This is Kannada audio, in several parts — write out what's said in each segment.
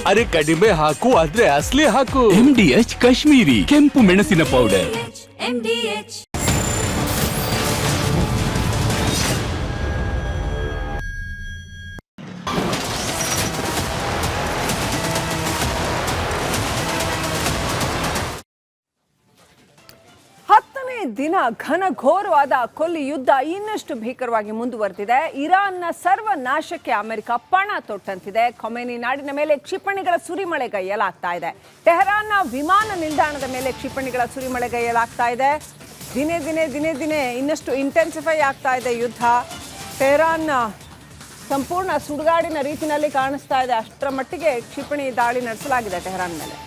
ಅರೆ ಕಡಿಮೆ ಹಾಕು ಆದ್ರೆ ಅಸಲಿ ಹಾಕು. MDH ಕಾಶ್ಮೀರಿ ಕೆಂಪು ಮೆಣಸಿನ ಪೌಡರ್. MDH ದಿನ ಘನಘೋರವಾದ ಕೊಲ್ಲಿ ಯುದ್ಧ ಇನ್ನಷ್ಟು ಭೀಕರವಾಗಿ ಮುಂದುವರೆದಿದೆ. ಇರಾನ್ನ ಸರ್ವನಾಶಕ್ಕೆ ಅಮೆರಿಕ ಪಣ ತೊಟ್ಟಂತಿದೆ. ಖೊಮೇನಿ ನಾಡಿನ ಮೇಲೆ ಕ್ಷಿಪಣಿಗಳ ಸುರಿಮಳೆಗೈಯಲಾಗ್ತಾ ಇದೆ. ಟೆಹರಾನ್ನ ವಿಮಾನ ನಿಲ್ದಾಣದ ಮೇಲೆ ಕ್ಷಿಪಣಿಗಳ ಸುರಿಮಳೆಗೈಯಲಾಗ್ತಾ ಇದೆ. ದಿನೇ ದಿನೇ ದಿನೇ ದಿನೇ ಇನ್ನಷ್ಟು ಇಂಟೆನ್ಸಿಫೈ ಆಗ್ತಾ ಇದೆ ಯುದ್ಧ. ಟೆಹರಾನ್ನ ಸಂಪೂರ್ಣ ಸುಡುಗಾಡಿನ ರೀತಿಯಲ್ಲಿ ಕಾಣಿಸ್ತಾ ಇದೆ. ಅಷ್ಟರ ಮಟ್ಟಿಗೆ ಕ್ಷಿಪಣಿ ದಾಳಿ ನಡೆಸಲಾಗಿದೆ ಟೆಹರಾನ್ ಮೇಲೆ.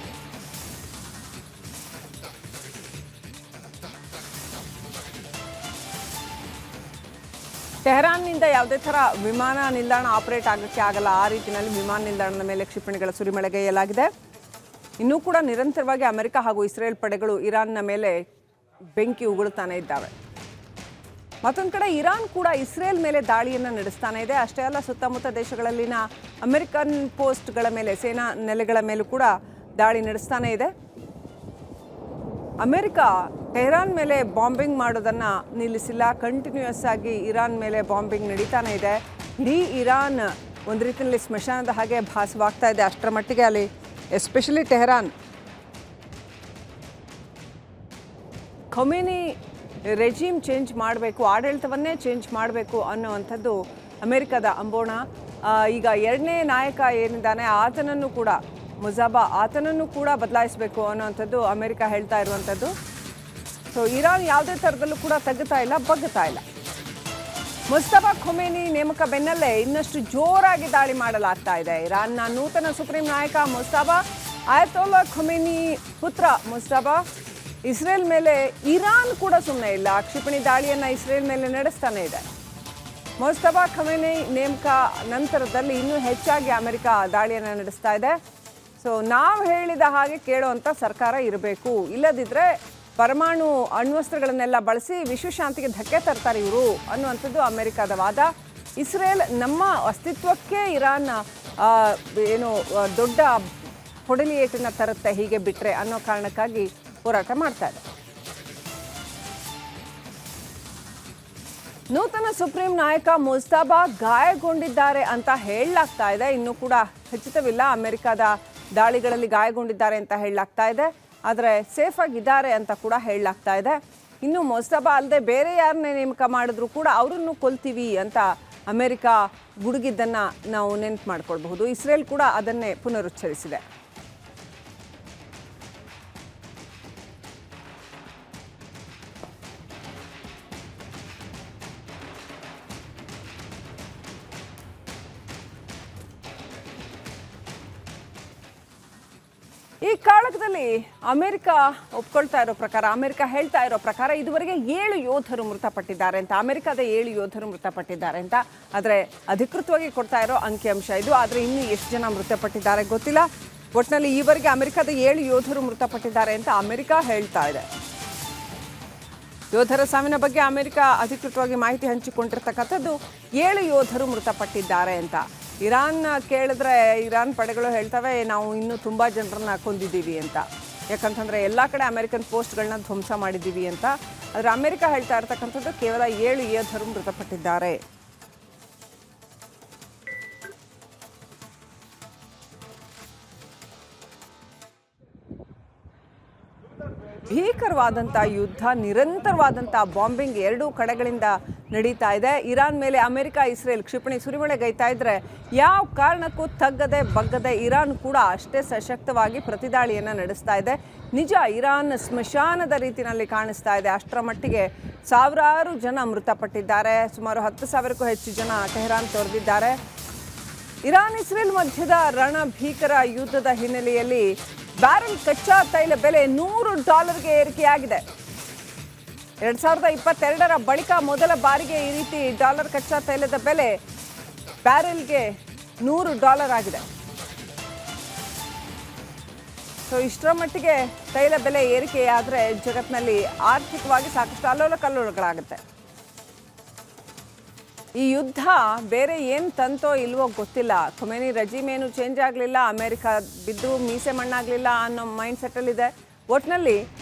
ಟೆಹರಾನ್ನಿಂದ ಯಾವುದೇ ಥರ ವಿಮಾನ ನಿಲ್ದಾಣ ಆಪರೇಟ್ ಆಗೋಕ್ಕೆ ಆಗಲ್ಲ. ಆ ರೀತಿಯಲ್ಲಿ ವಿಮಾನ ನಿಲ್ದಾಣದ ಮೇಲೆ ಕ್ಷಿಪಣಿಗಳ ಸುರಿಮಳೆಗೈಯಲಾಗಿದೆ. ಇನ್ನೂ ಕೂಡ ನಿರಂತರವಾಗಿ ಅಮೆರಿಕ ಹಾಗೂ ಇಸ್ರೇಲ್ ಪಡೆಗಳು ಇರಾನ್ನ ಮೇಲೆ ಬೆಂಕಿ ಉಗುಳುತ್ತಾನೆ ಇದ್ದಾವೆ. ಮತ್ತೊಂದು ಕಡೆ ಇರಾನ್ ಕೂಡ ಇಸ್ರೇಲ್ ಮೇಲೆ ದಾಳಿಯನ್ನು ನಡೆಸ್ತಾನೆ ಇದೆ. ಅಷ್ಟೇ ಅಲ್ಲ, ಸುತ್ತಮುತ್ತ ದೇಶಗಳಲ್ಲಿನ ಅಮೆರಿಕನ್ ಪೋಸ್ಟ್ಗಳ ಮೇಲೆ, ಸೇನಾ ನೆಲೆಗಳ ಮೇಲೂ ಕೂಡ ದಾಳಿ ನಡೆಸ್ತಾನೆ ಇದೆ. ಅಮೆರಿಕ ಟೆಹರಾನ್ ಮೇಲೆ ಬಾಂಬಿಂಗ್ ಮಾಡೋದನ್ನು ನಿಲ್ಲಿಸಿಲ್ಲ. ಕಂಟಿನ್ಯೂಯಸ್ ಆಗಿ ಇರಾನ್ ಮೇಲೆ ಬಾಂಬಿಂಗ್ ನಡೀತಾನೆ ಇದೆ. ಇಡೀ ಇರಾನ್ ಒಂದು ರೀತಿಯಲ್ಲಿ ಸ್ಮಶಾನದ ಹಾಗೆ ಭಾಸವಾಗ್ತಾ ಇದೆ. ಅಷ್ಟರ ಮಟ್ಟಿಗೆ ಅಲ್ಲಿ ಎಸ್ಪೆಷಲಿ ಟೆಹರಾನ್. ಖೊಮೇನಿ ರೆಜಿಮ್ ಚೇಂಜ್ ಮಾಡಬೇಕು, ಆಡಳಿತವನ್ನೇ ಚೇಂಜ್ ಮಾಡಬೇಕು ಅನ್ನುವಂಥದ್ದು ಅಮೆರಿಕದ ಅಂಬೋಣ. ಈಗ ಎರಡನೇ ನಾಯಕ ಏನಿದ್ದಾನೆ ಆತನನ್ನು ಕೂಡ, ಮುಜಾಬಾ, ಆತನನ್ನು ಕೂಡ ಬದಲಾಯಿಸಬೇಕು ಅನ್ನೋವಂಥದ್ದು ಅಮೆರಿಕ ಹೇಳ್ತಾ ಇರುವಂಥದ್ದು. ಸೊ ಇರಾನ್ ಯಾವುದೇ ಥರದಲ್ಲೂ ಕೂಡ ತಗ್ಗುತ್ತಾ ಇಲ್ಲ, ಬಗ್ಗುತ್ತಾ ಇಲ್ಲ. ಮುಸ್ತಫಾ ಖೊಮೇನಿ ನೇಮಕ ಬೆನ್ನಲ್ಲೇ ಇನ್ನಷ್ಟು ಜೋರಾಗಿ ದಾಳಿ ಮಾಡಲಾಗ್ತಾ ಇದೆ. ಇರಾನ್ನ ನೂತನ ಸುಪ್ರೀಂ ನಾಯಕ ಮುಸ್ತಫಾ ಆಯತೊಲ್ಲಾ ಖೊಮೇನಿ ಪುತ್ರ ಮುಸ್ತಫಾ ಇಸ್ರೇಲ್ ಮೇಲೆ, ಇರಾನ್ ಕೂಡ ಸುಮ್ಮನೆ ಇಲ್ಲ, ಕ್ಷಿಪಣಿ ದಾಳಿಯನ್ನು ಇಸ್ರೇಲ್ ಮೇಲೆ ನಡೆಸ್ತಾನೆ ಇದೆ. ಮುಸ್ತಫಾ ಖೊಮೇನಿ ನೇಮಕ ನಂತರದಲ್ಲಿ ಇನ್ನೂ ಹೆಚ್ಚಾಗಿ ಅಮೆರಿಕ ದಾಳಿಯನ್ನು ನಡೆಸ್ತಾ ಇದೆ. ಸೊ ನಾವು ಹೇಳಿದ ಹಾಗೆ ಕೇಳುವಂಥ ಸರ್ಕಾರ ಇರಬೇಕು, ಇಲ್ಲದಿದ್ದರೆ ಪರಮಾಣು ಅಣ್ವಸ್ತ್ರಗಳನ್ನೆಲ್ಲ ಬಳಸಿ ವಿಶ್ವಶಾಂತಿಗೆ ಧಕ್ಕೆ ತರ್ತಾರೆ ಇವರು ಅನ್ನುವಂಥದ್ದು ಅಮೆರಿಕದ ವಾದ. ಇಸ್ರೇಲ್ ನಮ್ಮ ಅಸ್ತಿತ್ವಕ್ಕೆ ಇರಾನ್ ದೊಡ್ಡ ಹೊಡಲಿ ಏಟನ್ನು ತರುತ್ತೆ ಹೀಗೆ ಬಿಟ್ಟರೆ ಅನ್ನೋ ಕಾರಣಕ್ಕಾಗಿ ಹೋರಾಟ ಮಾಡ್ತಾ ಇದೆ. ನೂತನ ಸುಪ್ರೀಂ ನಾಯಕ ಮುಸ್ತಫಾ ಗಾಯಗೊಂಡಿದ್ದಾರೆ ಅಂತ ಹೇಳಲಾಗ್ತಾ ಇದೆ. ಇನ್ನೂ ಕೂಡ ಖಚಿತವಿಲ್ಲ. ಅಮೆರಿಕದ ದಾಳಿಗಳಲ್ಲಿ ಗಾಯಗೊಂಡಿದ್ದಾರೆ ಅಂತ ಹೇಳಲಾಗ್ತಾ ಇದೆ. ಆದರೆ ಸೇಫ್ ಆಗಿದ್ದಾರೆ ಅಂತ ಕೂಡ ಹೇಳಲಾಗ್ತಾ ಇದೆ. ಇನ್ನು ಮುಸ್ತಫಾ ಅಲ್ಲದೆ ಬೇರೆ ಯಾರನ್ನೇ ನೇಮಕ ಮಾಡಿದ್ರು ಕೂಡ ಅವರನ್ನು ಕೊಲ್ತೀವಿ ಅಂತ ಅಮೆರಿಕ ಗುಡುಗಿದ್ದನ್ನು ನಾವು ನೆನಪು ಮಾಡ್ಕೊಳ್ಬಹುದು. ಇಸ್ರೇಲ್ ಕೂಡ ಅದನ್ನೇ ಪುನರುಚ್ಚರಿಸಿದೆ. ಈ ಕಾಳಗದಲ್ಲಿ ಅಮೆರಿಕ ಒಪ್ಕೊಳ್ತಾ ಇರೋ ಪ್ರಕಾರ, ಅಮೆರಿಕ ಹೇಳ್ತಾ ಇರೋ ಪ್ರಕಾರ ಇದುವರೆಗೆ 7 ಯೋಧರು ಮೃತಪಟ್ಟಿದ್ದಾರೆ ಅಂತ, ಅಮೆರಿಕದ 7 ಯೋಧರು ಮೃತಪಟ್ಟಿದ್ದಾರೆ ಅಂತ. ಆದರೆ ಅಧಿಕೃತವಾಗಿ ಕೊಡ್ತಾ ಇರೋ ಅಂಕಿಅಂಶ ಇದು. ಆದರೆ ಇನ್ನೂ ಎಷ್ಟು ಜನ ಮೃತಪಟ್ಟಿದ್ದಾರೆ ಗೊತ್ತಿಲ್ಲ. ಒಟ್ಟಿನಲ್ಲಿ ಈವರೆಗೆ ಅಮೆರಿಕದ 7 ಯೋಧರು ಮೃತಪಟ್ಟಿದ್ದಾರೆ ಅಂತ ಅಮೆರಿಕ ಹೇಳ್ತಾ ಇದೆ. ಯೋಧರ ಸಾವಿನ ಬಗ್ಗೆ ಅಮೆರಿಕ ಅಧಿಕೃತವಾಗಿ ಮಾಹಿತಿ ಹಂಚಿಕೊಂಡಿರ್ತಕ್ಕಂಥದ್ದು 7 ಯೋಧರು ಮೃತಪಟ್ಟಿದ್ದಾರೆ ಅಂತ. ಇರಾನ್ ಕೇಳಿದ್ರೆ ಇರಾನ್ ಪಡೆಗಳು ಹೇಳ್ತವೆ ನಾವು ಇನ್ನೂ ತುಂಬ ಜನರನ್ನ ಕೊಂದಿದ್ದೀವಿ ಅಂತ. ಯಾಕಂತಂದರೆ ಎಲ್ಲ ಕಡೆ ಅಮೆರಿಕನ್ ಪೋಸ್ಟ್ಗಳನ್ನ ಧ್ವಂಸ ಮಾಡಿದ್ದೀವಿ ಅಂತ. ಆದರೆ ಅಮೆರಿಕ ಹೇಳ್ತಾ ಇರ್ತಕ್ಕಂಥದ್ದು ಕೇವಲ 7 ಯೋಧರು ಮೃತಪಟ್ಟಿದ್ದಾರೆ. ಭೀಕರವಾದಂಥ ಯುದ್ಧ, ನಿರಂತರವಾದಂಥ ಬಾಂಬಿಂಗ್ ಎರಡೂ ಕಡೆಗಳಿಂದ ನಡೀತಾ ಇದೆ. ಇರಾನ್ ಮೇಲೆ ಅಮೆರಿಕ, ಇಸ್ರೇಲ್ ಕ್ಷಿಪಣಿ ಸುರಿಮಳೆಗೈತಾ ಇದ್ದರೆ ಯಾವ ಕಾರಣಕ್ಕೂ ತಗ್ಗದೆ ಬಗ್ಗದೆ ಇರಾನ್ ಕೂಡ ಅಷ್ಟೇ ಸಶಕ್ತವಾಗಿ ಪ್ರತಿದಾಳಿಯನ್ನು ನಡೆಸ್ತಾ ಇದೆ. ನಿಜ, ಇರಾನ್ ಸ್ಮಶಾನದ ರೀತಿಯಲ್ಲಿ ಕಾಣಿಸ್ತಾ ಇದೆ. ಅಷ್ಟರ ಮಟ್ಟಿಗೆ ಸಾವಿರಾರು ಜನ ಮೃತಪಟ್ಟಿದ್ದಾರೆ. ಸುಮಾರು 10,000ಕ್ಕೂ ಹೆಚ್ಚು ಜನ ಟೆಹರಾನ್ ತೊರೆದಿದ್ದಾರೆ. ಇರಾನ್ ಇಸ್ರೇಲ್ ಮಧ್ಯದ ರಣಭೀಕರ ಯುದ್ಧದ ಹಿನ್ನೆಲೆಯಲ್ಲಿ ಬ್ಯಾರೆಲ್ ಕಚ್ಚಾ ತೈಲ ಬೆಲೆ $100ಗೆ ಏರಿಕೆಯಾಗಿದೆ. 2022ರ ಬಳಿಕ ಮೊದಲ ಬಾರಿಗೆ ಈ ರೀತಿ ಡಾಲರ್ ಕಚ್ಚಾ ತೈಲದ ಬೆಲೆ ಬ್ಯಾರೆಲ್ಗೆ $100 ಆಗಿದೆ. ಸೊ ಇಷ್ಟರ ಮಟ್ಟಿಗೆ ತೈಲ ಬೆಲೆ ಏರಿಕೆಯಾದರೆ ಜಗತ್ತಿನಲ್ಲಿ ಆರ್ಥಿಕವಾಗಿ ಸಾಕಷ್ಟು ಅಲ್ಲೋಲ ಕಲ್ಲೋಲಗಳಾಗುತ್ತೆ. ಈ ಯುದ್ಧ ಬೇರೆ ಏನು ತಂತೋ ಇಲ್ವೋ ಗೊತ್ತಿಲ್ಲ. ಖೊಮೇನಿ ರೆಜಿಮ್ ಏನು ಚೇಂಜ್ ಆಗಲಿಲ್ಲ, ಅಮೆರಿಕ ಬಿದ್ದು ಮೀಸೆ ಮಣ್ಣಾಗಲಿಲ್ಲ ಅನ್ನೋ ಮೈಂಡ್ ಸೆಟ್ಟಲ್ಲಿದೆ. ಒಟ್ಟಿನಲ್ಲಿ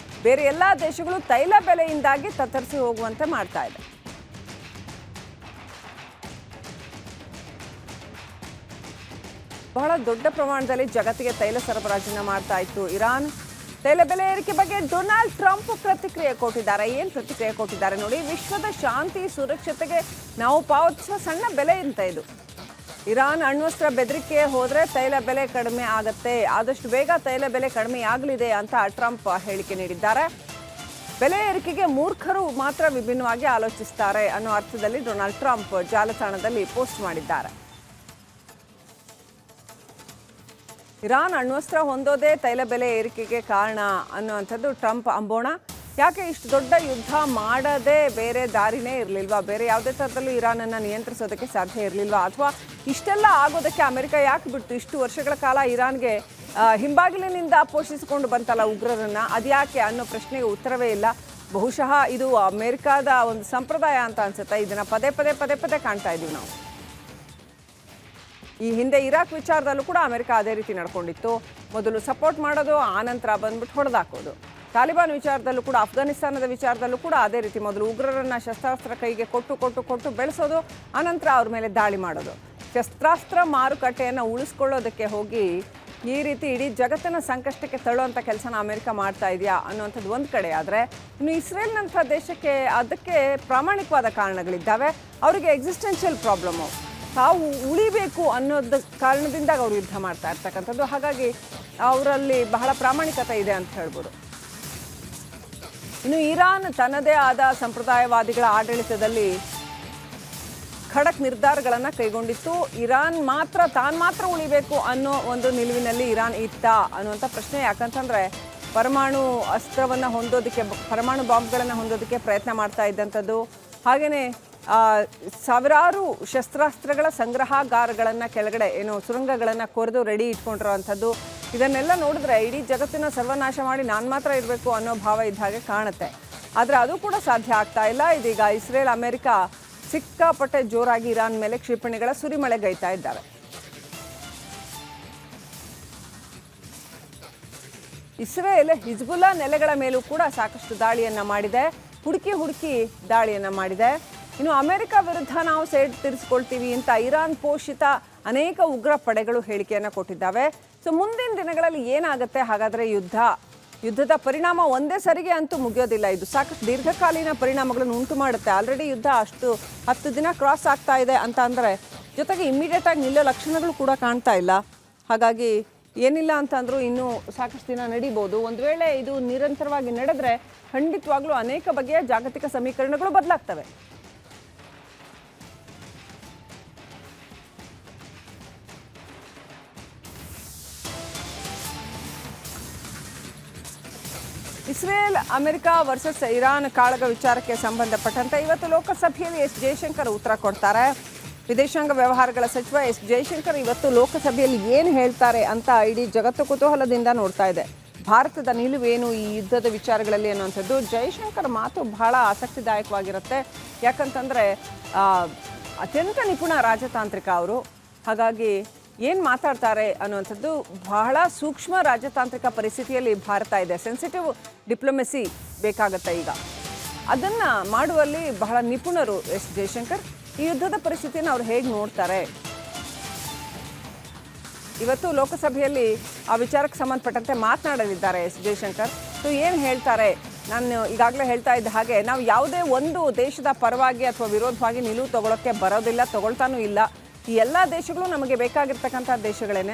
ಬೇರೆ ಎಲ್ಲ ದೇಶಗಳು ತೈಲ ಬೆಲೆಯಿಂದಾಗಿ ತತ್ತರಿಸಿ ಹೋಗುವಂತೆ ಮಾಡ್ತಾ ಇದೆ. ಬಹಳ ದೊಡ್ಡ ಪ್ರಮಾಣದಲ್ಲಿ ಜಗತ್ತಿಗೆ ತೈಲ ಸರಬರಾಜನ್ನ ಮಾಡ್ತಾ ಇತ್ತು ಇರಾನ್. ತೈಲ ಬೆಲೆ ಏರಿಕೆ ಬಗ್ಗೆ ಡೊನಾಲ್ಡ್ ಟ್ರಂಪ್ ಪ್ರತಿಕ್ರಿಯೆ ಕೊಟ್ಟಿದ್ದಾರೆ. ಏನು ಪ್ರತಿಕ್ರಿಯೆ ಕೊಟ್ಟಿದ್ದಾರೆ ನೋಡಿ. ವಿಶ್ವದ ಶಾಂತಿ ಸುರಕ್ಷತೆಗೆ ನಾವು ಪಾವತಿಸುವ ಸಣ್ಣ ಬೆಲೆ ಅಂತ ಇದು. ಇರಾನ್ ಅಣ್ವಸ್ತ್ರ ಬೆದರಿಕೆ ಹೋದರೆ ತೈಲ ಬೆಲೆ ಕಡಿಮೆ ಆಗುತ್ತೆ, ಆದಷ್ಟು ಬೇಗ ತೈಲ ಬೆಲೆ ಕಡಿಮೆ ಆಗಲಿದೆ ಅಂತ ಟ್ರಂಪ್ ಹೇಳಿಕೆ ನೀಡಿದ್ದಾರೆ. ಬೆಲೆ ಏರಿಕೆಗೆ ಮೂರ್ಖರು ಮಾತ್ರ ವಿಭಿನ್ನವಾಗಿ ಆಲೋಚಿಸ್ತಾರೆ ಅನ್ನೋ ಅರ್ಥದಲ್ಲಿ ಡೊನಾಲ್ಡ್ ಟ್ರಂಪ್ ಜಾಲತಾಣದಲ್ಲಿ ಪೋಸ್ಟ್ ಮಾಡಿದ್ದಾರೆ. ಇರಾನ್ ಅಣ್ವಸ್ತ್ರ ಹೊಂದೋದೇ ತೈಲ ಬೆಲೆ ಏರಿಕೆಗೆ ಕಾರಣ ಅನ್ನುವಂಥದ್ದು ಟ್ರಂಪ್ ಅಂಬೋಣ. ಯಾಕೆ ಇಷ್ಟು ದೊಡ್ಡ ಯುದ್ಧ ಮಾಡದೆ ಬೇರೆ ದಾರಿನೇ ಇರಲಿಲ್ವಾ? ಬೇರೆ ಯಾವುದೇ ಥರದಲ್ಲೂ ಇರಾನನ್ನು ನಿಯಂತ್ರಿಸೋದಕ್ಕೆ ಸಾಧ್ಯ ಇರಲಿಲ್ವಾ? ಅಥವಾ ಇಷ್ಟೆಲ್ಲ ಆಗೋದಕ್ಕೆ ಅಮೆರಿಕ ಯಾಕೆ ಬಿಡ್ತು? ಇಷ್ಟು ವರ್ಷಗಳ ಕಾಲ ಇರಾನ್ಗೆ ಹಿಂಬಾಗಿಲಿನಿಂದ ಪೋಷಿಸಿಕೊಂಡು ಬಂತಲ್ಲ ಉಗ್ರರನ್ನು, ಅದ್ಯಾಕೆ ಅನ್ನೋ ಪ್ರಶ್ನೆಗೆ ಉತ್ತರವೇ ಇಲ್ಲ. ಬಹುಶಃ ಇದು ಅಮೆರಿಕಾದ ಒಂದು ಸಂಪ್ರದಾಯ ಅಂತ ಅನ್ಸುತ್ತೆ. ಇದನ್ನು ಪದೇ ಪದೇ ಪದೇ ಪದೇ ಕಾಣ್ತಾ ಇದ್ದೀವಿ ನಾವು. ಈ ಹಿಂದೆ ಇರಾಕ್ ವಿಚಾರದಲ್ಲೂ ಕೂಡ ಅಮೆರಿಕ ಅದೇ ರೀತಿ ನಡ್ಕೊಂಡಿತ್ತು. ಮೊದಲು ಸಪೋರ್ಟ್ ಮಾಡೋದು, ಆನಂತರ ಬಂದ್ಬಿಟ್ಟು ಹೊಡೆದಾಕೋದು. ತಾಲಿಬಾನ್ ವಿಚಾರದಲ್ಲೂ ಕೂಡ, ಅಫ್ಘಾನಿಸ್ತಾನದ ವಿಚಾರದಲ್ಲೂ ಕೂಡ ಅದೇ ರೀತಿ. ಮೊದಲು ಉಗ್ರರನ್ನು ಶಸ್ತ್ರಾಸ್ತ್ರ ಕೈಗೆ ಕೊಟ್ಟು ಬೆಳೆಸೋದು, ಆನಂತರ ಅವ್ರ ಮೇಲೆ ದಾಳಿ ಮಾಡೋದು. ಶಸ್ತ್ರಾಸ್ತ್ರ ಮಾರುಕಟ್ಟೆಯನ್ನು ಉಳಿಸ್ಕೊಳ್ಳೋದಕ್ಕೆ ಹೋಗಿ ಈ ರೀತಿ ಇಡೀ ಜಗತ್ತಿನ ಸಂಕಷ್ಟಕ್ಕೆ ತಳ್ಳುವಂಥ ಕೆಲಸನ ಅಮೆರಿಕ ಮಾಡ್ತಾ ಇದೆಯಾ ಅನ್ನುವಂಥದ್ದು ಒಂದು ಕಡೆ. ಆದರೆ ಇನ್ನು ಇಸ್ರೇಲ್ನಂಥ ದೇಶಕ್ಕೆ ಅದಕ್ಕೆ ಪ್ರಾಮಾಣಿಕವಾದ ಕಾರಣಗಳಿದ್ದಾವೆ. ಅವರಿಗೆ ಎಕ್ಸಿಸ್ಟೆನ್ಷಿಯಲ್ ಪ್ರಾಬ್ಲಮ್ಮು, ತಾವು ಉಳಿಬೇಕು ಅನ್ನೋದ ಕಾರಣದಿಂದ ಅವರು ಯುದ್ಧ ಮಾಡ್ತಾ ಇರ್ತಕ್ಕಂಥದ್ದು. ಹಾಗಾಗಿ ಅವರಲ್ಲಿ ಬಹಳ ಪ್ರಾಮಾಣಿಕತೆ ಇದೆ ಅಂತ ಹೇಳ್ಬೋದು. ಇನ್ನು ಇರಾನ್ ತನ್ನದೇ ಆದ ಸಂಪ್ರದಾಯವಾದಿಗಳ ಆಡಳಿತದಲ್ಲಿ ಖಡಕ್ ನಿರ್ಧಾರಗಳನ್ನು ಕೈಗೊಂಡಿತ್ತು. ಇರಾನ್ ತಾನು ಮಾತ್ರ ಉಳಿಬೇಕು ಅನ್ನೋ ಒಂದು ನಿಲುವಿನಲ್ಲಿ ಇರಾನ್ ಇತ್ತ ಅನ್ನುವಂಥ ಪ್ರಶ್ನೆ. ಯಾಕಂತಂದರೆ ಪರಮಾಣು ಅಸ್ತ್ರವನ್ನು ಹೊಂದೋದಕ್ಕೆ, ಪರಮಾಣು ಬಾಂಬ್ಗಳನ್ನು ಹೊಂದೋದಕ್ಕೆ ಪ್ರಯತ್ನ ಮಾಡ್ತಾ ಇದ್ದಂಥದ್ದು. ಹಾಗೆಯೇ ಸಾವಿರಾರು ಶಸ್ತ್ರಾಸ್ತ್ರಗಳ ಸಂಗ್ರಹಾಗಾರಗಳನ್ನು ಕೆಳಗಡೆ ಸುರಂಗಗಳನ್ನು ಕೊರೆದು ರೆಡಿ ಇಟ್ಕೊಂಡಿರೋವಂಥದ್ದು. ಇದನ್ನೆಲ್ಲ ನೋಡಿದ್ರೆ ಇಡೀ ಜಗತ್ತಿನ ಸರ್ವನಾಶ ಮಾಡಿ ನಾನು ಮಾತ್ರ ಇರಬೇಕು ಅನ್ನೋ ಭಾವ ಇದ್ದ ಹಾಗೆ ಕಾಣುತ್ತೆ. ಆದರೆ ಅದು ಕೂಡ ಸಾಧ್ಯ ಆಗ್ತಾ ಇಲ್ಲ. ಇದೀಗ ಇಸ್ರೇಲ್ ಅಮೆರಿಕ ಸಿಕ್ಕಾಪಟ್ಟೆ ಜೋರಾಗಿ ಇರಾನ್ ಮೇಲೆ ಕ್ಷಿಪಣಿಗಳ ಸುರಿಮಳೆಗೈತಾ ಇದ್ದಾರೆ. ಇಸ್ರೇಲ್ ಹಿಜ್ಬುಲ್ಲಾ ನೆಲೆಗಳ ಮೇಲೂ ಕೂಡ ಸಾಕಷ್ಟು ದಾಳಿಯನ್ನು ಮಾಡಿದೆ, ಹುಡುಕಿ ದಾಳಿಯನ್ನು ಮಾಡಿದೆ. ಇನ್ನು ಅಮೆರಿಕ ವಿರುದ್ಧ ನಾವು ಸೇಡ್ ತೀರಿಸ್ಕೊಳ್ತೀವಿ ಅಂತ ಇರಾನ್ ಪೋಷಿತ ಅನೇಕ ಉಗ್ರ ಪಡೆಗಳು ಹೇಳಿಕೆಯನ್ನು ಕೊಟ್ಟಿದ್ದಾವೆ. ಸೊ ಮುಂದಿನ ದಿನಗಳಲ್ಲಿ ಏನಾಗುತ್ತೆ ಹಾಗಾದರೆ? ಯುದ್ಧದ ಪರಿಣಾಮ ಒಂದೇ ಸರಿಗೆ ಅಂತೂ ಮುಗಿಯೋದಿಲ್ಲ. ಇದು ಸಾಕಷ್ಟು ದೀರ್ಘಕಾಲೀನ ಪರಿಣಾಮಗಳನ್ನು ಉಂಟು ಮಾಡುತ್ತೆ. ಆಲ್ರೆಡಿ ಯುದ್ಧ 10 ದಿನ ಕ್ರಾಸ್ ಆಗ್ತಾ ಇದೆ ಅಂತ ಅಂದರೆ, ಜೊತೆಗೆ ಇಮ್ಮಿಡಿಯೇಟಾಗಿ ನಿಲ್ಲೋ ಲಕ್ಷಣಗಳು ಕೂಡ ಕಾಣ್ತಾ ಇಲ್ಲ. ಹಾಗಾಗಿ ಏನಿಲ್ಲ ಅಂತಂದ್ರೂ ಇನ್ನೂ ಸಾಕಷ್ಟು ದಿನ ನಡೀಬೋದು. ಒಂದು ವೇಳೆ ಇದು ನಿರಂತರವಾಗಿ ನಡೆದರೆ ಖಂಡಿತವಾಗ್ಲೂ ಅನೇಕ ಬಗೆಯ ಜಾಗತಿಕ ಸಮೀಕರಣಗಳು ಬದಲಾಗ್ತವೆ. ಇಸ್ರೇಲ್ ಅಮೆರಿಕ ವರ್ಸಸ್ ಇರಾನ್ ಕಾಳಗ ವಿಚಾರಕ್ಕೆ ಸಂಬಂಧಪಟ್ಟಂತೆ ಇವತ್ತು ಲೋಕಸಭೆಯಲ್ಲಿ ಎಸ್ ಜಯಶಂಕರ್ ಉತ್ತರ ಕೊಡ್ತಾರೆ. ವಿದೇಶಾಂಗ ವ್ಯವಹಾರಗಳ ಸಚಿವ ಎಸ್ ಜಯಶಂಕರ್ ಇವತ್ತು ಲೋಕಸಭೆಯಲ್ಲಿ ಏನು ಹೇಳ್ತಾರೆ ಅಂತ ಇಡೀ ಜಗತ್ತು ಕುತೂಹಲದಿಂದ ನೋಡ್ತಾ ಇದೆ. ಭಾರತದ ನಿಲುವೇನು ಈ ಯುದ್ಧದ ವಿಚಾರಗಳಲ್ಲಿ ಅನ್ನುವಂಥದ್ದು. ಜಯಶಂಕರ್ ಮಾತು ಬಹಳ ಆಸಕ್ತಿದಾಯಕವಾಗಿರುತ್ತೆ. ಯಾಕಂತಂದರೆ ಅತ್ಯಂತ ನಿಪುಣ ರಾಜತಾಂತ್ರಿಕ ಅವರು. ಹಾಗಾಗಿ ಏನು ಮಾತಾಡ್ತಾರೆ ಅನ್ನುವಂಥದ್ದು ಬಹಳ ಸೂಕ್ಷ್ಮ ರಾಜತಾಂತ್ರಿಕ ಪರಿಸ್ಥಿತಿಯಲ್ಲಿ ಭಾರತ ಇದೆ. ಸೆನ್ಸಿಟಿವ್ ಡಿಪ್ಲೊಮೆಸಿ ಬೇಕಾಗತ್ತೆ ಈಗ. ಅದನ್ನು ಮಾಡುವಲ್ಲಿ ಬಹಳ ನಿಪುಣರು ಎಸ್ ಜಯಶಂಕರ್. ಈ ಯುದ್ಧದ ಪರಿಸ್ಥಿತಿಯನ್ನು ಅವ್ರು ಹೇಗೆ ನೋಡ್ತಾರೆ? ಇವತ್ತು ಲೋಕಸಭೆಯಲ್ಲಿ ಆ ವಿಚಾರಕ್ಕೆ ಸಂಬಂಧಪಟ್ಟಂತೆ ಮಾತನಾಡಲಿದ್ದಾರೆ ಎಸ್ ಜಯಶಂಕರ್. ಸೊ ಏನು ಹೇಳ್ತಾರೆ? ನಾನು ಈಗಾಗಲೇ ಹೇಳ್ತಾ ಇದ್ದ ಹಾಗೆ ನಾವು ಯಾವುದೇ ಒಂದು ದೇಶದ ಪರವಾಗಿ ಅಥವಾ ವಿರೋಧವಾಗಿ ನಿಲುವು ತಗೊಳ್ಳೋಕ್ಕೆ ಬರೋದಿಲ್ಲ, ತಗೊಳ್ತಾನೂ ಇಲ್ಲ. ಈ ಎಲ್ಲ ದೇಶಗಳು ನಮಗೆ ಬೇಕಾಗಿರ್ತಕ್ಕಂಥ ದೇಶಗಳೇನೆ.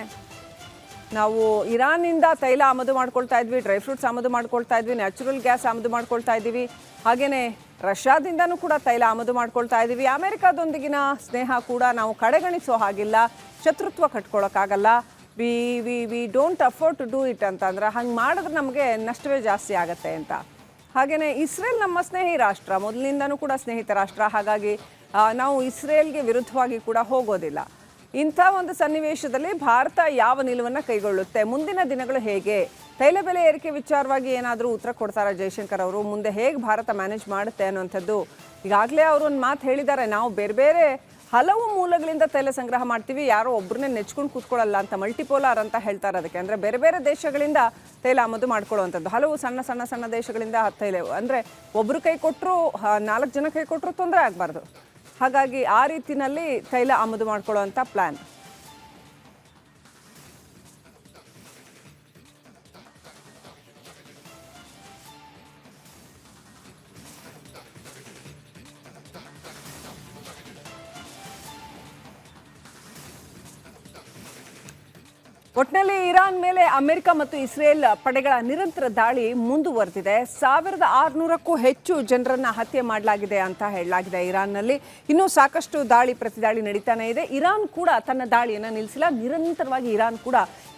ನಾವು ಇರಾನಿಂದ ತೈಲ ಆಮದು ಮಾಡ್ಕೊಳ್ತಾ ಇದ್ವಿ, ಡ್ರೈ ಫ್ರೂಟ್ಸ್ ಆಮದು ಮಾಡ್ಕೊಳ್ತಾ ಇದ್ವಿ, ನ್ಯಾಚುರಲ್ ಗ್ಯಾಸ್ ಆಮದು ಮಾಡ್ಕೊಳ್ತಾ ಇದ್ದೀವಿ. ಹಾಗೆಯೇ ರಷ್ಯಾದಿಂದನೂ ಕೂಡ ತೈಲ ಆಮದು ಮಾಡ್ಕೊಳ್ತಾ ಇದ್ದೀವಿ. ಅಮೆರಿಕಾದೊಂದಿಗಿನ ಸ್ನೇಹ ಕೂಡ ನಾವು ಕಡೆಗಣಿಸೋ ಹಾಗಿಲ್ಲ, ಶತ್ರುತ್ವ ಕಟ್ಕೊಳ್ಳೋಕ್ಕಾಗಲ್ಲ. We don't afford to do it ಅಂತಂದ್ರೆ ಹಂಗೆ ಮಾಡಿದ್ರೆ ನಮಗೆ ನಷ್ಟವೇ ಜಾಸ್ತಿ ಆಗುತ್ತೆ ಅಂತ. ಹಾಗೆಯೇ ಇಸ್ರೇಲ್ ನಮ್ಮ ಸ್ನೇಹಿ ರಾಷ್ಟ್ರ, ಮೊದಲಿಂದನೂ ಕೂಡ ಸ್ನೇಹಿತ ರಾಷ್ಟ್ರ. ಹಾಗಾಗಿ ನಾವು ಇಸ್ರೇಲ್ಗೆ ವಿರುದ್ಧವಾಗಿ ಕೂಡ ಹೋಗೋದಿಲ್ಲ. ಇಂಥ ಒಂದು ಸನ್ನಿವೇಶದಲ್ಲಿ ಭಾರತ ಯಾವ ನಿಲುವನ್ನು ಕೈಗೊಳ್ಳುತ್ತೆ, ಮುಂದಿನ ದಿನಗಳು ಹೇಗೆ, ತೈಲ ಬೆಲೆ ಏರಿಕೆ ವಿಚಾರವಾಗಿ ಏನಾದರೂ ಉತ್ತರ ಕೊಡ್ತಾರಾ ಜೈಶಂಕರ್ ಅವರು, ಮುಂದೆ ಹೇಗೆ ಭಾರತ ಮ್ಯಾನೇಜ್ ಮಾಡುತ್ತೆ ಅನ್ನುವಂಥದ್ದು. ಈಗಾಗಲೇ ಅವರು ಒಂದು ಮಾತು ಹೇಳಿದ್ದಾರೆ, ನಾವು ಬೇರೆ ಬೇರೆ ಹಲವು ಮೂಲಗಳಿಂದ ತೈಲ ಸಂಗ್ರಹ ಮಾಡ್ತೀವಿ, ಯಾರೋ ಒಬ್ಬರನ್ನೇ ನೆಚ್ಕೊಂಡು ಕೂತ್ಕೊಳ್ಳಲ್ಲ ಅಂತ, ಮಲ್ಟಿಪೋಲಾರ್ ಅಂತ ಹೇಳ್ತಾರೆ ಅದಕ್ಕೆ. ಅಂದರೆ ಬೇರೆ ಬೇರೆ ದೇಶಗಳಿಂದ ತೈಲ ಆಮದು ಮಾಡ್ಕೊಳ್ಳುವಂಥದ್ದು, ಹಲವು ಸಣ್ಣ ಸಣ್ಣ ಸಣ್ಣ ದೇಶಗಳಿಂದ ತೈಲ, ಅಂದರೆ ಒಬ್ಬರು ಕೈ ಕೊಟ್ಟರು 4 ಜನ ಕೈ ಕೊಟ್ಟರು ತೊಂದರೆ ಆಗಬಾರ್ದು. ಹಾಗಾಗಿ ಆ ರೀತಿಯಲ್ಲಿ ತೈಲ ಆಮದು ಮಾಡ್ಕೊಳ್ಳುವಂಥ ಪ್ಲ್ಯಾನ್. ಒಟ್ಟಿನಲ್ಲಿ ಇರಾನ್ ಮೇಲೆ ಅಮೆರಿಕ ಮತ್ತು ಇಸ್ರೇಲ್ ಪಡೆಗಳ ನಿರಂತರ ದಾಳಿ ಮುಂದುವರೆದಿದೆ. 1600ಕ್ಕೂ ಹೆಚ್ಚು ಜನರನ್ನ ಹತ್ಯೆ ಮಾಡಲಾಗಿದೆ ಅಂತ ಹೇಳಲಾಗಿದೆ ಇರಾನ್ನಲ್ಲಿ. ಇನ್ನೂ ಸಾಕಷ್ಟು ದಾಳಿ ಪ್ರತಿದಾಳಿ ನಡೀತಾನೆ ಇದೆ. ಇರಾನ್ ಕೂಡ ತನ್ನ ದಾಳಿಯನ್ನು ನಿಲ್ಲಿಸಿಲ್ಲ. ನಿರಂತರವಾಗಿ ಇರಾನ್ ಕೂಡ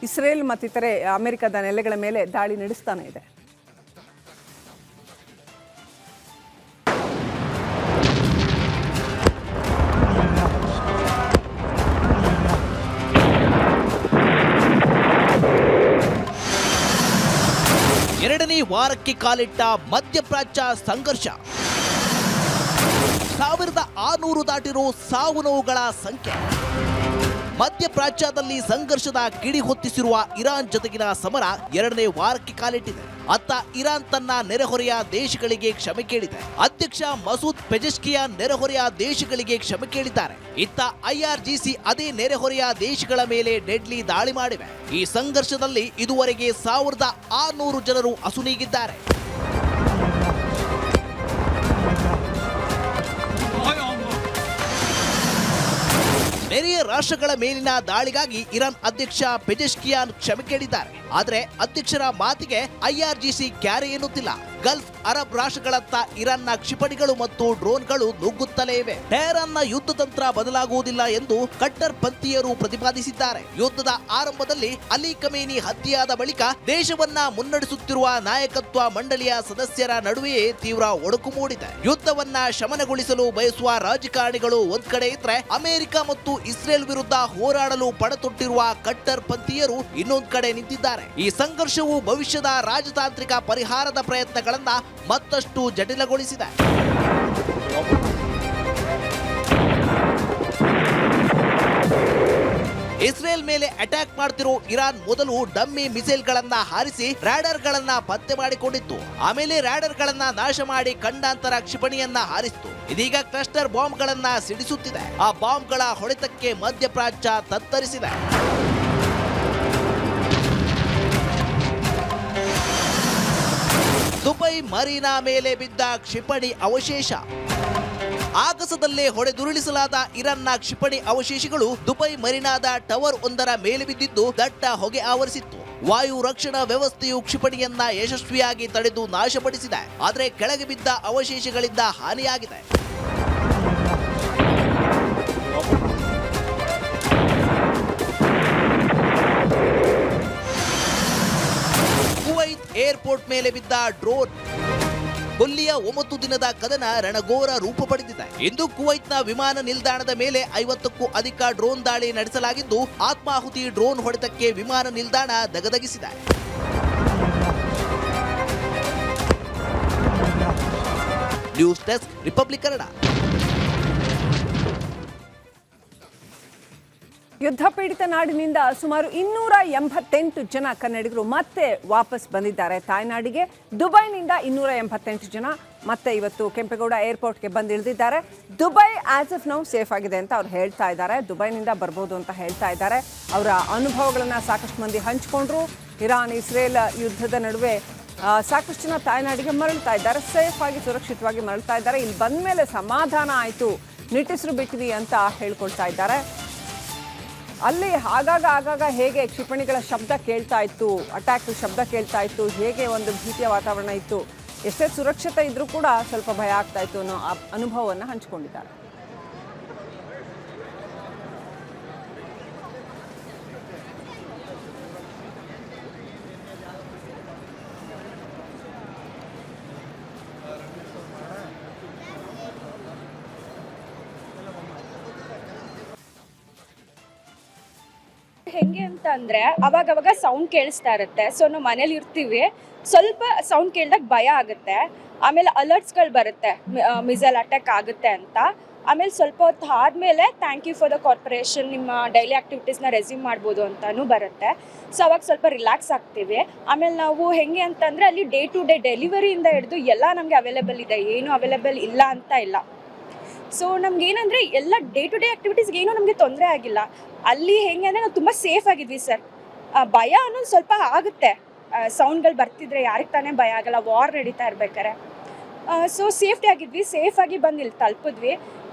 ಇಸ್ರೇಲ್ ಮತ್ತಿತರೆ ಅಮೆರಿಕದ ನೆಲೆಗಳ ಮೇಲೆ ದಾಳಿ ನಡೆಸ್ತಾನೆ ಇದೆ. ಎರಡನೇ ವಾರಕ್ಕೆ ಕಾಲಿಟ್ಟ ಮಧ್ಯಪ್ರಾಚ್ಯ ಸಂಘರ್ಷ. 1600 ದಾಟಿರೋ ಸಾವು ನೋವುಗಳ ಸಂಖ್ಯೆ. ಮಧ್ಯಪ್ರಾಚ್ಯದಲ್ಲಿ ಸಂಘರ್ಷದ ಕಿಡಿ ಹೊತ್ತಿಸಿರುವ ಇರಾನ್ ಜೊತೆಗಿನ ಸಮರ ಎರಡನೇ ವಾರಕ್ಕೆ ಕಾಲಿಟ್ಟಿದೆ. ಅತ್ತ ಇರಾನ್ ತನ್ನ ನೆರೆಹೊರೆಯ ದೇಶಗಳಿಗೆ ಕ್ಷಮೆ ಕೇಳಿದೆ. ಅಧ್ಯಕ್ಷ ಮಸೂದ್ ಪೆಜೆಶ್ಕಿಯಾನ್ ನೆರೆಹೊರೆಯ ದೇಶಗಳಿಗೆ ಕ್ಷಮೆ ಕೇಳಿದ್ದಾರೆ. ಇತ್ತ IRGC ಅದೇ ನೆರೆಹೊರೆಯ ದೇಶಗಳ ಮೇಲೆ ಡೆಡ್ಲಿ ದಾಳಿ ಮಾಡಿವೆ. ಈ ಸಂಘರ್ಷದಲ್ಲಿ ಇದುವರೆಗೆ 1600 ಜನರು ಅಸುನೀಗಿದ್ದಾರೆ. ನೆರೆಯ ರಾಷ್ಟ್ರಗಳ ಮೇಲಿನ ದಾಳಿಗಾಗಿ ಇರಾನ್ ಅಧ್ಯಕ್ಷ ಪೆಜೆಶ್ಕಿಯಾನ್ ಕ್ಷಮೆ ಕೇಳಿದ್ದಾರೆ. ಆದರೆ ಅಧ್ಯಕ್ಷರ ಮಾತಿಗೆ IRGC ಕ್ಯಾರೆ ಎನ್ನುತ್ತಿಲ್ಲ. ಗಲ್ಫ್ ಅರಬ್ ರಾಷ್ಟ್ರಗಳತ್ತ ಇರಾನ್ನ ಕ್ಷಿಪಣಿಗಳು ಮತ್ತು ಡ್ರೋನ್ಗಳು ನುಗ್ಗುತ್ತಲೇ ಇವೆ. ಟೆಹರಾನ್ನ ಯುದ್ಧ ತಂತ್ರ ಬದಲಾಗುವುದಿಲ್ಲ ಎಂದು ಕಟ್ಟರ್ ಪಂಥೀಯರು ಪ್ರತಿಪಾದಿಸಿದ್ದಾರೆ. ಯುದ್ಧದ ಆರಂಭದಲ್ಲಿ ಅಲಿ ಖಮೇನಿ ಹತ್ಯೆಯಾದ ಬಳಿಕ ದೇಶವನ್ನ ಮುನ್ನಡೆಸುತ್ತಿರುವ ನಾಯಕತ್ವ ಮಂಡಳಿಯ ಸದಸ್ಯರ ನಡುವೆಯೇ ತೀವ್ರ ಒಡಕು ಮೂಡಿದೆ. ಯುದ್ಧವನ್ನ ಶಮನಗೊಳಿಸಲು ಬಯಸುವ ರಾಜಕಾರಣಿಗಳು ಒಂದ್ ಕಡೆ ಇದ್ರೆ, ಅಮೆರಿಕ ಮತ್ತು ಇಸ್ರೇಲ್ ವಿರುದ್ಧ ಹೋರಾಡಲು ಪಣತೊಟ್ಟಿರುವ ಕಟ್ಟರ್ ಪಂಥೀಯರು ಇನ್ನೊಂದ್ ಕಡೆ ನಿಂತಿದ್ದಾರೆ. ಈ ಸಂಘರ್ಷವು ಭವಿಷ್ಯದ ರಾಜತಾಂತ್ರಿಕ ಪರಿಹಾರದ ಪ್ರಯತ್ನಗಳನ್ನ ಮತ್ತಷ್ಟು ಜಟಿಲಗೊಳಿಸಿದೆ. ಇಸ್ರೇಲ್ ಮೇಲೆ ಅಟ್ಯಾಕ್ ಮಾಡ್ತಿರೋ ಇರಾನ್ ಮೊದಲು ಡಮ್ಮಿ ಮಿಸೈಲ್ಗಳನ್ನ ಹಾರಿಸಿ ರಾಡರ್ಗಳನ್ನ ಪತ್ತೆ ಮಾಡಿಕೊಂಡಿತ್ತು. ಆಮೇಲೆ ರಾಡರ್ಗಳನ್ನ ನಾಶ ಮಾಡಿ ಖಂಡಾಂತರ ಕ್ಷಿಪಣಿಯನ್ನ ಹಾರಿಸಿತು. ಇದೀಗ ಕ್ಲಸ್ಟರ್ ಬಾಂಬ್ಗಳನ್ನ ಸಿಡಿಸುತ್ತಿದೆ. ಆ ಬಾಂಬ್ಗಳ ಹೊಡೆತಕ್ಕೆ ಮಧ್ಯಪ್ರಾಚ್ಯ ತತ್ತರಿಸಿದೆ. ದುಬೈ ಮರೀನಾ ಮೇಲೆ ಬಿದ್ದ ಕ್ಷಿಪಣಿ ಅವಶೇಷ. ಆಗಸದಲ್ಲೇ ಹೊಡೆದುರುಳಿಸಲಾದ ಇರಾನ್ನ ಕ್ಷಿಪಣಿ ಅವಶೇಷಗಳು ದುಬೈ ಮರೀನಾದ ಟವರ್ ಒಂದರ ಮೇಲೆ ಬಿದ್ದಿದ್ದು ದಟ್ಟ ಹೊಗೆ ಆವರಿಸಿತ್ತು. ವಾಯು ರಕ್ಷಣಾ ವ್ಯವಸ್ಥೆಯು ಕ್ಷಿಪಣಿಯನ್ನ ಯಶಸ್ವಿಯಾಗಿ ತಡೆದು ನಾಶಪಡಿಸಿದೆ. ಆದರೆ ಕೆಳಗೆ ಬಿದ್ದ ಅವಶೇಷಗಳಿಂದ ಹಾನಿಯಾಗಿದೆ. ಕುವೈತ್ ಏರ್ಪೋರ್ಟ್ ಮೇಲೆ ಬಿದ್ದ ಡ್ರೋನ್. ಕೊಲ್ಲಿಯ 9 ದಿನದ ಕದನ ರಣಘೋರ ರೂಪ ಪಡೆದಿದೆ. ಇಂದು ಕುವೈತ್ನ ವಿಮಾನ ನಿಲ್ದಾಣದ ಮೇಲೆ 50ಕ್ಕೂ ಅಧಿಕ ಡ್ರೋನ್ ದಾಳಿ ನಡೆಸಲಾಗಿದ್ದು, ಆತ್ಮಾಹುತಿ ಡ್ರೋನ್ ಹೊಡೆತಕ್ಕೆ ವಿಮಾನ ನಿಲ್ದಾಣ ದಗದಗಿಸಿದೆ. News desk, republic Kannada. ಯುದ್ಧ ಪೀಡಿತ ನಾಡಿನಿಂದ ಸುಮಾರು 288 ಜನ ಕನ್ನಡಿಗರು ಮತ್ತೆ ವಾಪಸ್ ಬಂದಿದ್ದಾರೆ ತಾಯ್ನಾಡಿಗೆ. ದುಬೈನಿಂದ 288 ಜನ ಮತ್ತೆ ಇವತ್ತು ಕೆಂಪೇಗೌಡ ಏರ್ಪೋರ್ಟ್ಗೆ ಬಂದಿಳಿದಿದ್ದಾರೆ. Dubai as of now safe ಆಗಿದೆ ಅಂತ ಅವ್ರು ಹೇಳ್ತಾ ಇದ್ದಾರೆ. ದುಬೈನಿಂದ ಬರ್ಬೋದು ಅಂತ ಹೇಳ್ತಾ ಇದ್ದಾರೆ. ಅವರ ಅನುಭವಗಳನ್ನು ಸಾಕಷ್ಟು ಮಂದಿ ಹಂಚಿಕೊಂಡ್ರು. ಇರಾನ್ ಇಸ್ರೇಲ್ ಯುದ್ಧದ ನಡುವೆ ಸಾಕಷ್ಟು ಜನ ತಾಯ್ನಾಡಿಗೆ ಮರಳ್ತಾ ಇದ್ದಾರೆ. ಸೇಫ್ ಆಗಿ ಸುರಕ್ಷಿತವಾಗಿ ಮರಳ್ತಾ ಇದ್ದಾರೆ. ಇಲ್ಲಿ ಬಂದ ಮೇಲೆ ಸಮಾಧಾನ ಆಯಿತು, ನಿಟ್ಟುಸಿರು ಬಿಟ್ವಿ ಅಂತ ಹೇಳ್ಕೊಳ್ತಾ ಇದ್ದಾರೆ. ಅಲ್ಲಿ ಆಗಾಗ ಹೇಗೆ ಕ್ಷಿಪಣಿಗಳ ಶಬ್ದ ಕೇಳ್ತಾ ಇತ್ತು, ಅಟ್ಯಾಕ್ ಶಬ್ದ ಕೇಳ್ತಾ ಇತ್ತು, ಹೇಗೆ ಒಂದು ಭೀತಿಯ ವಾತಾವರಣ ಇತ್ತು, ಎಷ್ಟೇ ಸುರಕ್ಷತೆ ಇದ್ರೂ ಕೂಡ ಸ್ವಲ್ಪ ಭಯ ಆಗ್ತಾ ಇತ್ತು ಅನ್ನೋ ಅನುಭವವನ್ನು ಹಂಚಿಕೊಂಡಿದ್ದಾರೆ. ಹೆಂಗೆ ಅಂತ ಅಂದರೆ ಅವಾಗವಾಗ ಸೌಂಡ್ ಕೇಳಿಸ್ತಾ ಇರುತ್ತೆ. ಸೊ ನಾವು ಮನೇಲಿ ಇರ್ತೀವಿ, ಸ್ವಲ್ಪ ಸೌಂಡ್ ಕೇಳಿದಾಗ ಭಯ ಆಗುತ್ತೆ. ಆಮೇಲೆ ಅಲರ್ಟ್ಸ್ಗಳು ಬರುತ್ತೆ, ಮಿಸೈಲ್ ಅಟ್ಯಾಕ್ ಆಗುತ್ತೆ ಅಂತ. ಆಮೇಲೆ ಸ್ವಲ್ಪ ಹೊತ್ತು ಆದಮೇಲೆ thank you for the corporation, ನಿಮ್ಮ ಡೈಲಿ ಆ್ಯಕ್ಟಿವಿಟೀಸ್ನ ರೆಸ್ಯೂಮ್ ಮಾಡ್ಬೋದು ಅಂತಲೂ ಬರುತ್ತೆ. ಸೊ ಅವಾಗ ಸ್ವಲ್ಪ ರಿಲ್ಯಾಕ್ಸ್ ಆಗ್ತೀವಿ. ಆಮೇಲೆ ನಾವು ಹೆಂಗೆ ಅಂತಂದರೆ ಅಲ್ಲಿ ಡೇ ಟು ಡೇ ಡೆಲಿವರಿಯಿಂದ ಹಿಡಿದು ಎಲ್ಲ ನಮಗೆ ಅವೈಲೇಬಲ್ ಇದೆ, ಏನೂ ಅವೈಲೇಬಲ್ ಇಲ್ಲ ಅಂತ ಇಲ್ಲ. ಸೊ ನಮ್ಗೇನಂದರೆ ಎಲ್ಲ ಡೇ ಟು ಡೇ ಆ್ಯಕ್ಟಿವಿಟೀಸ್ಗೆ ಏನೂ ನಮಗೆ ತೊಂದರೆ ಆಗಿಲ್ಲ. ಅಲ್ಲಿ ಹೆಂಗೆ ಅಂದರೆ ನಾವು ತುಂಬ ಸೇಫ್ ಆಗಿದ್ವಿ ಸರ್. ಭಯ ಅನ್ನೋದು ಸ್ವಲ್ಪ ಆಗುತ್ತೆ, ಸೌಂಡ್ಗಳು ಬರ್ತಿದ್ರೆ ಯಾರಿಗೆ ತಾನೇ ಭಯ ಆಗಲ್ಲ, ವಾರ್ ನಡೀತಾ ಇರ್ಬೇಕಾರೆ. ಸೊ ಸೇಫ್ಟಿ ಆಗಿದ್ವಿ, ಸೇಫಾಗಿ ಬಂದು ಇಲ್ಲಿ ತಲುಪಿದ್ವಿ.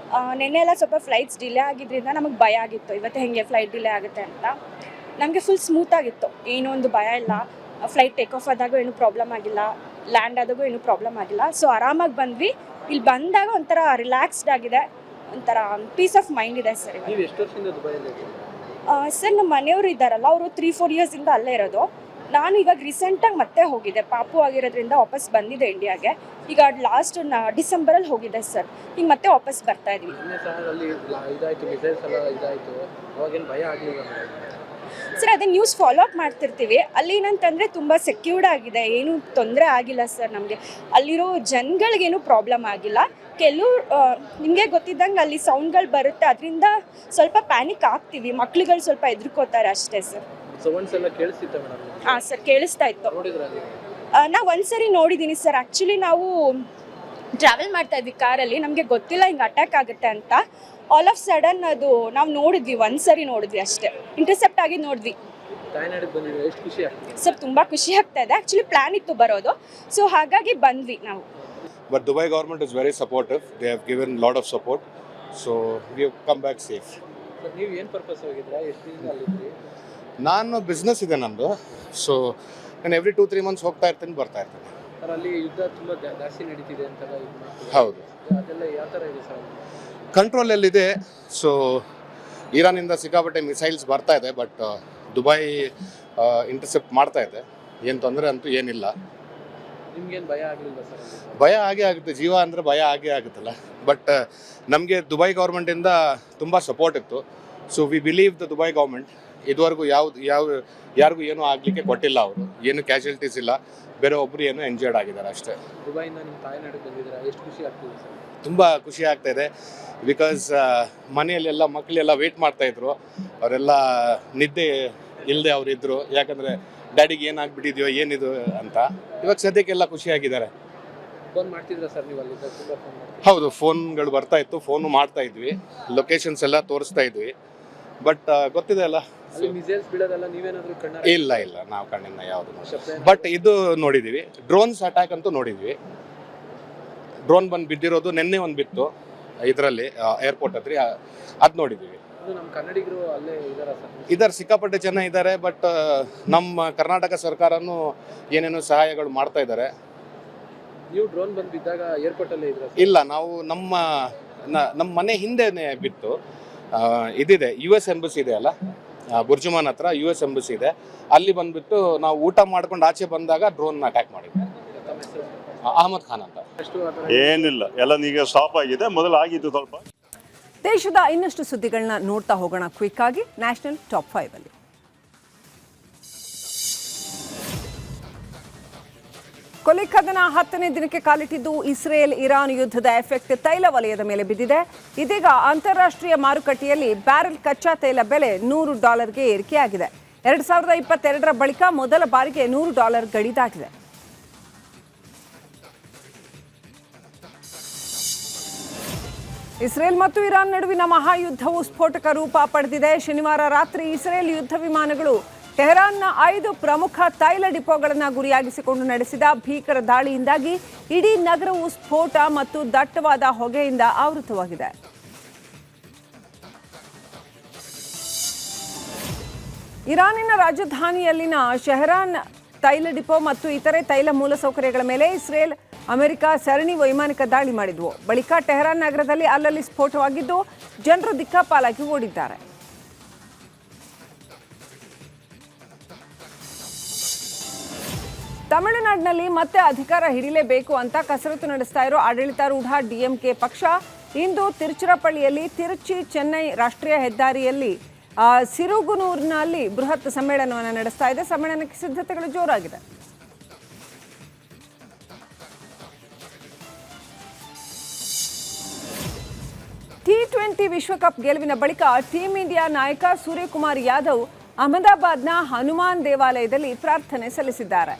ನೆನ್ನೆ ಎಲ್ಲ ಸ್ವಲ್ಪ ಫ್ಲೈಟ್ಸ್ ಡಿಲೇ ಆಗಿದ್ದರಿಂದ ನಮಗೆ ಭಯ ಆಗಿತ್ತು, ಇವತ್ತು ಹೆಂಗೆ ಫ್ಲೈಟ್ ಡಿಲೇ ಆಗುತ್ತೆ ಅಂತ. ನಮಗೆ ಫುಲ್ ಸ್ಮೂತಾಗಿತ್ತು, ಏನೂ ಒಂದು ಭಯ ಇಲ್ಲ. ಫ್ಲೈಟ್ ಟೇಕ್ ಆಫ್ ಆದಾಗೂ ಏನೂ ಪ್ರಾಬ್ಲಮ್ ಆಗಿಲ್ಲ, ಲ್ಯಾಂಡ್ ಆದಾಗೂ ಏನೂ ಪ್ರಾಬ್ಲಮ್ ಆಗಿಲ್ಲ. ಸೊ ಆರಾಮಾಗಿ ಬಂದ್ವಿ. ಇಲ್ಲಿ ಬಂದಾಗ ಒಂಥರ ರಿಲ್ಯಾಕ್ಸ್ಡ್ ಆಗಿದೆ, ಒಂಥರ ಪೀಸ್ ಆಫ್ ಮೈಂಡ್ ಇದೆ ಸರ್. ನೀವು ಎಷ್ಟು ವರ್ಷದಿಂದ ದುಬೈಯಲ್ಲಿ? ಸರ್ ನಮ್ಮ ಮನೆಯವರು ಇದ್ದಾರಲ್ಲ, ಅವರು 3-4 ಇಯರ್ಸಿಂದ ಅಲ್ಲೇ ಇರೋದು. ನಾನು ಇವಾಗ ರೀಸೆಂಟಾಗಿ ಮತ್ತೆ ಹೋಗಿದ್ದೆ, ಪಾಪು ಆಗಿರೋದ್ರಿಂದ ವಾಪಸ್ ಬಂದಿದ್ದೆ ಇಂಡಿಯಾಗೆ. ಈಗ ಲಾಸ್ಟ್ ಡಿಸೆಂಬರಲ್ಲಿ ಹೋಗಿದ್ದೆ ಸರ್, ಈಗ ಮತ್ತೆ ವಾಪಸ್ ಬರ್ತಾ ಇದ್ವಿ. ಸರ್ ಅದೇ ನ್ಯೂಸ್ ಫಾಲೋ ಅಪ್ ಮಾಡ್ತಿರ್ತೀವಿ. ಅಲ್ಲಿ ಏನಂತಂದರೆ ತುಂಬ ಸೆಕ್ಯೂರ್ಡ್ ಆಗಿದೆ, ಏನೂ ತೊಂದರೆ ಆಗಿಲ್ಲ ಸರ್ ನಮಗೆ. ಅಲ್ಲಿರೋ ಜನಗಳಿಗೇನು ಪ್ರಾಬ್ಲಮ್ ಆಗಿಲ್ಲ. ಕೆಲವು ನಿಮಗೆ ಗೊತ್ತಿದ್ದಂಗೆ ಅಲ್ಲಿ ಸೌಂಡ್ಗಳು ಬರುತ್ತೆ, ಅದರಿಂದ ಸ್ವಲ್ಪ ಪ್ಯಾನಿಕ್ ಆಗ್ತೀವಿ, ಮಕ್ಳುಗಳು ಸ್ವಲ್ಪ ಹೆದರ್ಕೋತಾರೆ ಅಷ್ಟೇ ಸರ್. ಹಾಂ ಸರ್, ಕೇಳಿಸ್ತಾ ಇತ್ತು. ನಾವು ಒಂದ್ಸರಿ ನೋಡಿದ್ದೀನಿ ಸರ್. ಆ್ಯಕ್ಚುಲಿ ನಾವು ಟ್ರಾವೆಲ್ ಮಾಡ್ತಾ ಇದ್ವಿ ಕಾರಲ್ಲಿ, ನಮಗೆ ಗೊತ್ತಿಲ್ಲ ಹಿಂಗೆ ಅಟ್ಯಾಕ್ ಆಗುತ್ತೆ ಅಂತ. ಆಲ್ ಆಫ್ ಸಡನ್ ಅದು ನಾವು ನೋಡಿದ್ವಿ, ಒಂದ್ಸರಿ ನೋಡಿದ್ವಿ ಅಷ್ಟೇ, ಇಂಟರ್ಸೆಪ್ಟ್ ಆಗಿ ನೋಡಿದ್ವಿ ಸರ್. ತುಂಬ ಖುಷಿ ಆಗ್ತಾ ಇದೆ. ಆ್ಯಕ್ಚುಲಿ ಪ್ಲ್ಯಾನ್ ಇತ್ತು ಬರೋದು, ಸೊ ಹಾಗಾಗಿ ಬಂದ್ವಿ ನಾವು. But Dubai government is very supportive. They have given a lot of support. So we have come back safe. Sir ನೀವು ಏನು ಪರ್ಪಸ್ ಹೋಗಿದ್ರಾ? ಎಷ್ಟು ದಿನ ಅಲ್ಲಿದ್ರಿ? ನಾನು ಬಿಸ್ನೆಸ್ ಇದೆ ನಂದು, ಸೊ ನಾನು ಎವ್ರಿ 2-3 ಮಂತ್ಸ್ ಹೋಗ್ತಾ ಇರ್ತೀನಿ, ಬರ್ತಾ ಇರ್ತೀನಿ. ಸರ್ ಅಲ್ಲಿ ಯುದ್ಧ ತುಂಬ ಜಾಸ್ತಿ ನಡೀತಿದೆ ಅಂತೆಲ್ಲ ಇದು ಮಾಡ್ತೀವಿ. ಹೌದು, ಅದೆಲ್ಲ ಯಾವ ಥರ ಇದೆ ಸರ್? ಕಂಟ್ರೋಲಲ್ಲಿದೆ. ಸೊ ಇರಾನಿಂದ ಸಿಕ್ಕಾಪಟ್ಟೆ ಮಿಸೈಲ್ಸ್ ಬರ್ತಾ ಇದೆ, ಬಟ್ ದುಬೈ ಇಂಟರ್ಸೆಪ್ಟ್ ಮಾಡ್ತಾ ಇದೆ. ಏನು ತೊಂದರೆ ಅಂತೂ ಏನಿಲ್ಲ. ನಿಮ್ಗೇನು ಭಯ ಆಗಲಿಲ್ಲ ಸರ್? ಭಯ ಆಗೇ ಆಗುತ್ತೆ, ಜೀವ ಅಂದರೆ ಭಯ ಆಗೇ ಆಗುತ್ತಲ್ಲ. ಬಟ್ ನಮಗೆ ದುಬೈ ಗೌರ್ಮೆಂಟಿಂದ ತುಂಬ ಸಪೋರ್ಟ್ ಇತ್ತು. So we believe the Dubai government. ಇದುವರೆಗೂ ಯಾರಿಗೂ ಏನೂ ಆಗಲಿಕ್ಕೆ ಕೊಟ್ಟಿಲ್ಲ, ಅವರು ಏನು ಕ್ಯಾಶುಯಾಲಿಟೀಸ್ ಇಲ್ಲ, ಬೇರೆ ಒಬ್ಬರು ಏನೋ ಎಂಜಾಯ್ಡ್ ಆಗಿದ್ದಾರೆ ಅಷ್ಟೇ. ದುಬೈಯಿಂದ ನಿಮ್ಮ ತಾಯ್ನಾಡಿಗೆ ಬಂದಿದ್ದೀರಾ, ಎಷ್ಟು ಖುಷಿ ಆಗ್ತಿದೆ ಸರ್? ತುಂಬ ಖುಷಿ ಆಗ್ತಾ ಇದೆ. ಬಿಕಾಸ್ ಮನೆಯಲ್ಲೆಲ್ಲ ಮಕ್ಕಳೆಲ್ಲ ವೆಯ್ಟ್ ಮಾಡ್ತಾಯಿದ್ರು, ಅವರೆಲ್ಲ ನಿದ್ದೆ ಇಲ್ಲದೆ ಅವರಿದ್ದರು. ಯಾಕಂದರೆ ಡ್ಯಾಡಿಗೆ ಏನಾಗ್ಬಿಟ್ಟಿದೆಯೋ ಏನಿದು ಅಂತ. ಇವಾಗ ಸದ್ಯಕ್ಕೆಲ್ಲ ಖುಷಿಯಾಗಿದ್ದಾರೆ. ಫೋನ್ ಮಾಡ್ತಿದ್ರಾ ಸರ್ ನೀವು ಅಲ್ಲಿದ್ದ? ತುಂಬ ಫೋನ್ ಮಾಡ್ತೀವಿ. ಹೌದು, ಫೋನ್ಗಳು ಬರ್ತಾ ಇತ್ತು, ಫೋನು ಮಾಡ್ತಾ ಇದ್ವಿ, ಲೊಕೇಶನ್ಸ್ ಎಲ್ಲ ತೋರಿಸ್ತಾ ಇದ್ವಿ. ಬಟ್ ಗೊತ್ತಿದೆ ಅಲ್ಲ, ಅಲ್ಲಿ ಮಿಸೈಲ್ಸ್ ಬೀಳೋದೆಲ್ಲ ನೀವೇನಾದರೂ ಕಣ್ಣ? ಇಲ್ಲ, ನಾವು ಕಣ್ಣಿನ ಯಾವುದು. ಬಟ್ ಇದು ನೋಡಿದ್ದೀವಿ, ಡ್ರೋನ್ಸ್ ಅಟ್ಯಾಕ್ ಅಂತೂ ನೋಡಿದ್ವಿ. ಡ್ರೋನ್ ಬಂದು ಬಿದ್ದಿರೋದು ನೆನ್ನೆ ಒಂದು ಬಿತ್ತು ಇದರಲ್ಲಿ, ಏರ್ಪೋರ್ಟ್ ಹತ್ರ, ಅದು ನೋಡಿದ್ದೀವಿ. ನಮ್ಮ ಕನ್ನಡಿಗರು ಅಲ್ಲೇ ಇದ್ದಾರಾ ಸರ್? ಇದ್ದಾರೆ, ಸಿಕ್ಕಾಪಟ್ಟೆ ಜನ ಇದ್ದಾರೆ. ಬಟ್ ನಮ್ಮ ಕರ್ನಾಟಕ ಸರ್ಕಾರನೂ ಏನೇನೋ ಸಹಾಯಗಳು ಮಾಡ್ತಾ ಇದ್ದಾರೆ. ನೀವು ಡ್ರೋನ್ ಬಂದು ಬಿದ್ದಾಗ ಏರ್ಪೋರ್ಟಲ್ಲೇ ಇದ್ದೀರಾ? ಇಲ್ಲ, ನಾವು ನಮ್ಮ ಮನೆ ಹಿಂದೆನೇ ಬಿತ್ತು. ಇದಿದೆ, US ಎಂಬಸಿ ಇದೆ ಅಲ್ಲ, ಬುರ್ಜುಮಾನ್ ಹತ್ರ US ಎಂಬಸಿ ಇದೆ. ಅಲ್ಲಿ ಬಂದುಬಿಟ್ಟು ನಾವು ಊಟ ಮಾಡ್ಕೊಂಡು ಆಚೆ ಬಂದಾಗ ಡ್ರೋನ್ ಅಟ್ಯಾಕ್ ಮಾಡಿದ್ವಿ. ಅಹಮದ್ ಖಾನ್ ಅಂತ. ಏನಿಲ್ಲ, ಎಲ್ಲ ಈಗ ಸ್ಟಾಪ್ ಆಗಿದೆ, ಮೊದಲು ಆಗಿತ್ತು ಸ್ವಲ್ಪ. ದೇಶದ ಇನ್ನಷ್ಟು ಸುದ್ದಿಗಳನ್ನ ನೋಡ್ತಾ ಹೋಗೋಣ ಕ್ವಿಕ್ ಆಗಿ. ನ್ಯಾಷನಲ್ ಟಾಪ್ 5 ಅಲ್ಲಿ ಕೊಲೆಕದನ 10ನೇ ದಿನಕ್ಕೆ ಕಾಲಿಟ್ಟಿದ್ದು ಇಸ್ರೇಲ್ ಇರಾನ್ ಯುದ್ಧದ ಎಫೆಕ್ಟ್ ತೈಲ ವಲಯದ ಮೇಲೆ ಬಿದ್ದಿದೆ. ಇದೀಗ ಅಂತಾರಾಷ್ಟ್ರೀಯ ಮಾರುಕಟ್ಟೆಯಲ್ಲಿ ಬ್ಯಾರೆಲ್ ಕಚ್ಚಾ ತೈಲ ಬೆಲೆ $100ಗೆ ಏರಿಕೆಯಾಗಿದೆ. 2022ರ ಬಳಿಕ ಮೊದಲ ಬಾರಿಗೆ $100 ಗಡಿ ದಾಟಿದೆ. ಇಸ್ರೇಲ್ ಮತ್ತು ಇರಾನ್ ನಡುವಿನ ಮಹಾಯುದ್ಧವು ಸ್ಫೋಟಕ ರೂಪ ಪಡೆದಿದೆ. ಶನಿವಾರ ರಾತ್ರಿ ಇಸ್ರೇಲ್ ಯುದ್ಧ ವಿಮಾನಗಳು ಟೆಹರಾನ್ನ 5 ಪ್ರಮುಖ ತೈಲ ಡಿಪೋಗಳನ್ನು ಗುರಿಯಾಗಿಸಿಕೊಂಡು ನಡೆಸಿದ ಭೀಕರ ದಾಳಿಯಿಂದಾಗಿ ಇಡೀ ನಗರವು ಸ್ಫೋಟ ಮತ್ತು ದಟ್ಟವಾದ ಹೊಗೆಯಿಂದ ಆವೃತವಾಗಿದೆ. ಇರಾನಿನ ರಾಜಧಾನಿಯಲ್ಲಿನ ಶೆಹರಾನ್ ತೈಲ ಡಿಪೋ ಮತ್ತು ಇತರೆ ತೈಲ ಮೂಲಸೌಕರ್ಯಗಳ ಮೇಲೆ ಇಸ್ರೇಲ್ ಅಮೆರಿಕ ಸರಣಿ ವೈಮಾನಿಕ ದಾಳಿ ಮಾಡಿದ್ವು. ಬಳಿಕ ಟೆಹರಾನ್ ನಗರದಲ್ಲಿ ಅಲ್ಲಲ್ಲಿ ಸ್ಫೋಟವಾಗಿದ್ದು ಜನರು ದಿಕ್ಕಾಪಾಲಾಗಿ ಓಡಿದ್ದಾರೆ. ತಮಿಳುನಾಡಿನಲ್ಲಿ ಮತ್ತೆ ಅಧಿಕಾರ ಹಿಡಿಯಲೇಬೇಕು ಅಂತ ಕಸರತ್ತು ನಡೆಸ್ತಾ ಇರೋ ಆಡಳಿತಾರೂಢ DMK ಪಕ್ಷ ಇಂದು ತಿರುಚಿರಪಳ್ಳಿಯಲ್ಲಿ ತಿರುಚಿ ಚೆನ್ನೈ ರಾಷ್ಟ್ರೀಯ ಹೆದ್ದಾರಿಯಲ್ಲಿ ಸಿರುಗುನೂರಿನಲ್ಲಿ ಬೃಹತ್ ಸಮ್ಮೇಳನವನ್ನು ನಡೆಸ್ತಾ ಇದೆ. ಸಮ್ಮೇಳನಕ್ಕೆ ಸಿದ್ಧತೆಗಳು ಜೋರಾಗಿದೆ. T20 ವಿಶ್ವಕಪ್ ಗೆಲುವಿನ ಬಳಿಕ ಟೀಂ ಇಂಡಿಯಾ ನಾಯಕ ಸೂರ್ಯಕುಮಾರ್ ಯಾದವ್ ಅಹಮದಾಬಾದ್ನ ಹನುಮಾನ್ ದೇವಾಲಯದಲ್ಲಿ ಪ್ರಾರ್ಥನೆ ಸಲ್ಲಿಸಿದ್ದಾರೆ.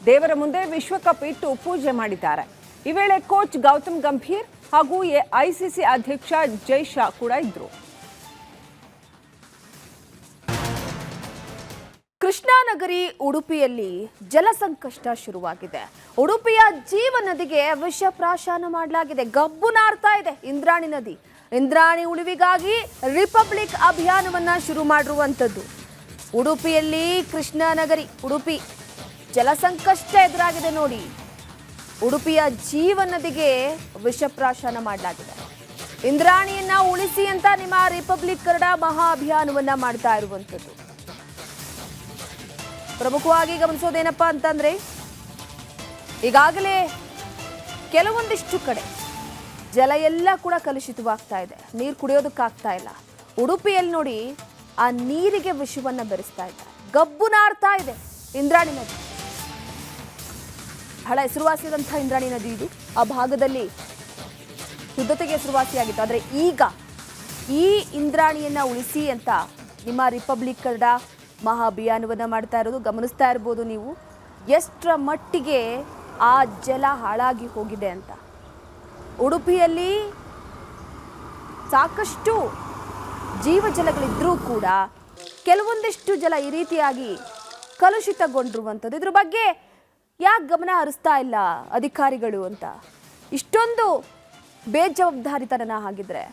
ದೇವರ ಮುಂದೆ ವಿಶ್ವಕಪ್ ಇಟ್ಟು ಪೂಜೆ ಮಾಡಿದ್ದಾರೆ. ಈ ವೇಳೆ ಕೋಚ್ ಗೌತಮ್ ಗಂಭೀರ್ ಹಾಗೂ ಐಸಿಸಿ ಅಧ್ಯಕ್ಷ ಜೈ ಶಾ ಕೂಡ ಇದ್ರು. ಕೃಷ್ಣಾನಗರಿ ಉಡುಪಿಯಲ್ಲಿ ಜಲಸಂಕಷ್ಟ ಶುರುವಾಗಿದೆ. ಉಡುಪಿಯ ಜೀವ ನದಿಗೆ ವಿಷ ಪ್ರಾಶನ ಮಾಡಲಾಗಿದೆ. ಗಬ್ಬು ನಾರ್ತಾ ಇದೆ ಇಂದ್ರಾಣಿ ನದಿ. ಇಂದ್ರಾಣಿ ಉಳಿವಿಗಾಗಿ ರಿಪಬ್ಲಿಕ್ ಅಭಿಯಾನವನ್ನ ಶುರು ಮಾಡಿರುವಂಥದ್ದು. ಉಡುಪಿಯಲ್ಲಿ ಕೃಷ್ಣಾನಗರಿ ಉಡುಪಿ ಜಲಸಂಕಷ್ಟ ಎದುರಾಗಿದೆ ನೋಡಿ. ಉಡುಪಿಯ ಜೀವ ನದಿಗೆ ವಿಷ ಪ್ರಾಶನ ಮಾಡಲಾಗಿದೆ. ಇಂದ್ರಾಣಿಯನ್ನ ಉಳಿಸಿ ಅಂತ ನಿಮ್ಮ ರಿಪಬ್ಲಿಕ್ ಕನ್ನಡ ಮಹಾ ಅಭಿಯಾನವನ್ನ ಮಾಡ್ತಾ ಇರುವಂಥದ್ದು. ಪ್ರಮುಖವಾಗಿ ಗಮನಿಸೋದೇನಪ್ಪಾ ಅಂತಂದ್ರೆ, ಈಗಾಗಲೇ ಕೆಲವೊಂದಿಷ್ಟು ಕಡೆ ಜಲ ಎಲ್ಲ ಕೂಡ ಕಲುಷಿತವಾಗ್ತಾ ಇದೆ. ನೀರು ಕುಡಿಯೋದಕ್ಕಾಗ್ತಾ ಇಲ್ಲ. ಉಡುಪಿಯಲ್ಲಿ ನೋಡಿ ಆ ನೀರಿಗೆ ವಿಷವನ್ನ ಬೆರೆಸ್ತಾ ಇದ್ದಾರೆ. ಗಬ್ಬು ನಾರ್ತಾ ಇದೆ ಇಂದ್ರಾಣಿ ನದಿ. ಬಹಳ ಹೆಸರುವಾಸಿಯಾದಂತಹ ಇಂದ್ರಾಣಿ ನದಿ ಇದು. ಆ ಭಾಗದಲ್ಲಿ ಶುದ್ಧತೆಗೆ ಹೆಸರುವಾಸಿಯಾಗಿತ್ತು. ಆದರೆ ಈಗ ಈ ಇಂದ್ರಾಣಿಯನ್ನ ಉಳಿಸಿ ಅಂತ ನಿಮ್ಮ ರಿಪಬ್ಲಿಕ್ ಕನ್ನಡ ಮಹಾ ಅಭಿಯಾನವನ್ನ ಮಾಡ್ತಾ ಇರೋದು ಗಮನಿಸ್ತಾ ಇರ್ಬೋದು ನೀವು. ಎಷ್ಟರ ಮಟ್ಟಿಗೆ ಆ ಜಲ ಹಾಳಾಗಿ ಹೋಗಿದೆ ಅಂತ. ಉಡುಪಿಯಲ್ಲಿ ಸಾಕಷ್ಟು ಜೀವಜಲಗಳಿದ್ರೂ ಕೂಡ ಕೆಲವೊಂದಿಷ್ಟು ಜಲ ಈ ರೀತಿಯಾಗಿ ಕಲುಷಿತಗೊಂಡಿರುವಂಥದ್ದು. ಇದ್ರ ಬಗ್ಗೆ ಯಾಕೆ ಗಮನ ಹರಿಸ್ತಾ ಇಲ್ಲ ಅಧಿಕಾರಿಗಳು ಅಂತ. ಇಷ್ಟೊಂದು ಬೇಜವಾಬ್ದಾರಿತನ ಆಗಿದ್ರೆ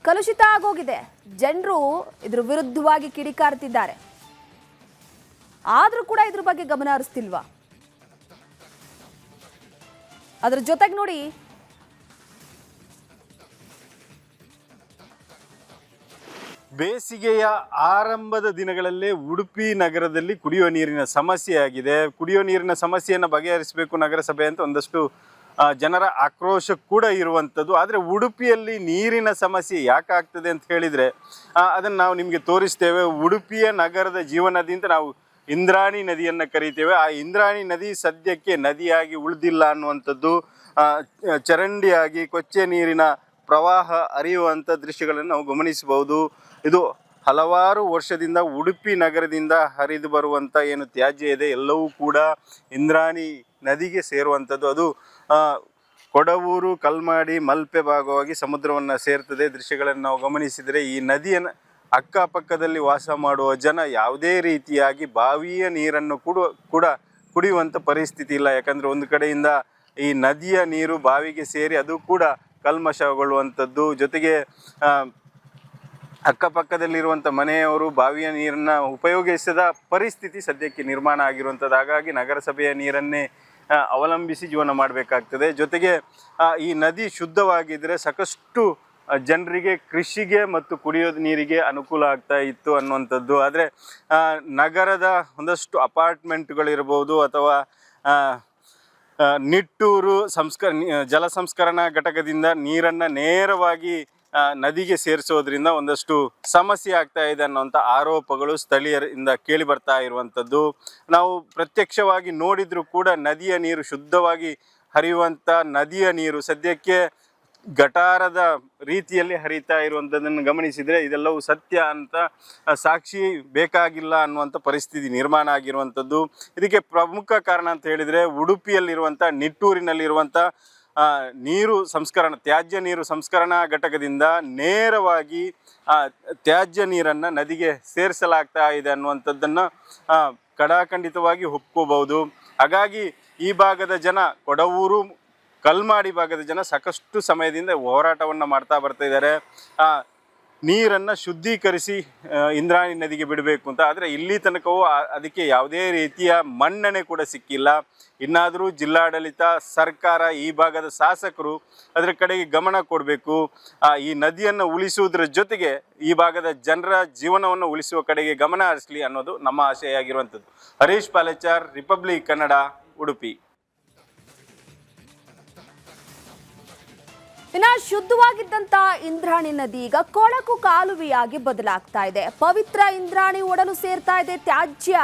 ಕಲುಷಿತ ಆಗೋಗಿದೆ. ಜನರು ಇದ್ರ ವಿರುದ್ಧವಾಗಿ ಕಿಡಿಕಾರ್ತಿದ್ದಾರೆ. ಆದರೂ ಕೂಡ ಇದ್ರ ಬಗ್ಗೆ ಗಮನ ಹರಿಸ್ತಿಲ್ವಾ? ಅದ್ರ ಜೊತೆಗೆ ನೋಡಿ, ಬೇಸಿಗೆಯ ಆರಂಭದ ದಿನಗಳಲ್ಲೇ ಉಡುಪಿ ನಗರದಲ್ಲಿ ಕುಡಿಯುವ ನೀರಿನ ಸಮಸ್ಯೆ ಆಗಿದೆ. ಕುಡಿಯುವ ನೀರಿನ ಸಮಸ್ಯೆಯನ್ನು ಬಗೆಹರಿಸಬೇಕು ನಗರಸಭೆ ಅಂತ ಒಂದಷ್ಟು ಜನರ ಆಕ್ರೋಶ ಕೂಡ ಇರುವಂಥದ್ದು. ಆದರೆ ಉಡುಪಿಯಲ್ಲಿ ನೀರಿನ ಸಮಸ್ಯೆ ಯಾಕೆ ಆಗ್ತದೆ ಅಂತ ಹೇಳಿದರೆ ಅದನ್ನು ನಾವು ನಿಮಗೆ ತೋರಿಸ್ತೇವೆ. ಉಡುಪಿಯ ನಗರದ ಜೀವನದಿಂದ ನಾವು ಇಂದ್ರಾಣಿ ನದಿಯನ್ನು ಕರೀತೇವೆ. ಆ ಇಂದ್ರಾಣಿ ನದಿ ಸದ್ಯಕ್ಕೆ ನದಿಯಾಗಿ ಉಳಿದಿಲ್ಲ ಅನ್ನುವಂಥದ್ದು. ಚರಂಡಿಯಾಗಿ ಕೊಚ್ಚೆ ನೀರಿನ ಪ್ರವಾಹ ಹರಿಯುವಂಥ ದೃಶ್ಯಗಳನ್ನು ನಾವು ಗಮನಿಸಬಹುದು. ಇದು ಹಲವಾರು ವರ್ಷದಿಂದ ಉಡುಪಿ ನಗರದಿಂದ ಹರಿದು ಬರುವಂಥ ಏನು ತ್ಯಾಜ್ಯ ಇದೆ ಎಲ್ಲವೂ ಕೂಡ ಇಂದ್ರಾಣಿ ನದಿಗೆ ಸೇರುವಂಥದ್ದು. ಅದು ಕೊಡವೂರು, ಕಲ್ಮಾಡಿ, ಮಲ್ಪೆ ಭಾಗವಾಗಿ ಸಮುದ್ರವನ್ನು ಸೇರ್ತದೆ. ದೃಶ್ಯಗಳನ್ನು ನಾವು ಗಮನಿಸಿದರೆ ಈ ನದಿಯನ್ನು ಅಕ್ಕಪಕ್ಕದಲ್ಲಿ ವಾಸ ಮಾಡುವ ಜನ ಯಾವುದೇ ರೀತಿಯಾಗಿ ಬಾವಿಯ ನೀರನ್ನು ಕೂಡ ಕುಡಿಯುವಂಥ ಪರಿಸ್ಥಿತಿ ಇಲ್ಲ. ಯಾಕಂದರೆ ಒಂದು ಕಡೆಯಿಂದ ಈ ನದಿಯ ನೀರು ಬಾವಿಗೆ ಸೇರಿ ಅದು ಕೂಡ ಕಲ್ಮಶಗೊಳ್ಳುವಂಥದ್ದು. ಜೊತೆಗೆ ಅಕ್ಕಪಕ್ಕದಲ್ಲಿರುವಂಥ ಮನೆಯವರು ಬಾವಿಯ ನೀರನ್ನು ಉಪಯೋಗಿಸದ ಪರಿಸ್ಥಿತಿ ಸದ್ಯಕ್ಕೆ ನಿರ್ಮಾಣ ಆಗಿರುವಂಥದ್ದು. ಹಾಗಾಗಿ ನಗರಸಭೆಯ ನೀರನ್ನೇ ಅವಲಂಬಿಸಿ ಜೀವನ ಮಾಡಬೇಕಾಗ್ತದೆ. ಜೊತೆಗೆ ಈ ನದಿ ಶುದ್ಧವಾಗಿದ್ದರೆ ಸಾಕಷ್ಟು ಜನರಿಗೆ ಕೃಷಿಗೆ ಮತ್ತು ಕುಡಿಯೋದು ನೀರಿಗೆ ಅನುಕೂಲ ಆಗ್ತಾ ಇತ್ತು ಅನ್ನುವಂಥದ್ದು. ಆದರೆ ನಗರದ ಒಂದಷ್ಟು ಅಪಾರ್ಟ್ಮೆಂಟ್ಗಳಿರ್ಬೋದು ಅಥವಾ ನಿಟ್ಟೂರು ಜಲ ಸಂಸ್ಕರಣಾ ಘಟಕದಿಂದ ನೀರನ್ನು ನೇರವಾಗಿ ನದಿಗೆ ಸೇರಿಸೋದ್ರಿಂದ ಒಂದಷ್ಟು ಸಮಸ್ಯೆ ಆಗ್ತಾ ಇದೆ ಅನ್ನೋಂಥ ಆರೋಪಗಳು ಸ್ಥಳೀಯರಿಂದ ಕೇಳಿ ಬರ್ತಾ ಇರುವಂಥದ್ದು. ನಾವು ಪ್ರತ್ಯಕ್ಷವಾಗಿ ನೋಡಿದರೂ ಕೂಡ ನದಿಯ ನೀರು ಶುದ್ಧವಾಗಿ ಹರಿಯುವಂಥ ನದಿಯ ನೀರು ಸದ್ಯಕ್ಕೆ ಗಟಾರದ ರೀತಿಯಲ್ಲಿ ಹರಿತಾ ಇರುವಂಥದ್ದನ್ನು ಗಮನಿಸಿದರೆ ಇದೆಲ್ಲವೂ ಸತ್ಯ ಅಂತ ಸಾಕ್ಷಿ ಬೇಕಾಗಿಲ್ಲ ಅನ್ನುವಂಥ ಪರಿಸ್ಥಿತಿ ನಿರ್ಮಾಣ ಆಗಿರುವಂಥದ್ದು. ಇದಕ್ಕೆ ಪ್ರಮುಖ ಕಾರಣ ಅಂತ ಹೇಳಿದರೆ ಉಡುಪಿಯಲ್ಲಿರುವಂಥ ನಿಟ್ಟೂರಿನಲ್ಲಿರುವಂಥ ತ್ಯಾಜ್ಯ ನೀರು ಸಂಸ್ಕರಣಾ ಘಟಕದಿಂದ ನೇರವಾಗಿ ತ್ಯಾಜ್ಯ ನೀರನ್ನು ನದಿಗೆ ಸೇರಿಸಲಾಗ್ತಾ ಇದೆ ಅನ್ನುವಂಥದ್ದನ್ನು ಕಡಾಖಂಡಿತವಾಗಿ ಒಪ್ಕೋಬಹುದು. ಹಾಗಾಗಿ ಈ ಭಾಗದ ಜನ, ಕೊಡವೂರು, ಕಲ್ಮಾಡಿ ಭಾಗದ ಜನ ಸಾಕಷ್ಟು ಸಮಯದಿಂದ ಹೋರಾಟವನ್ನು ಮಾಡ್ತಾ ಬರ್ತಾ ಇದ್ದಾರೆ. ನೀರನ್ನು ಶುದ್ಧೀಕರಿಸಿ ಇಂದ್ರಾಣಿ ನದಿಗೆ ಬಿಡಬೇಕು ಅಂತ. ಆದರೆ ಇಲ್ಲಿ ತನಕವೂ ಅದಕ್ಕೆ ಯಾವುದೇ ರೀತಿಯ ಮನ್ನಣೆ ಕೂಡ ಸಿಕ್ಕಿಲ್ಲ. ಇನ್ನಾದರೂ ಜಿಲ್ಲಾಡಳಿತ, ಸರ್ಕಾರ, ಈ ಭಾಗದ ಶಾಸಕರು ಅದರ ಕಡೆಗೆ ಗಮನ ಕೊಡಬೇಕು. ಈ ನದಿಯನ್ನು ಉಳಿಸುವುದರ ಜೊತೆಗೆ ಈ ಭಾಗದ ಜನರ ಜೀವನವನ್ನು ಉಳಿಸುವ ಕಡೆಗೆ ಗಮನ ಹರಿಸಲಿ ಅನ್ನೋದು ನಮ್ಮ ಆಶಯ ಆಗಿರುವಂಥದ್ದು. ಹರೀಶ್ ಪಾಲೆಚಾರ್, ರಿಪಬ್ಲಿಕ್ ಕನ್ನಡ, ಉಡುಪಿ. ಇನ್ನು ಶುದ್ಧವಾಗಿದ್ದಂತ ಇಂದ್ರಾಣಿ ನದಿ ಈಗ ಕೊಳಕು ಕಾಲುವೆಯಾಗಿ ಬದಲಾಗ್ತಾ ಇದೆ. ಪವಿತ್ರ ಇಂದ್ರಾಣಿ ಒಡಲು ಸೇರ್ತಾ ಇದೆ ತ್ಯಾಜ್ಯ.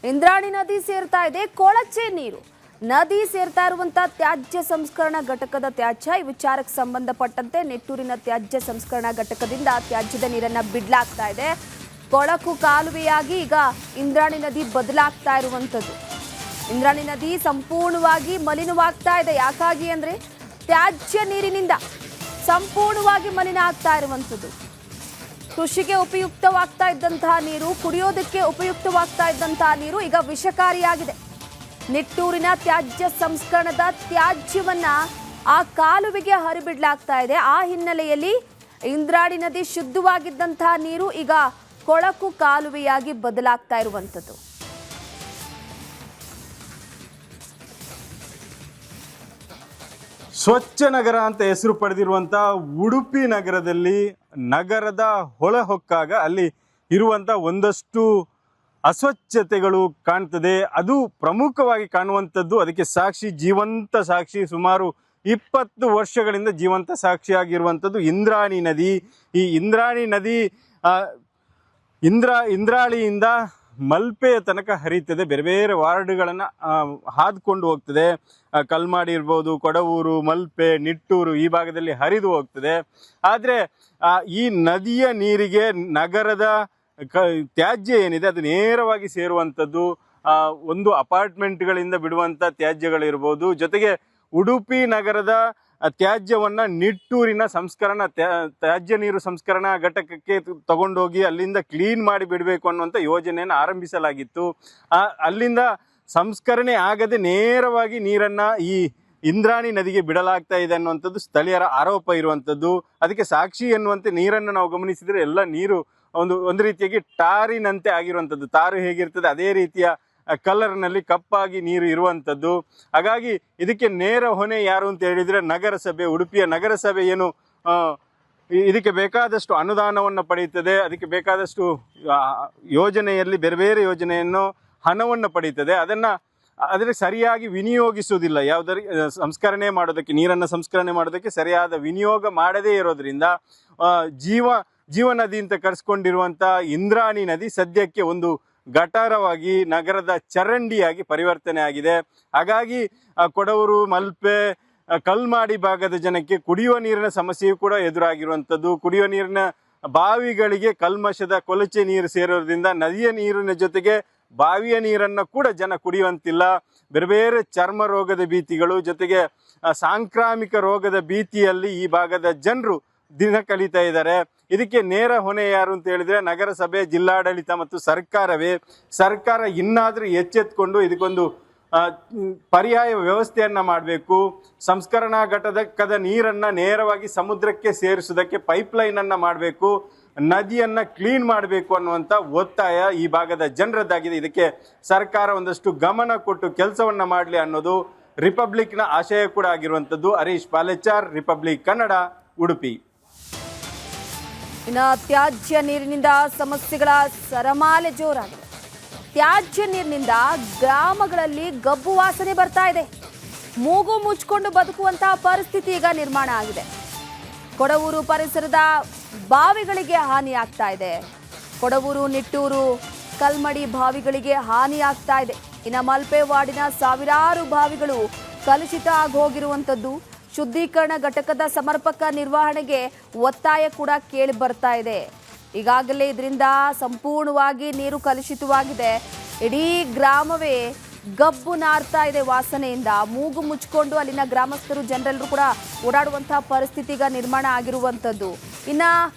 ಇಂದ್ರಾಣಿ ನದಿ ಸೇರ್ತಾ ಇದೆ ಕೊಳಚೆ ನೀರು. ನದಿ ಸೇರ್ತಾ ಇರುವಂತ ತ್ಯಾಜ್ಯ ಸಂಸ್ಕರಣಾ ಘಟಕದ ತ್ಯಾಜ್ಯ. ಈ ವಿಚಾರಕ್ಕೆ ಸಂಬಂಧಪಟ್ಟಂತೆ ನಿಟ್ಟೂರಿನ ತ್ಯಾಜ್ಯ ಸಂಸ್ಕರಣಾ ಘಟಕದಿಂದ ತ್ಯಾಜ್ಯದ ನೀರನ್ನ ಬಿಡ್ಲಾಗ್ತಾ ಇದೆ. ಕೊಳಕು ಕಾಲುವೆಯಾಗಿ ಈಗ ಇಂದ್ರಾಣಿ ನದಿ ಬದಲಾಗ್ತಾ ಇರುವಂಥದ್ದು. ಇಂದ್ರಾಣಿ ನದಿ ಸಂಪೂರ್ಣವಾಗಿ ಮಲಿನವಾಗ್ತಾ ಇದೆ. ಯಾಕಾಗಿ ಅಂದ್ರೆ ತ್ಯಾಜ್ಯ ನೀರಿನಿಂದ ಸಂಪೂರ್ಣವಾಗಿ ಮಲಿನ ಆಗ್ತಾ ಇರುವಂಥದ್ದು. ಕೃಷಿಗೆ ಉಪಯುಕ್ತವಾಗ್ತಾ ಇದ್ದಂತಹ ನೀರು, ಕುಡಿಯೋದಕ್ಕೆ ಉಪಯುಕ್ತವಾಗ್ತಾ ಇದ್ದಂತಹ ನೀರು ಈಗ ವಿಷಕಾರಿಯಾಗಿದೆ. ನಿಟ್ಟೂರಿನ ತ್ಯಾಜ್ಯ ಸಂಸ್ಕರಣದ ತ್ಯಾಜ್ಯವನ್ನ ಆ ಕಾಲುವೆಗೆ ಹರಿಬಿಡ್ಲಾಗ್ತಾ ಇದೆ. ಆ ಹಿನ್ನೆಲೆಯಲ್ಲಿ ಇಂದ್ರಾಣಿ ನದಿ ಶುದ್ಧವಾಗಿದ್ದಂತಹ ನೀರು ಈಗ ಕೊಳಕು ಕಾಲುವೆಯಾಗಿ ಬದಲಾಗ್ತಾ ಇರುವಂಥದ್ದು. ಸ್ವಚ್ಛ ನಗರ ಅಂತ ಹೆಸರು ಪಡೆದಿರುವಂಥ ಉಡುಪಿ ನಗರದಲ್ಲಿ ನಗರದ ಹೊಳಹೊಕ್ಕಾಗ ಅಲ್ಲಿ ಇರುವಂಥ ಒಂದಷ್ಟು ಅಸ್ವಚ್ಛತೆಗಳು ಕಾಣ್ತದೆ. ಅದು ಪ್ರಮುಖವಾಗಿ ಕಾಣುವಂಥದ್ದು, ಅದಕ್ಕೆ ಸಾಕ್ಷಿ, ಜೀವಂತ ಸಾಕ್ಷಿ, ಸುಮಾರು 20 ವರ್ಷಗಳಿಂದ ಜೀವಂತ ಸಾಕ್ಷಿಯಾಗಿರುವಂಥದ್ದು ಇಂದ್ರಾಣಿ ನದಿ. ಈ ಇಂದ್ರಾಣಿ ನದಿ ಇಂದ್ರಾಳಿಯಿಂದ ಮಲ್ಪೆಯ ತನಕ ಹರಿಯುತ್ತದೆ. ಬೇರೆ ಬೇರೆ ವಾರ್ಡ್ಗಳನ್ನು ಹಾದ್ಕೊಂಡು ಹೋಗ್ತದೆ. ಕಲ್ಮಾಡಿ ಇರ್ಬೋದು, ಕೊಡವೂರು, ಮಲ್ಪೆ, ನಿಟ್ಟೂರು ಈ ಭಾಗದಲ್ಲಿ ಹರಿದು ಹೋಗ್ತದೆ. ಆದರೆ ಈ ನದಿಯ ನೀರಿಗೆ ನಗರದ ತ್ಯಾಜ್ಯ ಏನಿದೆ ಅದು ನೇರವಾಗಿ ಸೇರುವಂಥದ್ದು. ಒಂದು ಅಪಾರ್ಟ್ಮೆಂಟ್ಗಳಿಂದ ಬಿಡುವಂಥ ತ್ಯಾಜ್ಯಗಳಿರ್ಬೋದು, ಜೊತೆಗೆ ಉಡುಪಿ ನಗರದ ತ್ಯಾಜ್ಯವನ್ನ ನಿಟ್ಟೂರಿನ ತ್ಯಾಜ್ಯ ನೀರು ಸಂಸ್ಕರಣಾ ಘಟಕಕ್ಕೆ ತಗೊಂಡೋಗಿ ಅಲ್ಲಿಂದ ಕ್ಲೀನ್ ಮಾಡಿ ಬಿಡಬೇಕು ಅನ್ನುವಂಥ ಯೋಜನೆಯನ್ನು ಆರಂಭಿಸಲಾಗಿತ್ತು. ಅಲ್ಲಿಂದ ಸಂಸ್ಕರಣೆ ಆಗದೆ ನೇರವಾಗಿ ನೀರನ್ನ ಈ ಇಂದ್ರಾಣಿ ನದಿಗೆ ಬಿಡಲಾಗ್ತಾ ಇದೆ ಅನ್ನುವಂಥದ್ದು ಸ್ಥಳೀಯರ ಆರೋಪ ಇರುವಂಥದ್ದು. ಅದಕ್ಕೆ ಸಾಕ್ಷಿ ಎನ್ನುವಂತೆ ನೀರನ್ನು ನಾವು ಗಮನಿಸಿದರೆ ಎಲ್ಲ ನೀರು ಒಂದು ರೀತಿಯಾಗಿ ಟಾರಿನಂತೆ ಆಗಿರುವಂಥದ್ದು. ತಾರು ಹೇಗಿರ್ತದೆ ಅದೇ ರೀತಿಯ ಕಲರ್ನಲ್ಲಿ ಕಪ್ಪಾಗಿ ನೀರು ಇರುವಂಥದ್ದು. ಹಾಗಾಗಿ ಇದಕ್ಕೆ ನೇರ ಹೊಣೆ ಯಾರು ಅಂತ ಹೇಳಿದರೆ ನಗರಸಭೆ, ಉಡುಪಿಯ ನಗರಸಭೆ ಏನು ಇದಕ್ಕೆ ಬೇಕಾದಷ್ಟು ಅನುದಾನವನ್ನು ಪಡೆಯುತ್ತದೆ, ಅದಕ್ಕೆ ಬೇಕಾದಷ್ಟು ಯೋಜನೆಯಲ್ಲಿ ಬೇರೆ ಬೇರೆ ಯೋಜನೆಯನ್ನು ಹಣವನ್ನು ಪಡೆಯುತ್ತದೆ. ಅದಕ್ಕೆ ಸರಿಯಾಗಿ ವಿನಿಯೋಗಿಸುವುದಿಲ್ಲ. ಯಾವುದರಿ ಸಂಸ್ಕರಣೆ ಮಾಡೋದಕ್ಕೆ, ನೀರನ್ನು ಸಂಸ್ಕರಣೆ ಮಾಡೋದಕ್ಕೆ ಸರಿಯಾದ ವಿನಿಯೋಗ ಮಾಡದೇ ಇರೋದ್ರಿಂದ ಜೀವ ನದಿ ಅಂತ ಕರೆಸ್ಕೊಂಡಿರುವಂಥ ಇಂದ್ರಾಣಿ ನದಿ ಸದ್ಯಕ್ಕೆ ಒಂದು ಗಟಾರವಾಗಿ ನಗರದ ಚರಂಡಿಯಾಗಿ ಪರಿವರ್ತನೆ ಆಗಿದೆ. ಹಾಗಾಗಿ ಕೊಡವೂರು, ಮಲ್ಪೆ, ಕಲ್ಮಾಡಿ ಭಾಗದ ಜನಕ್ಕೆ ಕುಡಿಯುವ ನೀರಿನ ಸಮಸ್ಯೆಯೂ ಕೂಡ ಎದುರಾಗಿರುವಂಥದ್ದು. ಕುಡಿಯುವ ನೀರಿನ ಬಾವಿಗಳಿಗೆ ಕಲ್ಮಶದ ಕೊಳಚೆ ನೀರು ಸೇರೋದ್ರಿಂದ ನದಿಯ ನೀರಿನ ಜೊತೆಗೆ ಬಾವಿಯ ನೀರನ್ನು ಕೂಡ ಜನ ಕುಡಿಯುವಂತಿಲ್ಲ. ಬೇರೆ ಬೇರೆ ಚರ್ಮ ರೋಗದ ಭೀತಿಗಳು, ಜೊತೆಗೆ ಸಾಂಕ್ರಾಮಿಕ ರೋಗದ ಭೀತಿಯಲ್ಲಿ ಈ ಭಾಗದ ಜನರು ದಿನ ಕಳೀತಾ ಇದ್ದಾರೆ. ಇದಕ್ಕೆ ನೇರ ಹೊಣೆ ಯಾರು ಅಂತ ಹೇಳಿದ್ರೆ ನಗರಸಭೆ, ಜಿಲ್ಲಾಡಳಿತ ಮತ್ತು ಸರ್ಕಾರವೇ. ಸರ್ಕಾರ ಇನ್ನಾದರೂ ಎಚ್ಚೆತ್ಕೊಂಡು ಇದಕ್ಕೊಂದು ಪರ್ಯಾಯ ವ್ಯವಸ್ಥೆಯನ್ನು ಮಾಡಬೇಕು. ಸಂಸ್ಕರಣಾ ಘಟಕದ ನೀರನ್ನು ನೇರವಾಗಿ ಸಮುದ್ರಕ್ಕೆ ಸೇರಿಸೋದಕ್ಕೆ ಪೈಪ್ಲೈನನ್ನು ಮಾಡಬೇಕು, ನದಿಯನ್ನು ಕ್ಲೀನ್ ಮಾಡಬೇಕು ಅನ್ನುವಂಥ ಒತ್ತಾಯ ಈ ಭಾಗದ ಜನರದ್ದಾಗಿದೆ. ಇದಕ್ಕೆ ಸರ್ಕಾರ ಒಂದಷ್ಟು ಗಮನ ಕೊಟ್ಟು ಕೆಲಸವನ್ನು ಮಾಡಲಿ ಅನ್ನೋದು ರಿಪಬ್ಲಿಕ್ನ ಆಶಯ ಕೂಡ ಆಗಿರುವಂಥದ್ದು. ಹರೀಶ್ ಪಾಲೆಚಾರ್, ರಿಪಬ್ಲಿಕ್ ಕನ್ನಡ, ಉಡುಪಿ. ಇನ್ನು ತ್ಯಾಜ್ಯ ನೀರಿನಿಂದ ಸಮಸ್ಯೆಗಳ ಸರಮಾಲೆ ಜೋರಾಗಿದೆ. ತ್ಯಾಜ್ಯ ನೀರಿನಿಂದ ಗ್ರಾಮಗಳಲ್ಲಿ ಗಬ್ಬು ವಾಸನೆ ಬರ್ತಾ ಇದೆ. ಮೂಗು ಮುಚ್ಕೊಂಡು ಬದುಕುವಂತಹ ಪರಿಸ್ಥಿತಿ ಈಗ ನಿರ್ಮಾಣ ಆಗಿದೆ. ಕೊಡವೂರು ಪರಿಸರದ ಬಾವಿಗಳಿಗೆ ಹಾನಿ ಆಗ್ತಾ ಇದೆ. ಕೊಡವೂರು, ನಿಟ್ಟೂರು, ಕಲ್ಮಡಿ ಬಾವಿಗಳಿಗೆ ಹಾನಿ ಆಗ್ತಾ ಇದೆ. ಇನ್ನು ಮಲ್ಪೆ ವಾರ್ಡಿನ ಸಾವಿರಾರು ಬಾವಿಗಳು ಕಲುಷಿತ ಆಗಿ ಹೋಗಿರುವಂಥದ್ದು. ಶುದ್ಧೀಕರಣ ಘಟಕದ ಸಮರ್ಪಕ ನಿರ್ವಹಣೆಗೆ ಒತ್ತಾಯ ಕೂಡ ಕೇಳಿ ಬರ್ತಾ ಇದೆ. ಈಗಾಗಲೇ ಇದರಿಂದ ಸಂಪೂರ್ಣವಾಗಿ ನೀರು ಕಲುಷಿತವಾಗಿದೆ. ಇಡೀ ಗ್ರಾಮವೇ ಗಬ್ಬು ನಾರ್ತಾ ಇದೆ ವಾಸನೆಯಿಂದ. ಮೂಗು ಮುಚ್ಕೊಂಡು ಅಲ್ಲಿನ ಗ್ರಾಮಸ್ಥರು, ಜನರೆಲ್ಲರೂ ಕೂಡ ಓಡಾಡುವಂತಹ ಪರಿಸ್ಥಿತಿ ಈಗ ನಿರ್ಮಾಣ ಆಗಿರುವಂಥದ್ದು. ಇನ್ನು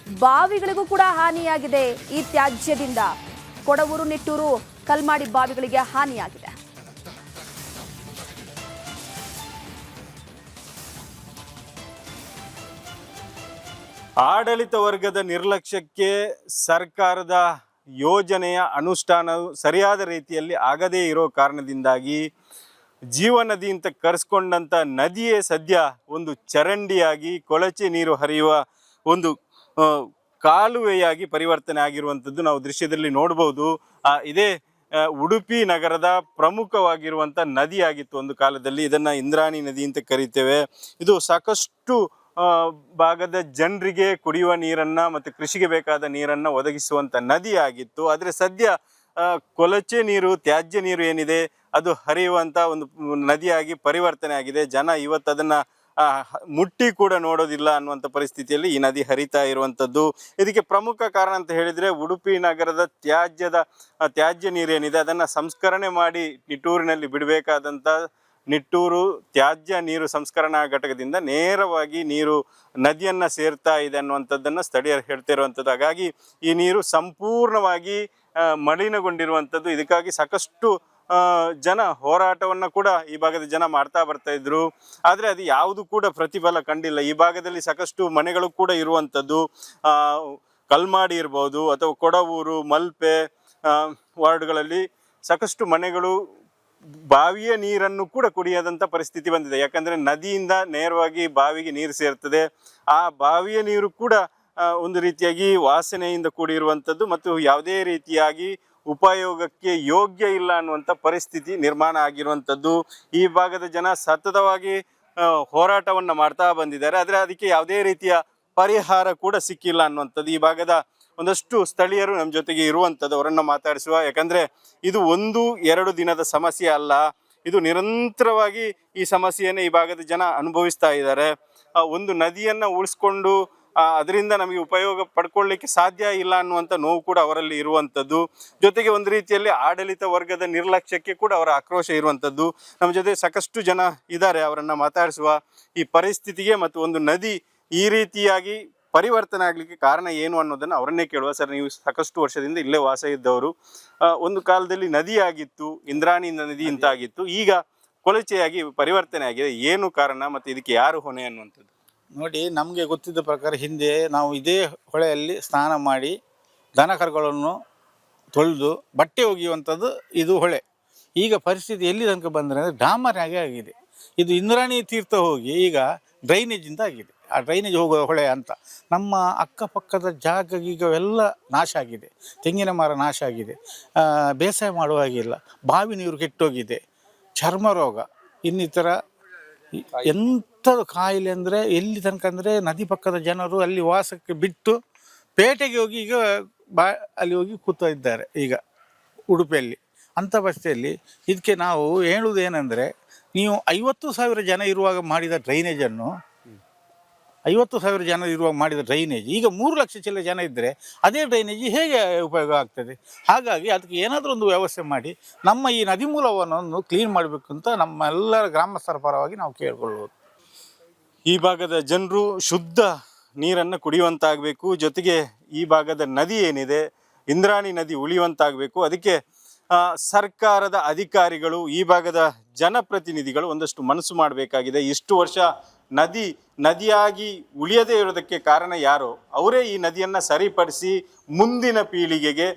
ಬಾವಿಗಳಿಗೂ ಕೂಡ ಹಾನಿಯಾಗಿದೆ ಈ ತ್ಯಾಜ್ಯದಿಂದ. ಕೊಡವೂರು, ನಿಟ್ಟೂರು, ಕಲ್ಮಾಡಿ ಬಾವಿಗಳಿಗೆ ಹಾನಿಯಾಗಿದೆ. ಆಡಳಿತ ವರ್ಗದ ನಿರ್ಲಕ್ಷ್ಯಕ್ಕೆ ಸರ್ಕಾರದ ಯೋಜನೆಯ ಅನುಷ್ಠಾನವು ಸರಿಯಾದ ರೀತಿಯಲ್ಲಿ ಆಗದೇ ಇರೋ ಕಾರಣದಿಂದಾಗಿ ಜೀವ ನದಿ ಅಂತ ಕರೆಸ್ಕೊಂಡಂಥ ನದಿಯೇ ಸದ್ಯ ಒಂದು ಚರಂಡಿಯಾಗಿ ಕೊಳಚೆ ನೀರು ಹರಿಯುವ ಒಂದು ಕಾಲುವೆಯಾಗಿ ಪರಿವರ್ತನೆ ಆಗಿರುವಂಥದ್ದು ನಾವು ದೃಶ್ಯದಲ್ಲಿ ನೋಡ್ಬೋದು. ಇದೇ ಉಡುಪಿ ನಗರದ ಪ್ರಮುಖವಾಗಿರುವಂಥ ನದಿಯಾಗಿತ್ತು ಒಂದು ಕಾಲದಲ್ಲಿ. ಇದನ್ನು ಇಂದ್ರಾಣಿ ನದಿ ಅಂತ ಕರಿತೇವೆ. ಇದು ಸಾಕಷ್ಟು ಭಾಗದ ಜನರಿಗೆ ಕುಡಿಯುವ ನೀರನ್ನು ಮತ್ತು ಕೃಷಿಗೆ ಬೇಕಾದ ನೀರನ್ನು ಒದಗಿಸುವಂಥ ನದಿಯಾಗಿತ್ತು. ಆದರೆ ಸದ್ಯ ಕೊಳಚೆ ನೀರು, ತ್ಯಾಜ್ಯ ನೀರು ಏನಿದೆ ಅದು ಹರಿಯುವಂಥ ಒಂದು ನದಿಯಾಗಿ ಪರಿವರ್ತನೆ ಆಗಿದೆ. ಜನ ಇವತ್ತು ಅದನ್ನು ಮುಟ್ಟಿ ಕೂಡ ನೋಡೋದಿಲ್ಲ ಅನ್ನುವಂಥ ಪರಿಸ್ಥಿತಿಯಲ್ಲಿ ಈ ನದಿ ಹರಿತಾ ಇರುವಂಥದ್ದು. ಇದಕ್ಕೆ ಪ್ರಮುಖ ಕಾರಣ ಅಂತ ಹೇಳಿದರೆ ಉಡುಪಿ ನಗರದ ತ್ಯಾಜ್ಯ ನೀರೇನಿದೆ ಅದನ್ನು ಸಂಸ್ಕರಣೆ ಮಾಡಿ ನಿಟ್ಟೂರಿನಲ್ಲಿ ಬಿಡಬೇಕಾದಂಥ ನಿಟ್ಟೂರು ತ್ಯಾಜ್ಯ ನೀರು ಸಂಸ್ಕರಣಾ ಘಟಕದಿಂದ ನೇರವಾಗಿ ನೀರು ನದಿಯನ್ನು ಸೇರ್ತಾ ಇದೆ ಅನ್ನುವಂಥದ್ದನ್ನು ಸ್ಥಳೀಯರು ಹೇಳ್ತಿರುವಂಥದ್ದು. ಹಾಗಾಗಿ ಈ ನೀರು ಸಂಪೂರ್ಣವಾಗಿ ಮಲಿನಗೊಂಡಿರುವಂಥದ್ದು. ಇದಕ್ಕಾಗಿ ಸಾಕಷ್ಟು ಜನ ಹೋರಾಟವನ್ನು ಕೂಡ ಈ ಭಾಗದ ಜನ ಮಾಡ್ತಾ ಬರ್ತಾ ಇದ್ರು. ಆದರೆ ಅದು ಯಾವುದು ಕೂಡ ಪ್ರತಿಫಲ ಕಂಡಿಲ್ಲ. ಈ ಭಾಗದಲ್ಲಿ ಸಾಕಷ್ಟು ಮನೆಗಳು ಕೂಡ ಇರುವಂಥದ್ದು. ಕಲ್ಮಾಡಿ ಇರ್ಬೋದು ಅಥವಾ ಕೊಡವೂರು, ಮಲ್ಪೆ ವಾರ್ಡ್ಗಳಲ್ಲಿ ಸಾಕಷ್ಟು ಮನೆಗಳು ಬಾವಿಯ ನೀರನ್ನು ಕೂಡ ಕುಡಿಯದಂಥ ಪರಿಸ್ಥಿತಿ ಬಂದಿದೆ. ಯಾಕಂದರೆ ನದಿಯಿಂದ ನೇರವಾಗಿ ಬಾವಿಗೆ ನೀರು ಸೇರ್ತದೆ. ಆ ಬಾವಿಯ ನೀರು ಕೂಡ ಒಂದು ರೀತಿಯಾಗಿ ವಾಸನೆಯಿಂದ ಕೂಡಿರುವಂಥದ್ದು ಮತ್ತು ಯಾವುದೇ ರೀತಿಯಾಗಿ ಉಪಯೋಗಕ್ಕೆ ಯೋಗ್ಯ ಇಲ್ಲ ಅನ್ನುವಂಥ ಪರಿಸ್ಥಿತಿ ನಿರ್ಮಾಣ ಆಗಿರುವಂಥದ್ದು. ಈ ಭಾಗದ ಜನ ಸತತವಾಗಿ ಹೋರಾಟವನ್ನು ಮಾಡ್ತಾ ಬಂದಿದ್ದಾರೆ. ಆದರೆ ಅದಕ್ಕೆ ಯಾವುದೇ ರೀತಿಯ ಪರಿಹಾರ ಕೂಡ ಸಿಕ್ಕಿಲ್ಲ ಅನ್ನುವಂಥದ್ದು. ಈ ಭಾಗದ ಒಂದಷ್ಟು ಸ್ಥಳೀಯರು ನಮ್ಮ ಜೊತೆಗೆ ಇರುವಂಥದ್ದು, ಅವರನ್ನು ಮಾತಾಡಿಸುವ. ಯಾಕಂದರೆ ಇದು 1-2 ದಿನದ ಸಮಸ್ಯೆ ಅಲ್ಲ, ಇದು ನಿರಂತರವಾಗಿ ಈ ಸಮಸ್ಯೆಯನ್ನು ಈ ಭಾಗದ ಜನ ಅನುಭವಿಸ್ತಾ ಇದ್ದಾರೆ. ಒಂದು ನದಿಯನ್ನು ಉಳಿಸ್ಕೊಂಡು ಅದರಿಂದ ನಮಗೆ ಉಪಯೋಗ ಪಡ್ಕೊಳ್ಳಿಕ್ಕೆ ಸಾಧ್ಯ ಇಲ್ಲ ಅನ್ನುವಂಥ ನೋವು ಕೂಡ ಅವರಲ್ಲಿ ಇರುವಂಥದ್ದು. ಜೊತೆಗೆ ಒಂದು ರೀತಿಯಲ್ಲಿ ಆಡಳಿತ ವರ್ಗದ ನಿರ್ಲಕ್ಷ್ಯಕ್ಕೆ ಕೂಡ ಅವರ ಆಕ್ರೋಶ ಇರುವಂಥದ್ದು. ನಮ್ಮ ಜೊತೆ ಸಾಕಷ್ಟು ಜನ ಇದ್ದಾರೆ, ಅವರನ್ನು ಮಾತಾಡಿಸುವ. ಈ ಪರಿಸ್ಥಿತಿಗೆ ಮತ್ತು ಒಂದು ನದಿ ಈ ರೀತಿಯಾಗಿ ಪರಿವರ್ತನೆ ಆಗಲಿಕ್ಕೆ ಕಾರಣ ಏನು ಅನ್ನೋದನ್ನು ಅವರನ್ನೇ ಕೇಳುವ. ಸರ್, ನೀವು ಸಾಕಷ್ಟು ವರ್ಷದಿಂದ ಇಲ್ಲೇ ವಾಸ ಇದ್ದವರು. ಒಂದು ಕಾಲದಲ್ಲಿ ನದಿಯಾಗಿತ್ತು, ಇಂದ್ರಾಣಿ ನದಿ ಇಂತಾಗಿತ್ತು, ಈಗ ಕೊಳಚೆಯಾಗಿ ಪರಿವರ್ತನೆ ಆಗಿದೆ. ಏನು ಕಾರಣ ಮತ್ತು ಇದಕ್ಕೆ ಯಾರು ಹೊಣೆ ಅನ್ನುವಂಥದ್ದು? ನೋಡಿ, ನಮಗೆ ಗೊತ್ತಿದ್ದ ಪ್ರಕಾರ ಹಿಂದೆ ನಾವು ಇದೇ ಹೊಳೆಯಲ್ಲಿ ಸ್ನಾನ ಮಾಡಿ ದನ ಕರುಗಳನ್ನು ತೊಳೆದು ಬಟ್ಟೆ ಒಗೆಯುವಂಥದ್ದು ಇದು ಹೊಳೆ. ಈಗ ಪರಿಸ್ಥಿತಿ ಎಲ್ಲಿ ತನಕ ಬಂದರೆ ಅಂದರೆ ಡಾಮರ್ ಹಾಗೆ ಆಗಿದೆ. ಇದು ಇಂದ್ರಾಣಿ ತೀರ್ಥ ಹೋಗಿ ಈಗ ಡ್ರೈನೇಜಿಂದ ಆಗಿದೆ. ಆ ಡ್ರೈನೇಜ್ ಹೋಗುವ ಹೊಳೆ ಅಂತ ನಮ್ಮ ಅಕ್ಕಪಕ್ಕದ ಜಾಗ ಈಗ ಎಲ್ಲ ನಾಶ ಆಗಿದೆ. ತೆಂಗಿನ ಮರ ನಾಶ ಆಗಿದೆ, ಬೇಸಾಯ ಮಾಡುವ ಹಾಗಿಲ್ಲ, ಬಾವಿ ನೀರು ಕೆಟ್ಟೋಗಿದೆ, ಚರ್ಮ ರೋಗ, ಇನ್ನಿತರ ಎಂಥದ್ದು ಕಾಯಿಲೆ ಅಂದರೆ ಎಲ್ಲಿ ತನಕ ಅಂದರೆ ನದಿ ಪಕ್ಕದ ಜನರು ಅಲ್ಲಿ ವಾಸಕ್ಕೆ ಬಿಟ್ಟು ಪೇಟೆಗೆ ಹೋಗಿ ಈಗ ಅಲ್ಲಿ ಹೋಗಿ ಕೂತಾ ಇದ್ದಾರೆ ಈಗ ಉಡುಪಿಯಲ್ಲಿ. ಅಂಥ ಪರಿಸ್ಥಿತಿಯಲ್ಲಿ ಇದಕ್ಕೆ ನಾವು ಹೇಳುವುದೇನೆಂದರೆ, ನೀವು 50,000 ಜನ ಇರುವಾಗ ಮಾಡಿದ ಡ್ರೈನೇಜನ್ನು 50,000 ಜನ ಇರುವಾಗ ಮಾಡಿದ ಡ್ರೈನೇಜ್ ಈಗ 3 ಲಕ್ಷ ಚಿಲ್ಲರೆ ಜನ ಇದ್ದರೆ ಅದೇ ಡ್ರೈನೇಜ್ ಹೇಗೆ ಉಪಯೋಗ ಆಗ್ತದೆ? ಹಾಗಾಗಿ ಅದಕ್ಕೆ ಏನಾದರೂ ಒಂದು ವ್ಯವಸ್ಥೆ ಮಾಡಿ ನಮ್ಮ ಈ ನದಿ ಮೂಲವನ್ನು ಕ್ಲೀನ್ ಮಾಡಬೇಕು ಅಂತ ನಮ್ಮೆಲ್ಲರ ಗ್ರಾಮಸ್ಥರ ಪರವಾಗಿ ನಾವು ಕೇಳಿಕೊಳ್ಳುವುದು. ಈ ಭಾಗದ ಜನರು ಶುದ್ಧ ನೀರನ್ನು ಕುಡಿಯುವಂತಾಗಬೇಕು. ಜೊತೆಗೆ ಈ ಭಾಗದ ನದಿ ಏನಿದೆ ಇಂದ್ರಾಣಿ ನದಿ ಉಳಿಯುವಂತಾಗಬೇಕು. ಅದಕ್ಕೆ ಸರ್ಕಾರದ ಅಧಿಕಾರಿಗಳು, ಈ ಭಾಗದ ಜನಪ್ರತಿನಿಧಿಗಳು ಒಂದಷ್ಟು ಮನಸ್ಸು ಮಾಡಬೇಕಾಗಿದೆ. ಇಷ್ಟು ವರ್ಷ ನದಿಯಾಗಿ ಉಳಿಯದೇ ಇರೋದಕ್ಕೆ ಕಾರಣ ಯಾರೋ ಅವರೇ ಈ ನದಿಯನ್ನು ಸರಿಪಡಿಸಿ ಮುಂದಿನ ಪೀಳಿಗೆಗೆ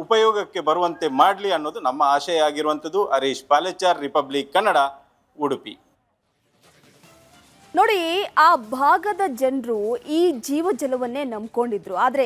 ಉಪಯೋಗಕ್ಕೆ ಬರುವಂತೆ ಮಾಡಲಿ ಅನ್ನೋದು ನಮ್ಮ ಆಶಯ ಆಗಿರುವಂಥದ್ದು. ಹರೀಶ್ ಪಾಲೆಚಾರ್, ರಿಪಬ್ಲಿಕ್ ಕನ್ನಡ, ಉಡುಪಿ. ನೋಡಿ, ಆ ಭಾಗದ ಜನರು ಈ ಜೀವಜಲವನ್ನೇ ನಂಬ್ಕೊಂಡಿದ್ರು. ಆದರೆ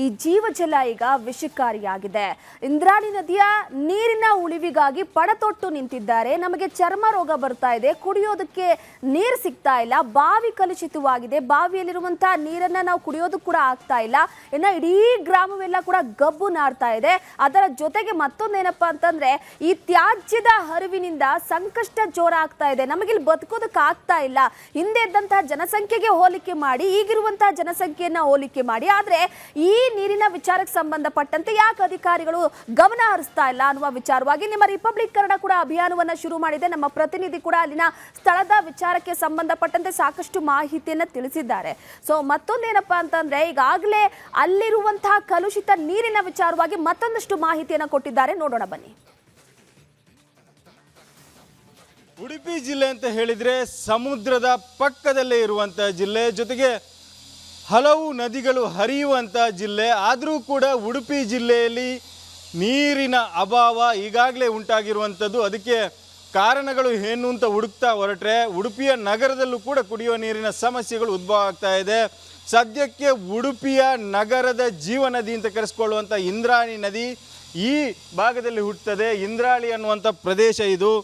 ಈ ಜೀವಜಲ ಈಗ ವಿಷಕಾರಿಯಾಗಿದೆ. ಇಂದ್ರಾಣಿ ನದಿಯ ನೀರಿನ ಉಳಿವಿಗಾಗಿ ಪಣತೊಟ್ಟು ನಿಂತಿದ್ದಾರೆ. ನಮಗೆ ಚರ್ಮ ರೋಗ ಬರ್ತಾ ಇದೆ, ಕುಡಿಯೋದಕ್ಕೆ ನೀರು ಸಿಗ್ತಾ ಇಲ್ಲ, ಬಾವಿ ಕಲುಷಿತವಾಗಿದೆ, ಬಾವಿಯಲ್ಲಿರುವಂತಹ ನೀರನ್ನ ನಾವು ಕುಡಿಯೋದಕ್ಕೆ ಕೂಡ ಆಗ್ತಾ ಇಲ್ಲ. ಇನ್ನು ಇಡೀ ಗ್ರಾಮವೆಲ್ಲ ಕೂಡ ಗಬ್ಬು ನಾರ್ತಾ ಇದೆ. ಅದರ ಜೊತೆಗೆ ಮತ್ತೊಂದೇನಪ್ಪ ಅಂತಂದ್ರೆ, ಈ ತ್ಯಾಜ್ಯದ ಹರಿವಿನಿಂದ ಸಂಕಷ್ಟ ಜೋರ ಆಗ್ತಾ ಇದೆ. ನಮಗಿಲ್ಲಿ ಬದುಕೋದಕ್ಕೆ ಆಗ್ತಾ ಇಲ್ಲ. ಹಿಂದೆ ಇದ್ದಂತಹ ಜನಸಂಖ್ಯೆಗೆ ಹೋಲಿಕೆ ಮಾಡಿ ಈಗಿರುವಂತಹ ಜನಸಂಖ್ಯೆಯನ್ನ ಹೋಲಿಕೆ ಮಾಡಿ, ಆದ್ರೆ ಈ ನೀರಿನ ವಿಚಾರಕ್ಕೆ ಸಂಬಂಧಪಟ್ಟಂತೆ ಯಾಕೆ ಅಧಿಕಾರಿಗಳು ಗಮನ ಹರಿಸ್ತಾ ಇಲ್ಲ ಅನ್ನುವ ವಿಚಾರವಾಗಿ ನಿಮ್ಮ ರಿಪಬ್ಲಿಕ್ ಕನ್ನಡ ಕೂಡ ಅಭಿಯಾನವನ್ನ ಶುರು ಮಾಡಿದೆ. ನಮ್ಮ ಪ್ರತಿನಿಧಿ ಕೂಡ ಅಲ್ಲಿನ ಸ್ಥಳದ ವಿಚಾರಕ್ಕೆ ಸಂಬಂಧಪಟ್ಟಂತೆ ಸಾಕಷ್ಟು ಮಾಹಿತಿಯನ್ನ ತಿಳಿಸಿದ್ದಾರೆ. ಸೊ ಮತ್ತೊಂದೇನಪ್ಪಾ ಅಂತಂದ್ರೆ, ಈಗಾಗಲೇ ಅಲ್ಲಿರುವಂತಹ ಕಲುಷಿತ ನೀರಿನ ವಿಚಾರವಾಗಿ ಮತ್ತೊಂದಷ್ಟು ಮಾಹಿತಿಯನ್ನ ಕೊಟ್ಟಿದ್ದಾರೆ. ನೋಡೋಣ ಬನ್ನಿ. ಉಡುಪಿ ಜಿಲ್ಲೆ ಅಂತ ಹೇಳಿದರೆ ಸಮುದ್ರದ ಪಕ್ಕದಲ್ಲೇ ಇರುವಂಥ ಜಿಲ್ಲೆ, ಜೊತೆಗೆ ಹಲವು ನದಿಗಳು ಹರಿಯುವಂಥ ಜಿಲ್ಲೆ. ಆದರೂ ಕೂಡ ಉಡುಪಿ ಜಿಲ್ಲೆಯಲ್ಲಿ ನೀರಿನ ಅಭಾವ ಈಗಾಗಲೇ ಉಂಟಾಗಿರುವಂಥದ್ದು. ಅದಕ್ಕೆ ಕಾರಣಗಳು ಏನು ಅಂತ ಹುಡುಕ್ತಾ ಹೊರಟ್ರೆ ಉಡುಪಿಯ ನಗರದಲ್ಲೂ ಕೂಡ ಕುಡಿಯುವ ನೀರಿನ ಸಮಸ್ಯೆಗಳು ಉದ್ಭವ ಆಗ್ತಾ ಇದೆ. ಸದ್ಯಕ್ಕೆ ಉಡುಪಿಯ ನಗರದ ಜೀವನದಿ ಅಂತ ಕರೆಸ್ಕೊಳ್ಳುವಂಥ ಇಂದ್ರಾಣಿ ನದಿ ಈ ಭಾಗದಲ್ಲಿ ಹುಟ್ಟುತ್ತದೆ. ಇಂದ್ರಾಳಿ ಅನ್ನುವಂಥ ಪ್ರದೇಶ ಇದು.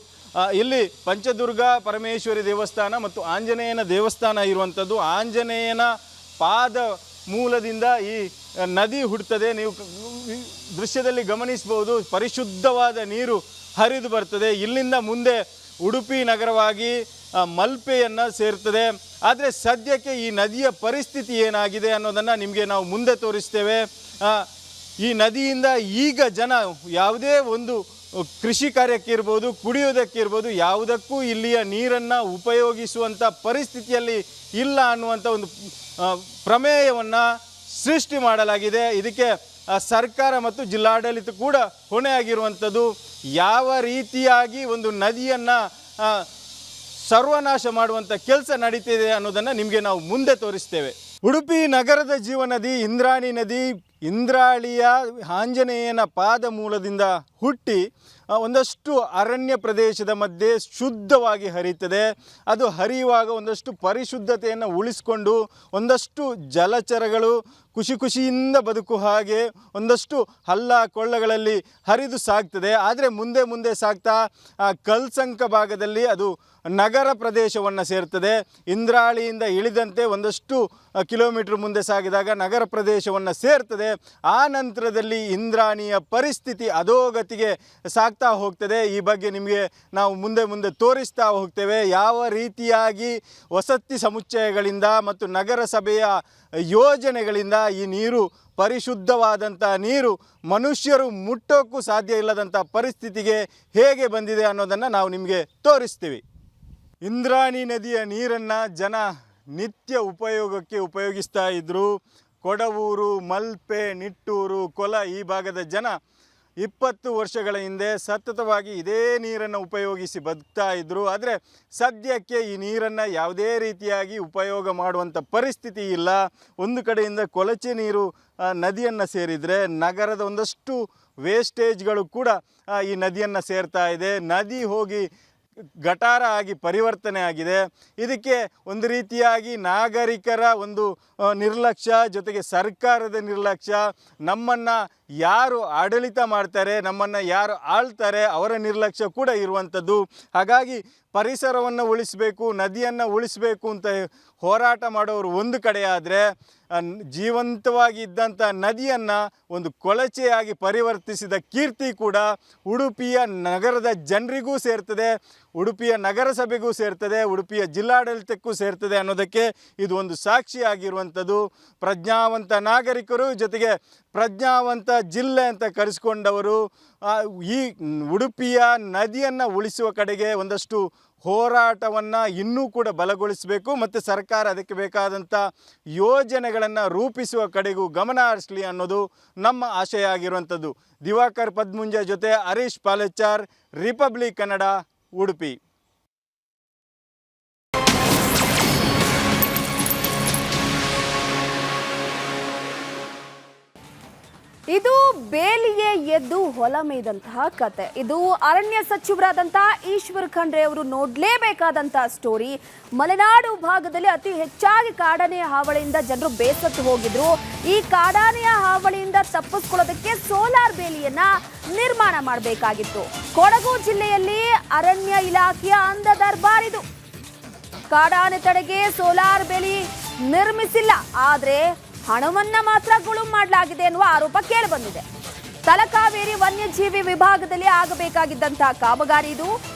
ಇಲ್ಲಿ ಪಂಚದುರ್ಗ ಪರಮೇಶ್ವರಿ ದೇವಸ್ಥಾನ ಮತ್ತು ಆಂಜನೇಯನ ದೇವಸ್ಥಾನ ಇರುವಂಥದ್ದು. ಆಂಜನೇಯನ ಪಾದ ಮೂಲದಿಂದ ಈ ನದಿ ಹುಟ್ಟುತ್ತದೆ. ನೀವು ದೃಶ್ಯದಲ್ಲಿ ಗಮನಿಸಬಹುದು, ಪರಿಶುದ್ಧವಾದ ನೀರು ಹರಿದು ಬರ್ತದೆ. ಇಲ್ಲಿಂದ ಮುಂದೆ ಉಡುಪಿ ನಗರವಾಗಿ ಮಲ್ಪೆಯನ್ನು ಸೇರ್ತದೆ. ಆದರೆ ಸದ್ಯಕ್ಕೆ ಈ ನದಿಯ ಪರಿಸ್ಥಿತಿ ಏನಾಗಿದೆ ಅನ್ನೋದನ್ನು ನಿಮಗೆ ನಾವು ಮುಂದೆ ತೋರಿಸ್ತೇವೆ. ಈ ನದಿಯಿಂದ ಈಗ ಜನ ಯಾವುದೇ ಒಂದು ಕೃಷಿ ಕಾರ್ಯಕ್ಕಿರ್ಬೋದು, ಕುಡಿಯೋದಕ್ಕಿರ್ಬೋದು, ಯಾವುದಕ್ಕೂ ಇಲ್ಲಿಯ ನೀರನ್ನು ಉಪಯೋಗಿಸುವಂಥ ಪರಿಸ್ಥಿತಿಯಲ್ಲಿ ಇಲ್ಲ ಅನ್ನುವಂಥ ಒಂದು ಪ್ರಮೇಯವನ್ನು ಸೃಷ್ಟಿ ಮಾಡಲಾಗಿದೆ. ಇದಕ್ಕೆ ಸರ್ಕಾರ ಮತ್ತು ಜಿಲ್ಲಾಡಳಿತ ಕೂಡ ಹೊಣೆಯಾಗಿರುವಂಥದ್ದು. ಯಾವ ರೀತಿಯಾಗಿ ಒಂದು ನದಿಯನ್ನು ಸರ್ವನಾಶ ಮಾಡುವಂಥ ಕೆಲಸ ನಡೀತಿದೆ ಅನ್ನೋದನ್ನು ನಿಮಗೆ ನಾವು ಮುಂದೆ ತೋರಿಸ್ತೇವೆ. ಉಡುಪಿ ನಗರದ ಜೀವನದಿ ಇಂದ್ರಾಣಿ ನದಿ ಇಂದ್ರಾಳಿಯ ಆಂಜನೇಯನ ಪಾದ ಮೂಲದಿಂದ ಹುಟ್ಟಿ ಒಂದಷ್ಟು ಅರಣ್ಯ ಪ್ರದೇಶದ ಮಧ್ಯೆ ಶುದ್ಧವಾಗಿ ಹರಿಯುತ್ತದೆ. ಅದು ಹರಿಯುವಾಗ ಒಂದಷ್ಟು ಪರಿಶುದ್ಧತೆಯನ್ನು ಉಳಿಸಿಕೊಂಡು ಒಂದಷ್ಟು ಜಲಚರಗಳು ಖುಷಿಯಿಂದ ಬದುಕು ಹಾಗೆ ಒಂದಷ್ಟು ಹಳ್ಳ ಕೊಳ್ಳಗಳಲ್ಲಿ ಹರಿದು ಸಾಗ್ತದೆ. ಆದರೆ ಮುಂದೆ ಸಾಗ್ತಾ ಕಲ್ಸಂಕ ಭಾಗದಲ್ಲಿ ಅದು ನಗರ ಪ್ರದೇಶವನ್ನು ಸೇರ್ತದೆ. ಇಂದ್ರಾಳಿಯಿಂದ ಇಳಿದಂತೆ ಒಂದಷ್ಟು ಕಿಲೋಮೀಟರ್ ಮುಂದೆ ಸಾಗಿದಾಗ ನಗರ ಪ್ರದೇಶವನ್ನು ಸೇರ್ತದೆ. ಆ ನಂತರದಲ್ಲಿ ಇಂದ್ರಾಣಿಯ ಪರಿಸ್ಥಿತಿ ಅಧೋಗತಿಗೆ ಸಾಗ್ತಾ ಹೋಗ್ತದೆ. ಈ ಬಗ್ಗೆ ನಿಮಗೆ ನಾವು ಮುಂದೆ ತೋರಿಸ್ತಾ ಹೋಗ್ತೇವೆ. ಯಾವ ರೀತಿಯಾಗಿ ವಸತಿ ಸಮುಚ್ಚಯಗಳಿಂದ ಮತ್ತು ನಗರಸಭೆಯ ಯೋಜನೆಗಳಿಂದ ಈ ನೀರು ಪರಿಶುದ್ಧವಾದಂಥ ನೀರು ಮನುಷ್ಯರು ಮುಟ್ಟೋಕ್ಕೂ ಸಾಧ್ಯ ಇಲ್ಲದಂಥ ಪರಿಸ್ಥಿತಿಗೆ ಹೇಗೆ ಬಂದಿದೆ ಅನ್ನೋದನ್ನು ನಾವು ನಿಮಗೆ ತೋರಿಸ್ತೀವಿ. ಇಂದ್ರಾಣಿ ನದಿಯ ನೀರನ್ನು ಜನ ನಿತ್ಯ ಉಪಯೋಗಕ್ಕೆ ಉಪಯೋಗಿಸ್ತಾ ಇದ್ದರು. ಕೊಡವೂರು, ಮಲ್ಪೆ, ನಿಟ್ಟೂರು, ಕೊಲ ಈ ಭಾಗದ ಜನ 20 ವರ್ಷಗಳ ಹಿಂದೆ ಸತತವಾಗಿ ಇದೇ ನೀರನ್ನು ಉಪಯೋಗಿಸಿ ಬದುಕ್ತಾ ಇದ್ದರು. ಆದರೆ ಸದ್ಯಕ್ಕೆ ಈ ನೀರನ್ನು ಯಾವುದೇ ರೀತಿಯಾಗಿ ಉಪಯೋಗ ಮಾಡುವಂಥ ಪರಿಸ್ಥಿತಿ ಇಲ್ಲ. ಒಂದು ಕಡೆಯಿಂದ ಕೊಳಚೆ ನೀರು ನದಿಯನ್ನು ಸೇರಿದರೆ ನಗರದ ಒಂದಷ್ಟು ವೇಸ್ಟೇಜ್ಗಳು ಕೂಡ ಈ ನದಿಯನ್ನು ಸೇರ್ತಾ ಇದೆ. ನದಿ ಹೋಗಿ ಗಟಾರ ಆಗಿ ಪರಿವರ್ತನೆ ಆಗಿದೆ. ಇದಕ್ಕೆ ಒಂದು ರೀತಿಯಾಗಿ ನಾಗರಿಕರ ಒಂದು ನಿರ್ಲಕ್ಷ್ಯ, ಜೊತೆಗೆ ಸರ್ಕಾರದ ನಿರ್ಲಕ್ಷ್ಯ, ನಮ್ಮನ್ನು ಯಾರು ಆಡಳಿತ ಮಾಡ್ತಾರೆ, ನಮ್ಮನ್ನು ಯಾರು ಆಳ್ತಾರೆ ಅವರ ನಿರ್ಲಕ್ಷ್ಯ ಕೂಡ ಇರುವಂಥದ್ದು. ಹಾಗಾಗಿ ಪರಿಸರವನ್ನು ಉಳಿಸಬೇಕು, ನದಿಯನ್ನು ಉಳಿಸಬೇಕು ಅಂತ ಹೋರಾಟ ಮಾಡೋರು ಒಂದು ಕಡೆ ಆದರೆ ಜೀವಂತವಾಗಿ ಇದ್ದಂಥ ನದಿಯನ್ನು ಒಂದು ಕೊಳಚೆಯಾಗಿ ಪರಿವರ್ತಿಸಿದ ಕೀರ್ತಿ ಕೂಡ ಉಡುಪಿಯ ನಗರದ ಜನರಿಗೂ ಸೇರ್ತದೆ, ಉಡುಪಿಯ ನಗರಸಭೆಗೂ ಸೇರ್ತದೆ, ಉಡುಪಿಯ ಜಿಲ್ಲಾಡಳಿತಕ್ಕೂ ಸೇರ್ತದೆ ಅನ್ನೋದಕ್ಕೆ ಇದು ಒಂದು ಸಾಕ್ಷಿಯಾಗಿರುವಂಥದ್ದು. ಪ್ರಜ್ಞಾವಂತ ನಾಗರಿಕರು ಜೊತೆಗೆ ಪ್ರಜ್ಞಾವಂತ ಜಿಲ್ಲೆ ಅಂತ ಕರೆಸ್ಕೊಂಡವರು ಈ ಉಡುಪಿಯ ನದಿಯನ್ನು ಉಳಿಸುವ ಕಡೆಗೆ ಒಂದಷ್ಟು ಹೋರಾಟವನ್ನು ಇನ್ನೂ ಕೂಡ ಬಲಗೊಳಿಸಬೇಕು ಮತ್ತು ಸರ್ಕಾರ ಅದಕ್ಕೆ ಬೇಕಾದಂಥ ಯೋಜನೆಗಳನ್ನು ರೂಪಿಸುವ ಕಡೆಗೂ ಗಮನ ಹರಿಸಲಿ ಅನ್ನೋದು ನಮ್ಮ ಆಶಯ ಆಗಿರುವಂಥದ್ದು. ದಿವಾಕರ್ ಪದ್ಮುಂಜ ಜೊತೆ ಹರೀಶ್ ಪಾಲೆಚ್ಚಾರ್, ರಿಪಬ್ಲಿಕ್ ಕನ್ನಡ, ಉಡುಪಿ. ಇದು ಬೇಲಿಗೆ ಎದ್ದು ಹೊಲ ಮೇಯ್ದಂತಹ ಕತೆ. ಇದು ಅರಣ್ಯ ಸಚಿವರಾದಂತಹ ಈಶ್ವರ್ ಖಂಡ್ರೆ ಅವರು ನೋಡಲೇಬೇಕಾದಂತಹ ಸ್ಟೋರಿ. ಮಲೆನಾಡು ಭಾಗದಲ್ಲಿ ಅತಿ ಹೆಚ್ಚಾಗಿ ಕಾಡಾನೆಯ ಹಾವಳಿಯಿಂದ ಜನರು ಬೇಸತ್ತು ಹೋಗಿದ್ರು. ಈ ಕಾಡಾನೆಯ ಹಾವಳಿಯಿಂದ ತಪ್ಪಿಸ್ಕೊಳ್ಳೋದಕ್ಕೆ ಸೋಲಾರ್ ಬೇಲಿಯನ್ನ ನಿರ್ಮಾಣ ಮಾಡಬೇಕಾಗಿತ್ತು. ಕೊಡಗು ಜಿಲ್ಲೆಯಲ್ಲಿ ಅರಣ್ಯ ಇಲಾಖೆಯ ಅಂದ ದರ್ಬಾರಿದು. ಕಾಡಾನೆ ತಡೆಗೆ ಸೋಲಾರ್ ಬೇಲಿ ನಿರ್ಮಿಸಿಲ್ಲ, ಆದ್ರೆ ಹಣವನ್ನ ಮಾತ್ರ ಗುಳುಂ ಮಾಡಲಾಗಿದೆ ಎನ್ನುವ ಆರೋಪ ಕೇಳಿಬಂದಿದೆ. ತಲಕಾವೇರಿ ವನ್ಯಜೀವಿ ವಿಭಾಗದಲ್ಲಿ ಆಗಬೇಕಾಗಿದ್ದಂತಹ ಕಾಮಗಾರಿ ಇದು.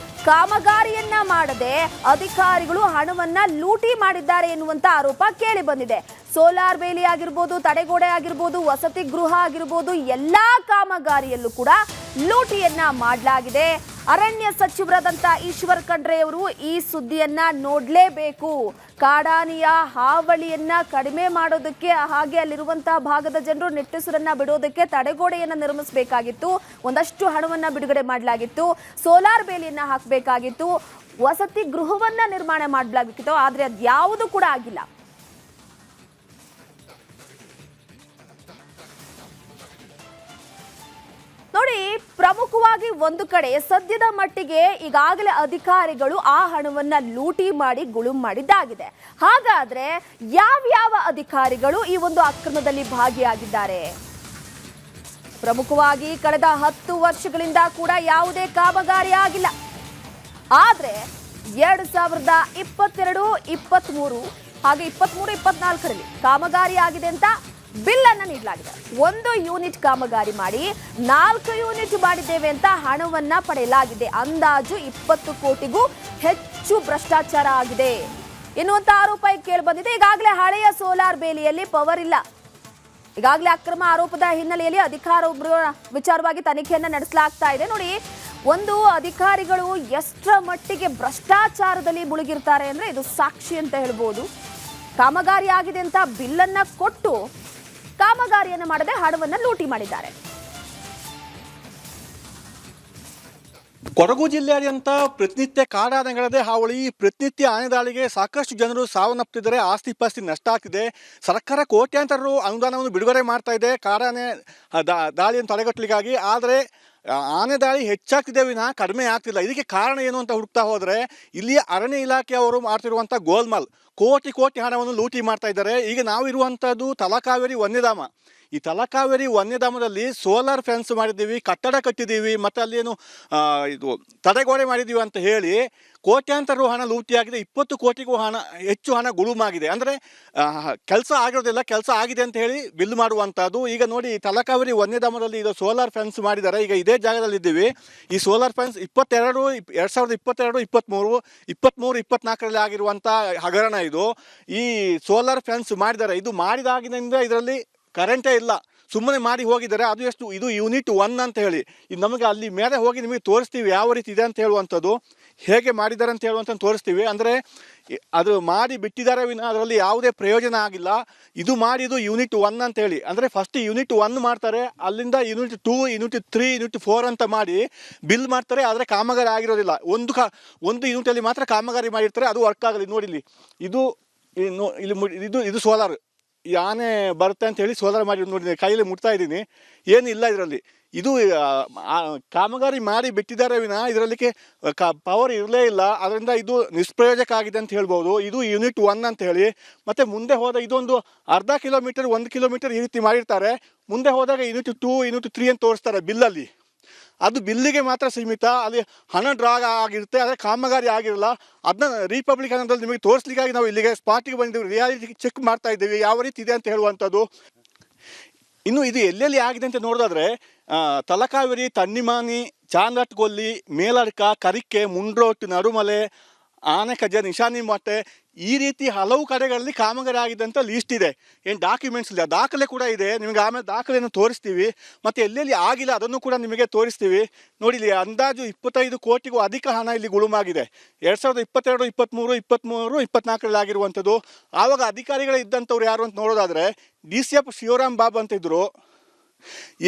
ಕಾಮಗಾರಿಯನ್ನ ಮಾಡದೆ ಅಧಿಕಾರಿಗಳು ಹಣವನ್ನ ಲೂಟಿ ಮಾಡಿದ್ದಾರೆ ಎನ್ನುವಂತ ಆರೋಪ ಕೇಳಿ ಬಂದಿದೆ. ಸೋಲಾರ್ ಬೇಲಿ ಆಗಿರ್ಬೋದು, ತಡೆಗೋಡೆ ಆಗಿರ್ಬೋದು, ವಸತಿ ಗೃಹ ಆಗಿರ್ಬೋದು, ಎಲ್ಲಾ ಕಾಮಗಾರಿಯಲ್ಲೂ ಕೂಡ ಲೂಟಿಯನ್ನ ಮಾಡಲಾಗಿದೆ. ಅರಣ್ಯ ಸಚಿವರಾದಂಥ ಈಶ್ವರ್ ಖಂಡ್ರೆ ಅವರು ಈ ಸುದ್ದಿಯನ್ನ ನೋಡಲೇಬೇಕು. ಕಾಡಾನೆಯ ಹಾವಳಿಯನ್ನ ಕಡಿಮೆ ಮಾಡೋದಕ್ಕೆ, ಹಾಗೆ ಅಲ್ಲಿರುವಂತಹ ಭಾಗದ ಜನರು ನಿಟ್ಟುಸಿರನ್ನ ಬಿಡೋದಕ್ಕೆ ತಡೆಗೋಡೆಯನ್ನ ನಿರ್ಮಿಸಬೇಕಾಗಿತ್ತು. ಒಂದಷ್ಟು ಹಣವನ್ನ ಬಿಡುಗಡೆ ಮಾಡಲಾಗಿತ್ತು. ಸೋಲಾರ್ ಬೇಲಿಯನ್ನ ಹಾಕಬೇಕಾಗಿತ್ತು. ವಸತಿ ಗೃಹವನ್ನ ನಿರ್ಮಾಣ ಮಾಡಲಾಗಿತ್ತು. ಆದ್ರೆ ಅದ್ಯಾವುದು ಕೂಡ ಆಗಿಲ್ಲ. ನೋಡಿ, ಪ್ರಮುಖವಾಗಿ ಒಂದು ಕಡೆ ಸದ್ಯದ ಮಟ್ಟಿಗೆ ಈಗಾಗಲೇ ಅಧಿಕಾರಿಗಳು ಆ ಹಣವನ್ನ ಲೂಟಿ ಮಾಡಿ ಗುಳುಂ ಮಾಡಿದ್ದಾಗಿದೆ. ಹಾಗಾದ್ರೆ ಯಾವ್ಯಾವ ಅಧಿಕಾರಿಗಳು ಈ ಒಂದು ಅಕ್ರಮದಲ್ಲಿ ಭಾಗಿಯಾಗಿದ್ದಾರೆ? ಪ್ರಮುಖವಾಗಿ ಕಳೆದ 10 ವರ್ಷಗಳಿಂದ ಕೂಡ ಯಾವುದೇ ಕಾಮಗಾರಿ ಆಗಿಲ್ಲ. ಆದರೆ 2022, 23 ಹಾಗೆ 23, 24ರಲ್ಲಿ ಕಾಮಗಾರಿ ಆಗಿದೆ ಅಂತ ಬಿಲ್ ಅನ್ನ ನೀಡಲಾಗಿದೆ. 1 ಯೂನಿಟ್ ಕಾಮಗಾರಿ ಮಾಡಿ 4 ಯೂನಿಟ್ ಮಾಡಿದ್ದೇವೆ ಅಂತ ಹಣವನ್ನ ಪಡೆಯಲಾಗಿದೆ. ಅಂದಾಜು 20 ಕೋಟಿಗೂ ಹೆಚ್ಚು ಭ್ರಷ್ಟಾಚಾರ ಆಗಿದೆ ಎನ್ನುವಂತ ಆರೋಪ ಕೇಳಿ ಬಂದಿದೆ. ಈಗಾಗಲೇ ಹಳೆಯ ಸೋಲಾರ್ ಬೇಲಿಯಲ್ಲಿ ಪವರ್ ಇಲ್ಲ. ಈಗಾಗಲೇ ಅಕ್ರಮ ಆರೋಪದ ಹಿನ್ನೆಲೆಯಲ್ಲಿ ಅಧಿಕಾರಿಯೊಬ್ಬರ ವಿಚಾರವಾಗಿ ತನಿಖೆಯನ್ನ ನಡೆಸಲಾಗ್ತಾ ಇದೆ. ನೋಡಿ, ಒಂದು ಅಧಿಕಾರಿಗಳು ಎಷ್ಟರ ಮಟ್ಟಿಗೆ ಭ್ರಷ್ಟಾಚಾರದಲ್ಲಿ ಮುಳುಗಿರ್ತಾರೆ ಅಂದ್ರೆ ಇದು ಸಾಕ್ಷಿ ಅಂತ ಹೇಳ್ಬೋದು. ಕಾಮಗಾರಿ ಆಗಿದೆ ಅಂತ ಬಿಲ್ಲನ್ನ ಕೊಟ್ಟು ಕಾಮಗಾರಿಯನ್ನ ಮಾಡದೆ ಹಣವನ್ನ ಲೂಟಿ ಮಾಡಿದ್ದಾರೆ. ಕೊಡಗು ಜಿಲ್ಲೆಯಾದ್ಯಂತ ಪ್ರತಿನಿತ್ಯ ಕಾಡಾನೆಗಳದೇ ಹಾವಳಿ. ಪ್ರತಿನಿತ್ಯ ಆನೆ ದಾಳಿಗೆ ಸಾಕಷ್ಟು ಜನರು ಸಾವನ್ನಪ್ಪಿದ್ದಾರೆ, ಆಸ್ತಿ ಪಾಸ್ತಿ ನಷ್ಟ ಆಗ್ತಿದೆ. ಸರ್ಕಾರ ಕೋಟ್ಯಾಂತರ ರು ಅನುದಾನವನ್ನು ಬಿಡುಗಡೆ ಮಾಡ್ತಾ ಇದೆ ಕಾಡಾನೆ ದಾಳಿಯನ್ನು ತಡೆಗಟ್ಟಲಿಕ್ಕಾಗಿ. ಆದರೆ ಆನೆ ದಾಳಿ ಹೆಚ್ಚಾಗ್ತಿದೆ ವಿನಃ ಕಡಿಮೆ ಆಗ್ತಿಲ್ಲ. ಇದಕ್ಕೆ ಕಾರಣ ಏನು ಅಂತ ಹುಡುಕ್ತಾ ಹೋದರೆ ಇಲ್ಲಿಯ ಅರಣ್ಯ ಇಲಾಖೆಯವರು ಮಾಡ್ತಿರುವಂಥ ಗೋಲ್ಮಾಲ್, ಕೋಟಿ ಕೋಟಿ ಹಣವನ್ನು ಲೂಟಿ ಮಾಡ್ತಾ ಇದ್ದಾರೆ. ಈಗ ನಾವು ಇರುವಂಥದ್ದು ತಲಕಾವೇರಿ ವನ್ಯಧಾಮ. ಈ ತಲಕಾವೇರಿ ವನ್ಯಧಾಮದಲ್ಲಿ ಸೋಲಾರ್ ಫೆನ್ಸ್ ಮಾಡಿದ್ದೀವಿ, ಕಟ್ಟಡ ಕಟ್ಟಿದ್ದೀವಿ, ಮತ್ತು ಅಲ್ಲೇನು ಇದು ತಡೆಗೋಡೆ ಮಾಡಿದ್ದೀವಿ ಅಂತ ಹೇಳಿ ಕೋಟ್ಯಾಂತರ ಹಣ ಲೂಟಿಯಾಗಿದೆ. 20 ಕೋಟಿಗೂ ಹೆಚ್ಚು ಹಣ ಗುಳುಮಾಗಿದೆ. ಅಂದರೆ ಕೆಲಸ ಆಗಿರೋದಿಲ್ಲ, ಕೆಲಸ ಆಗಿದೆ ಅಂತ ಹೇಳಿ ಬಿಲ್ ಮಾಡುವಂಥದ್ದು. ಈಗ ನೋಡಿ, ತಲಕಾವೇರಿ ವನ್ಯಧಾಮದಲ್ಲಿ ಇದು ಸೋಲಾರ್ ಫೆನ್ಸ್ ಮಾಡಿದ್ದಾರೆ. ಈಗ ಇದೇ ಜಾಗದಲ್ಲಿದ್ದೀವಿ. ಈ ಸೋಲಾರ್ ಫೆನ್ಸ್ 2022, 23, 24ರಲ್ಲಿ ಆಗಿರುವಂಥ ಹಗರಣ ಇದು. ಈ ಸೋಲಾರ್ ಫೆನ್ಸ್ ಮಾಡಿದ್ದಾರೆ. ಇದು ಮಾಡಿದಾಗಿನಿಂದ ಇದರಲ್ಲಿ ಕರೆಂಟೇ ಇಲ್ಲ, ಸುಮ್ಮನೆ ಮಾಡಿ ಹೋಗಿದ್ದಾರೆ. ಅದು ಎಷ್ಟು, ಇದು ಯೂನಿಟ್ 1 ಅಂತ ಹೇಳಿ. ಇದು ನಮಗೆ ಅಲ್ಲಿ ಮೇಲೆ ಹೋಗಿ ನಿಮಗೆ ತೋರಿಸ್ತೀವಿ ಯಾವ ರೀತಿ ಇದೆ ಅಂತ ಹೇಳುವಂಥದ್ದು, ಹೇಗೆ ಮಾಡಿದ್ದಾರೆ ಅಂತ ಹೇಳುವಂಥದ್ದು ತೋರಿಸ್ತೀವಿ. ಅಂದರೆ ಅದು ಮಾಡಿ ಬಿಟ್ಟಿದ್ದಾರೆ ವಿನ ಅದರಲ್ಲಿ ಯಾವುದೇ ಪ್ರಯೋಜನ ಆಗಿಲ್ಲ. ಇದು ಮಾಡಿದ್ದು ಯೂನಿಟ್ 1 ಅಂತ ಹೇಳಿ. ಅಂದರೆ ಫಸ್ಟ್ ಯೂನಿಟ್ 1 ಮಾಡ್ತಾರೆ, ಅಲ್ಲಿಂದ ಯೂನಿಟ್ 2, ಯೂನಿಟ್ 3, ಯೂನಿಟ್ 4 ಅಂತ ಮಾಡಿ ಬಿಲ್ ಮಾಡ್ತಾರೆ. ಆದರೆ ಕಾಮಗಾರಿ ಆಗಿರೋದಿಲ್ಲ. ಒಂದು ಯೂನಿಟಲ್ಲಿ ಮಾತ್ರ ಕಾಮಗಾರಿ ಮಾಡಿರ್ತಾರೆ, ಅದು ವರ್ಕ್ ಆಗಲಿ. ನೋಡಿ, ಇದು ಸೋಲಾರ್, ಈ ಆನೆ ಬರುತ್ತೆ ಅಂತ ಹೇಳಿ ಸೋಲಾರ್ ಮಾಡಿ ನೋಡಿ, ಕೈಯಲ್ಲಿ ಮುಟ್ತಾ ಇದ್ದೀನಿ, ಏನಿಲ್ಲ ಇದರಲ್ಲಿ. ಇದು ಕಾಮಗಾರಿ ಮಾಡಿ ಬಿಟ್ಟಿದ್ದಾರೆ ವಿನ ಇದರಲ್ಲಿಗೆ ಪವರ್ ಇರಲೇ ಇಲ್ಲ. ಅದರಿಂದ ಇದು ನಿಷ್ಪ್ರಯೋಜಕ ಆಗಿದೆ ಅಂತ ಹೇಳ್ಬೋದು. ಇದು ಯೂನಿಟ್ 1 ಅಂತ ಹೇಳಿ. ಮತ್ತು ಮುಂದೆ ಹೋದ ಇದೊಂದು ಅರ್ಧ ಕಿಲೋಮೀಟರ್, 1 ಕಿಲೋಮೀಟರ್ ಈ ರೀತಿ ಮಾಡಿರ್ತಾರೆ. ಮುಂದೆ ಹೋದಾಗ ಯೂನಿಟ್ 2, ಯೂನಿಟ್ 3 ಅಂತ ತೋರಿಸ್ತಾರೆ ಬಿಲ್ಲಲ್ಲಿ. ಅದು ಬಿಲ್ಲಿಗೆ ಮಾತ್ರ ಸೀಮಿತ, ಅಲ್ಲಿ ಹಣ ಡ್ರಾ ಆಗಿರುತ್ತೆ, ಆದರೆ ಕಾಮಗಾರಿ ಆಗಿರಲ್ಲ. ಅದನ್ನ ರಿಪಬ್ಲಿಕ್ ಅನ್ನೋದ್ರಲ್ಲಿ ನಿಮಗೆ ತೋರಿಸ್ಲಿಕ್ಕಾಗಿ ನಾವು ಇಲ್ಲಿಗೆ ಸ್ಪಾಟಿಗೆ ಬಂದಿದ್ದೀವಿ, ರಿಯಾಲಿಟಿ ಚೆಕ್ ಮಾಡ್ತಾ ಇದ್ದೀವಿ ಯಾವ ರೀತಿ ಇದೆ ಅಂತ ಹೇಳುವಂಥದ್ದು. ಇನ್ನು ಇದು ಎಲ್ಲೆಲ್ಲಿ ಆಗಿದೆ ಅಂತ ನೋಡೋದಾದ್ರೆ ತಲಕಾವೇರಿ, ತನ್ನಿಮಾನಿ, ಚಾಂದಟ್ಗೊಲ್ಲಿ, ಮೇಲಡ್ಕ, ಕರಿಕೆ, ಮುಂಡ್ರೋಟ್, ನಡುಮಲೆ, ಆನೆಕಜ, ನಿಶಾನಿ ಮಟ್ಟೆ, ಈ ರೀತಿ ಹಲವು ಕಡೆಗಳಲ್ಲಿ ಕಾಮಗಾರಿ ಆಗಿದೆ ಅಂತ ಲೀಸ್ಟ್ ಇದೆ. ಏನು ಡಾಕ್ಯುಮೆಂಟ್ಸ್ ಇಲ್ಲ, ದಾಖಲೆ ಕೂಡ ಇದೆ. ನಿಮಗೆ ಆಮೇಲೆ ದಾಖಲೆಯನ್ನು ತೋರಿಸ್ತೀವಿ. ಮತ್ತು ಎಲ್ಲೆಲ್ಲಿ ಆಗಿಲ್ಲ ಅದನ್ನು ಕೂಡ ನಿಮಗೆ ತೋರಿಸ್ತೀವಿ. ನೋಡಿ, ಇಲ್ಲಿ ಅಂದಾಜು 25 ಕೋಟಿಗೂ ಅಧಿಕ ಹಣ ಇಲ್ಲಿ ಗುಳುಮಾಗಿದೆ. 2022, 23, 24ರಲ್ಲಿ ಆಗಿರುವಂಥದ್ದು. ಆವಾಗ ಅಧಿಕಾರಿಗಳೇ ಇದ್ದಂಥವ್ರು ಯಾರು ಅಂತ ನೋಡೋದಾದರೆ DCF ಶಿವರಾಮ್ ಬಾಬು ಅಂತ ಇದ್ದರು,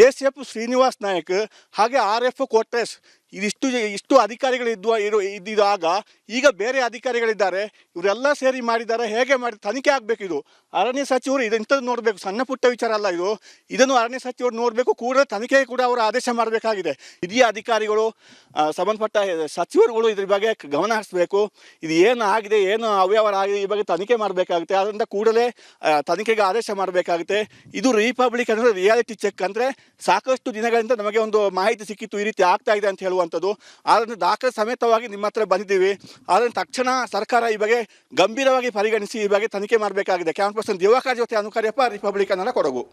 ACF ಶ್ರೀನಿವಾಸ್ ನಾಯಕ್, ಹಾಗೆ RF ಕೋಟ್ರೇಶ್. ಇಷ್ಟು ಅಧಿಕಾರಿಗಳು ಇದ್ದಾಗ ಈಗ ಬೇರೆ ಅಧಿಕಾರಿಗಳಿದ್ದಾರೆ. ಇವರೆಲ್ಲ ಸೇರಿ ಮಾಡಿದ್ದಾರೆ. ಹೇಗೆ ಮಾಡಿ ತನಿಖೆ ಆಗಬೇಕು. ಇದು ಅರಣ್ಯ ಸಚಿವರು ಇಂಥದ್ದು ನೋಡಬೇಕು, ಸಣ್ಣ ಪುಟ್ಟ ವಿಚಾರ ಅಲ್ಲ ಇದು. ಇದನ್ನು ಅರಣ್ಯ ಸಚಿವರು ನೋಡಬೇಕು, ಕೂಡಲೇ ತನಿಖೆ ಕೂಡ ಅವರು ಆದೇಶ ಮಾಡಬೇಕಾಗಿದೆ. ಹಿರಿಯ ಅಧಿಕಾರಿಗಳು, ಸಂಬಂಧಪಟ್ಟ ಸಚಿವರುಗಳು ಇದ್ರ ಬಗ್ಗೆ ಗಮನ ಹರಿಸಬೇಕು. ಇದು ಏನು ಆಗಿದೆ, ಏನು ಅವ್ಯವಹಾರ ಆಗಿದೆ, ಈ ಬಗ್ಗೆ ತನಿಖೆ ಮಾಡಬೇಕಾಗುತ್ತೆ. ಅದರಿಂದ ಕೂಡಲೇ ತನಿಖೆಗೆ ಆದೇಶ ಮಾಡಬೇಕಾಗುತ್ತೆ. ಇದು ರಿಪಬ್ಲಿಕ್ ಅಂದರೆ ರಿಯಾಲಿಟಿ ಚೆಕ್. ಅಂದರೆ ಸಾಕಷ್ಟು ದಿನಗಳಿಂದ ನಮಗೆ ಒಂದು ಮಾಹಿತಿ ಸಿಕ್ಕಿತ್ತು ಈ ರೀತಿ ಆಗ್ತಾ ಇದೆ ಅಂತ ಹೇಳುವಂಥದ್ದು. ಅದನ್ನು ದಾಖಲೆ ಸಮೇತವಾಗಿ ನಿಮ್ಮ ಹತ್ರ ಬಂದಿದ್ದೀವಿ. ಆದರೆ ತಕ್ಷಣ ಸರ್ಕಾರ ಈ ಬಗ್ಗೆ ಗಂಭೀರವಾಗಿ ಪರಿಗಣಿಸಿ ಈ ಬಗ್ಗೆ ತನಿಖೆ ಮಾಡಬೇಕಾಗಿದೆ. ಕ್ಯಾಮರಾ ಪರ್ಸನ್ ದಿವಾಕರ್ ಜೊತೆ ಅನುಕಾರ್ಯಪ್ಪ, ರಿಪಬ್ಲಿಕ್ ಕನ್ನಡ, ಕೊಡಗು.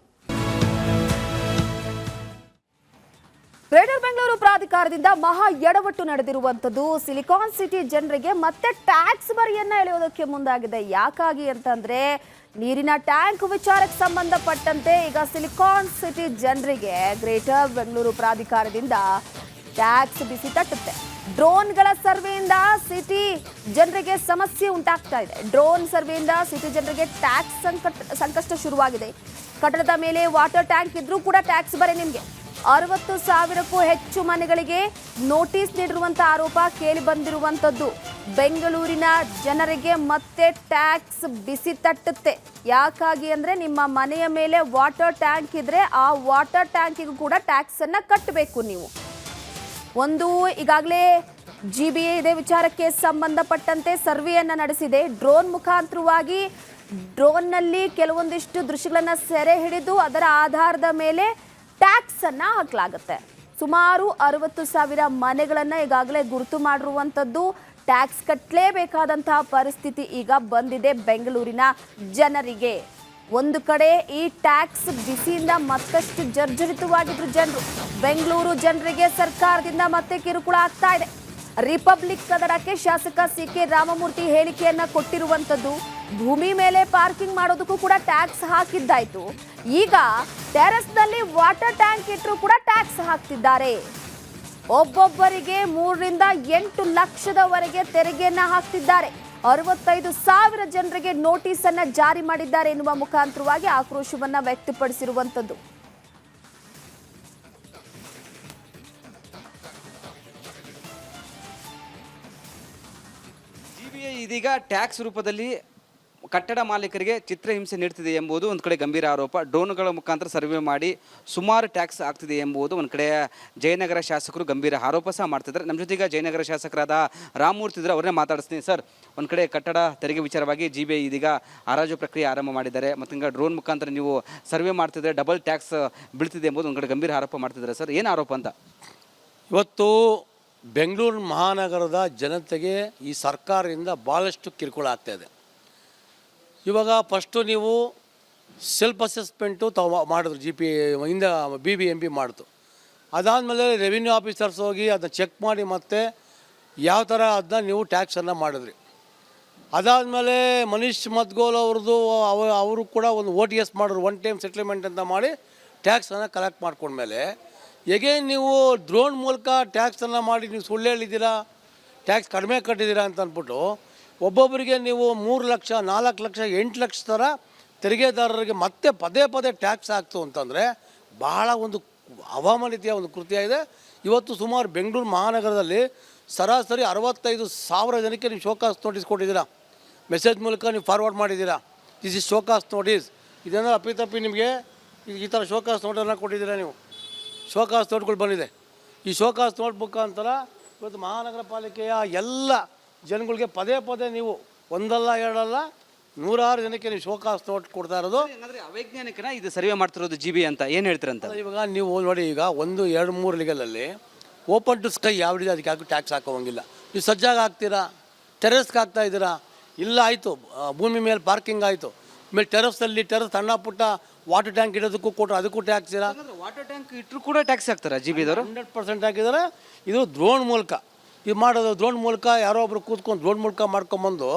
ಗ್ರೇಟರ್ ಬೆಂಗಳೂರು ಪ್ರಾಧಿಕಾರದಿಂದ ಮಹಾ ಎಡವಟ್ಟು ನಡೆದಿರುವಂಥದ್ದು. ಸಿಲಿಕಾನ್ ಸಿಟಿ ಜನರಿಗೆ ಮತ್ತೆ ಟ್ಯಾಕ್ಸ್ ಬರಿಯನ್ನ ಎಳೆಯೋದಕ್ಕೆ ಮುಂದಾಗಿದೆ. ಯಾಕಾಗಿ ಅಂತಂದ್ರೆ ನೀರಿನ ಟ್ಯಾಂಕ್ ವಿಚಾರಕ್ಕೆ ಸಂಬಂಧಪಟ್ಟಂತೆ ಈಗ ಸಿಲಿಕಾನ್ ಸಿಟಿ ಜನರಿಗೆ ಗ್ರೇಟರ್ ಬೆಂಗಳೂರು ಪ್ರಾಧಿಕಾರದಿಂದ ಟ್ಯಾಕ್ಸ್ ಬಿಸಿ ತಟ್ಟುತ್ತೆ. ಡ್ರೋನ್ಗಳ ಸರ್ವೆಯಿಂದ ಸಿಟಿ ಜನರಿಗೆ ಸಮಸ್ಯೆ ಉಂಟಾಗ್ತಾ ಇದೆ. ಡ್ರೋನ್ ಸರ್ವೆಯಿಂದ ಸಿಟಿ ಜನರಿಗೆ ಟ್ಯಾಕ್ಸ್ ಸಂಕಷ್ಟ ಶುರುವಾಗಿದೆ. ಕಟ್ಟಡದ ಮೇಲೆ ವಾಟರ್ ಟ್ಯಾಂಕ್ ಇದ್ರೂ ಕೂಡ ಟ್ಯಾಕ್ಸ್ ಬರೆ ನಿಮಗೆ. 60,000ಕ್ಕೂ ಹೆಚ್ಚು ಮನೆಗಳಿಗೆ ನೋಟಿಸ್ ನೀಡಿರುವಂಥ ಆರೋಪ ಕೇಳಿ ಬಂದಿರುವಂಥದ್ದು. ಬೆಂಗಳೂರಿನ ಜನರಿಗೆ ಮತ್ತೆ ಟ್ಯಾಕ್ಸ್ ಬಿಸಿ ತಟ್ಟುತ್ತೆ. ಯಾಕಾಗಿ ಅಂದರೆ ನಿಮ್ಮ ಮನೆಯ ಮೇಲೆ ವಾಟರ್ ಟ್ಯಾಂಕ್ ಇದ್ರೆ ಆ ವಾಟರ್ ಟ್ಯಾಂಕಿಗೂ ಕೂಡ ಟ್ಯಾಕ್ಸನ್ನು ಕಟ್ಟಬೇಕು ನೀವು. ಒಂದು ಈಗಾಗಲೇ GBA ಇದೇ ವಿಚಾರಕ್ಕೆ ಸಂಬಂಧಪಟ್ಟಂತೆ ಸರ್ವೆಯನ್ನು ನಡೆಸಿದೆ. ಡ್ರೋನ್ ಮುಖಾಂತರವಾಗಿ ಡ್ರೋನ್ನಲ್ಲಿ ಕೆಲವೊಂದಿಷ್ಟು ದೃಶ್ಯಗಳನ್ನು ಸೆರೆ ಹಿಡಿದು ಅದರ ಆಧಾರದ ಮೇಲೆ ಟ್ಯಾಕ್ಸ್ ಅನ್ನ ಹಾಕಲಾಗುತ್ತೆ. ಸುಮಾರು 60,000 ಮನೆಗಳನ್ನು ಈಗಾಗಲೇ ಗುರುತು ಮಾಡಿರುವಂಥದ್ದು. ಟ್ಯಾಕ್ಸ್ ಕಟ್ಟಲೇಬೇಕಾದಂತಹ ಪರಿಸ್ಥಿತಿ ಈಗ ಬಂದಿದೆ ಬೆಂಗಳೂರಿನ ಜನರಿಗೆ. ಒಂದು ಕಡೆ ಈ ಟ್ಯಾಕ್ಸ್ ಬಿಸಿಯಿಂದ ಮತ್ತಷ್ಟು ಜರ್ಜರಿತವಾಗಿದ್ರು ಜನರು. ಬೆಂಗಳೂರು ಜನರಿಗೆ ಸರ್ಕಾರದಿಂದ ಮತ್ತೆ ಕಿರುಕುಳ ಆಗ್ತಾ ಇದೆ. ರಿಪಬ್ಲಿಕ್ ಕನ್ನಡಕ್ಕೆ ಶಾಸಕ ಸಿ.ಕೆ. ರಾಮಮೂರ್ತಿ ಹೇಳಿಕೆಯನ್ನ ಕೊಟ್ಟಿರುವಂಥದ್ದು. ಭೂಮಿ ಮೇಲೆ ಪಾರ್ಕಿಂಗ್ ಮಾಡೋದಕ್ಕೂ ಕೂಡ ಟ್ಯಾಕ್ಸ್ ಹಾಕಿದ್ದಾಯ್ತು. ಈಗ ಟೆರೆಸ್ನಲ್ಲಿ ವಾಟರ್ ಟ್ಯಾಂಕ್ ಇಟ್ಟರು ಕೂಡ ಟ್ಯಾಕ್ಸ್ ಹಾಕ್ತಿದ್ದಾರೆ. ಒಬ್ಬೊಬ್ಬರಿಗೆ 3 ರಿಂದ 8 ಲಕ್ಷದವರೆಗೆ ತೆರಿಗೆಯನ್ನ ಹಾಕ್ತಿದ್ದಾರೆ. 65,000 ಜನರಿಗೆ ನೋಟಿಸ್ ಅನ್ನ ಜಾರಿ ಮಾಡಿದ್ದಾರೆ ಎನ್ನುವ ಮುಖಾಂತರವಾಗಿ ಆಕ್ರೋಶವನ್ನ ವ್ಯಕ್ತಪಡಿಸಿರುವಂಥದ್ದು. ಜಿಬಿಎ ಇದೀಗ ಟ್ಯಾಕ್ಸ್ ರೂಪದಲ್ಲಿ ಕಟ್ಟಡ ಮಾಲೀಕರಿಗೆ ಚಿತ್ರಹಿಂಸೆ ನೀಡ್ತಿದೆ ಎಂಬುದು ಒಂದು ಕಡೆ ಗಂಭೀರ ಆರೋಪ. ಡ್ರೋನ್ಗಳ ಮುಖಾಂತರ ಸರ್ವೆ ಮಾಡಿ ಸುಮಾರು ಟ್ಯಾಕ್ಸ್ ಆಗ್ತಿದೆ ಎಂಬುದು ಒಂದು ಕಡೆ ಜಯನಗರ ಶಾಸಕರು ಗಂಭೀರ ಆರೋಪ ಸಹ ಮಾಡ್ತಿದ್ದಾರೆ. ನಮ್ಮ ಜೊತೆಗೆ ಜಯನಗರ ಶಾಸಕರಾದ ರಾಮಮೂರ್ತಿ ಇದ್ದಾರೆ, ಅವ್ರನ್ನೇ ಮಾತಾಡಿಸ್ತೀನಿ. ಸರ್, ಒಂದು ಕಡೆ ಕಟ್ಟಡ ತೆರಿಗೆ ವಿಚಾರವಾಗಿ ಜಿಬಿಎ ಇದೀಗ ಹರಾಜು ಪ್ರಕ್ರಿಯೆ ಆರಂಭ ಮಾಡಿದ್ದಾರೆ ಮತ್ತು ಈಗ ಡ್ರೋನ್ ಮುಖಾಂತರ ನೀವು ಸರ್ವೆ ಮಾಡ್ತಿದ್ರೆ ಡಬಲ್ ಟ್ಯಾಕ್ಸ್ ಬೀಳ್ತಿದೆ ಎಂಬುದು ಒಂದು ಕಡೆ ಗಂಭೀರ ಆರೋಪ ಮಾಡ್ತಿದ್ದಾರೆ. ಸರ್, ಏನು ಆರೋಪ ಅಂತ? ಇವತ್ತು ಬೆಂಗಳೂರು ಮಹಾನಗರದ ಜನತೆಗೆ ಈ ಸರ್ಕಾರದಿಂದ ಭಾಳಷ್ಟು ಕಿರುಕುಳ ಆಗ್ತಾಯಿದೆ. ಇವಾಗ ಫಸ್ಟು ನೀವು ಸೆಲ್ಫ್ ಅಸೆಸ್ಮೆಂಟು ಮಾಡಿದ್ರು, ಹಿಂದೆ BBMP ಮಾಡಿತು. ಅದಾದಮೇಲೆ ರೆವಿನ್ಯೂ ಆಫೀಸರ್ಸ್ ಹೋಗಿ ಅದನ್ನ ಚೆಕ್ ಮಾಡಿ ಮತ್ತೆ ಯಾವ ಥರ ಅದನ್ನ ನೀವು ಟ್ಯಾಕ್ಸನ್ನು ಮಾಡಿದ್ರಿ. ಅದಾದಮೇಲೆ ಮನೀಶ್ ಮದ್ಗೋಲ್ ಅವ್ರದ್ದು ಅವರು ಕೂಡ ಒಂದು OTS ಮಾಡಿದ್ರು, ಒನ್ ಟೈಮ್ ಸೆಟ್ಲ್ಮೆಂಟ್ ಅಂತ ಮಾಡಿ ಟ್ಯಾಕ್ಸನ್ನು ಕಲೆಕ್ಟ್ ಮಾಡ್ಕೊಂಡ್ಮೇಲೆ ಎಗೇನ್ ನೀವು ಡ್ರೋನ್ ಮೂಲಕ ಟ್ಯಾಕ್ಸನ್ನು ಮಾಡಿ ನೀವು ಸುಳ್ಳು ಹೇಳಿದ್ದೀರಾ, ಟ್ಯಾಕ್ಸ್ ಕಡಿಮೆ ಕಟ್ಟಿದ್ದೀರಾ ಅಂತ ಅಂದ್ಬಿಟ್ಟು ಒಬ್ಬೊಬ್ಬರಿಗೆ ನೀವು 3 ಲಕ್ಷ 4 ಲಕ್ಷ 8 ಲಕ್ಷ ಥರ ತೆರಿಗೆದಾರರಿಗೆ ಮತ್ತೆ ಪದೇ ಪದೇ ಟ್ಯಾಕ್ಸ್ ಆಗ್ತು ಅಂತಂದರೆ ಬಹಳ ಒಂದು ಅವಮಾನಿತೆಯ ಒಂದು ಕೃತ್ಯ ಇದೆ. ಇವತ್ತು ಸುಮಾರು ಬೆಂಗಳೂರು ಮಹಾನಗರದಲ್ಲಿ ಸರಾಸರಿ 65,000 ಜನಕ್ಕೆ ನೀವು ಶೋಕಾಸ್ ನೋಟಿಸ್ ಕೊಟ್ಟಿದ್ದೀರಾ, ಮೆಸೇಜ್ ಮೂಲಕ ನೀವು ಫಾರ್ವರ್ಡ್ ಮಾಡಿದ್ದೀರಾ. This is show cause notice. ಇದೇನೋ ಅಪ್ಪಿತಪ್ಪಿ ನಿಮಗೆ ಈ ಥರ ಶೋಕಾಸ್ ನೋಟನ್ನು ಕೊಟ್ಟಿದ್ದೀರಾ, ನೀವು ಶೋಕಾಸ್ ನೋಟ್ಗಳು ಬಂದಿದೆ. ಈ ಶೋಕಾಸ್ ನೋಟ್ ಮುಖಾಂತರ ಇವತ್ತು ಮಹಾನಗರ ಪಾಲಿಕೆಯ ಎಲ್ಲ ಜನಗಳಿಗೆ ಪದೇ ಪದೇ ನೀವು ಒಂದಲ್ಲ ಎರಡಲ್ಲ 100 ಜನಕ್ಕೆ ನೀವು ಶೋಕಾಸ್ ನೋಟ್ ಕೊಡ್ತಾ ಇರೋದು. ಅವೈಜ್ಞಾನಿಕನ ಇದು ಸರ್ವೆ ಮಾಡ್ತಿರೋದು ಜಿಬಿ ಅಂತ ಏನು ಹೇಳ್ತೀರಂತ? ಇವಾಗ ನೀವು ನೋಡಿ, ಈಗ 1, 2, 3 ಲೀಗಲಲ್ಲಿ ಓಪನ್ ಟು ಸ್ಕೈ ಯಾವ ರೀತಿ ಅದಕ್ಕೆ ಹಾಕಿ ಟ್ಯಾಕ್ಸ್ ಹಾಕೋಂಗಿಲ್ಲ. ನೀವು ಸಜ್ಜಾಗಿ ಹಾಕ್ತೀರಾ, ಟೆರೆಸ್ಗೆ ಹಾಕ್ತಾ ಇದ್ದೀರಾ, ಇಲ್ಲ ಆಯಿತು ಭೂಮಿ ಮೇಲೆ ಪಾರ್ಕಿಂಗ್ ಆಯಿತು, ಆಮೇಲೆ ಟೆರೆಸ್ ಸಣ್ಣ ಪುಟ್ಟ ವಾಟರ್ ಟ್ಯಾಂಕ್ ಇಡೋದಕ್ಕೂ ಕೊಟ್ಟರು, ಅದಕ್ಕೂ ಟ್ಯಾಕ್ಸ್ ಇರ. ವಾಟರ್ ಟ್ಯಾಂಕ್ ಇಟ್ಟರು ಕೂಡ ಟ್ಯಾಕ್ಸ್ ಹಾಕ್ತಾರೆ ಜಿಬಿದವರು. 100% ಹಾಕಿದ್ದಾರೆ. ಇದು ಡ್ರೋನ್ ಮೂಲಕ ಇದು ಮಾಡೋದು. ಡ್ರೋನ್ ಮೂಲಕ ಯಾರೋ ಒಬ್ರು ಕೂತ್ಕೊಂಡು ಡ್ರೋನ್ ಮೂಲಕ ಮಾಡ್ಕೊಂಬಂದು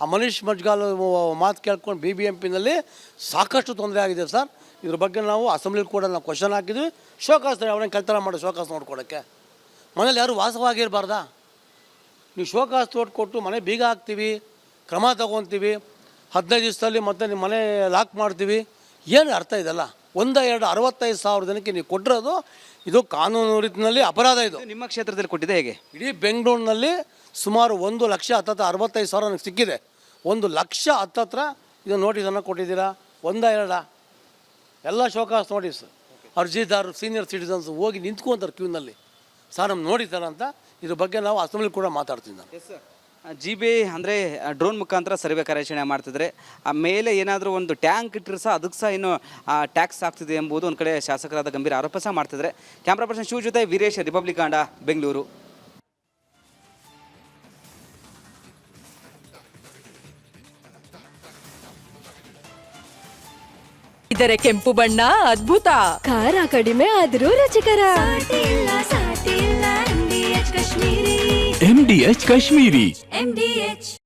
ಆ ಮನೀಶ್ ಮಜ್ಗಾಲ್ ಮಾತು ಕೇಳ್ಕೊಂಡು BBMPನಲ್ಲಿ ಸಾಕಷ್ಟು ತೊಂದರೆ ಆಗಿದೆ ಸರ್. ಇದ್ರ ಬಗ್ಗೆ ನಾವು ಅಸೆಂಬ್ಲಿಲಿ ಕೂಡ ನಾವು ಕ್ವಶನ್ ಹಾಕಿದ್ವಿ. ಶೋಕಾಸ್ ಅವ್ರೇನು ಕೆಲಸ ಮಾಡೋ ಶೋಕಾಸ್ ನೋಡ್ಕೊಡೋಕ್ಕೆ ಮನೇಲಿ ಯಾರು ವಾಸವಾಗಿರಬಾರ್ದಾ? ನೀವು ಶೋಕಾಸ್ ಕೊಟ್ಟು ಮನೆ ಬೀಗ ಹಾಕ್ತೀವಿ, ಕ್ರಮ ತಗೊತೀವಿ, 15 ದಿವಸದಲ್ಲಿ ಮತ್ತೆ ನಿಮ್ಮ ಮನೆ ಲಾಕ್ ಮಾಡ್ತೀವಿ. ಏನು ಅರ್ಥ ಇದೆಲ್ಲ? 1, 2, 65,000 ಜನಕ್ಕೆ ನೀವು ಕೊಟ್ಟಿರೋದು ಇದು ಕಾನೂನು ರೀತಿಯಲ್ಲಿ ಅಪರಾಧ. ಇದು ನಿಮ್ಮ ಕ್ಷೇತ್ರದಲ್ಲಿ ಕೊಟ್ಟಿದೆ ಹೇಗೆ? ಇಡೀ ಬೆಂಗಳೂರಿನಲ್ಲಿ ಸುಮಾರು 1 ಲಕ್ಷ 65,000 ನನಗೆ ಸಿಕ್ಕಿದೆ. 1 ಲಕ್ಷ ಹತ್ತತ್ರ ಇದು ನೋಟಿಸನ್ನು ಕೊಟ್ಟಿದ್ದೀರಾ. 1, 2 ಎಲ್ಲ ಶೋಕಾಸ್ ನೋಟಿಸ್. ಅರ್ಜಿದಾರರು ಸೀನಿಯರ್ ಸಿಟಿಸನ್ಸ್ ಹೋಗಿ ನಿಂತ್ಕೊಂತಾರೆ ಕ್ಯೂನಲ್ಲಿ, ಸರ್ ನಮ್ಗೆ ನೋಡಿದ್ದಾರೆ ಅಂತ. ಇದ್ರ ಬಗ್ಗೆ ನಾವು ಅಸೆಂಬ್ಲಿ ಕೂಡ ಮಾತಾಡ್ತೀನಿ ನಾನು. ಜಿಬಿಎ ಅಂದರೆ ಡ್ರೋನ್ ಮುಖಾಂತರ ಸರ್ವೆ ಕಾರ್ಯಾಚರಣೆ ಮಾಡ್ತಿದ್ರೆ ಆ ಮೇಲೆ ಏನಾದರೂ ಒಂದು ಟ್ಯಾಂಕ್ ಇಟ್ಟರು ಸಹ ಅದಕ್ಕೆ ಸಹ ಇನ್ನು ಟ್ಯಾಕ್ಸ್ ಆಗ್ತಿದೆ ಎಂಬುದು ಒಂದು ಕಡೆ ಶಾಸಕರಾದ ಗಂಭೀರ ಆರೋಪ ಸಹ ಮಾಡ್ತಿದ್ದಾರೆ. ಕ್ಯಾಮ್ರಾ ಪರ್ಸನ್ ಶಿವ ಜೊತೆ ವೀರೇಶ್, ರಿಪಬ್ಲಿಕ್ ಕನ್ನಡ, ಬೆಂಗಳೂರು. ಇದರ ಕೆಂಪು ಬಣ್ಣ ಅದ್ಭುತ, ಖಾರ ಕಡಿಮೆ ಆದರೂ ರುಚಿಕರ. MDH ಕಾಶ್ಮೀರಿ.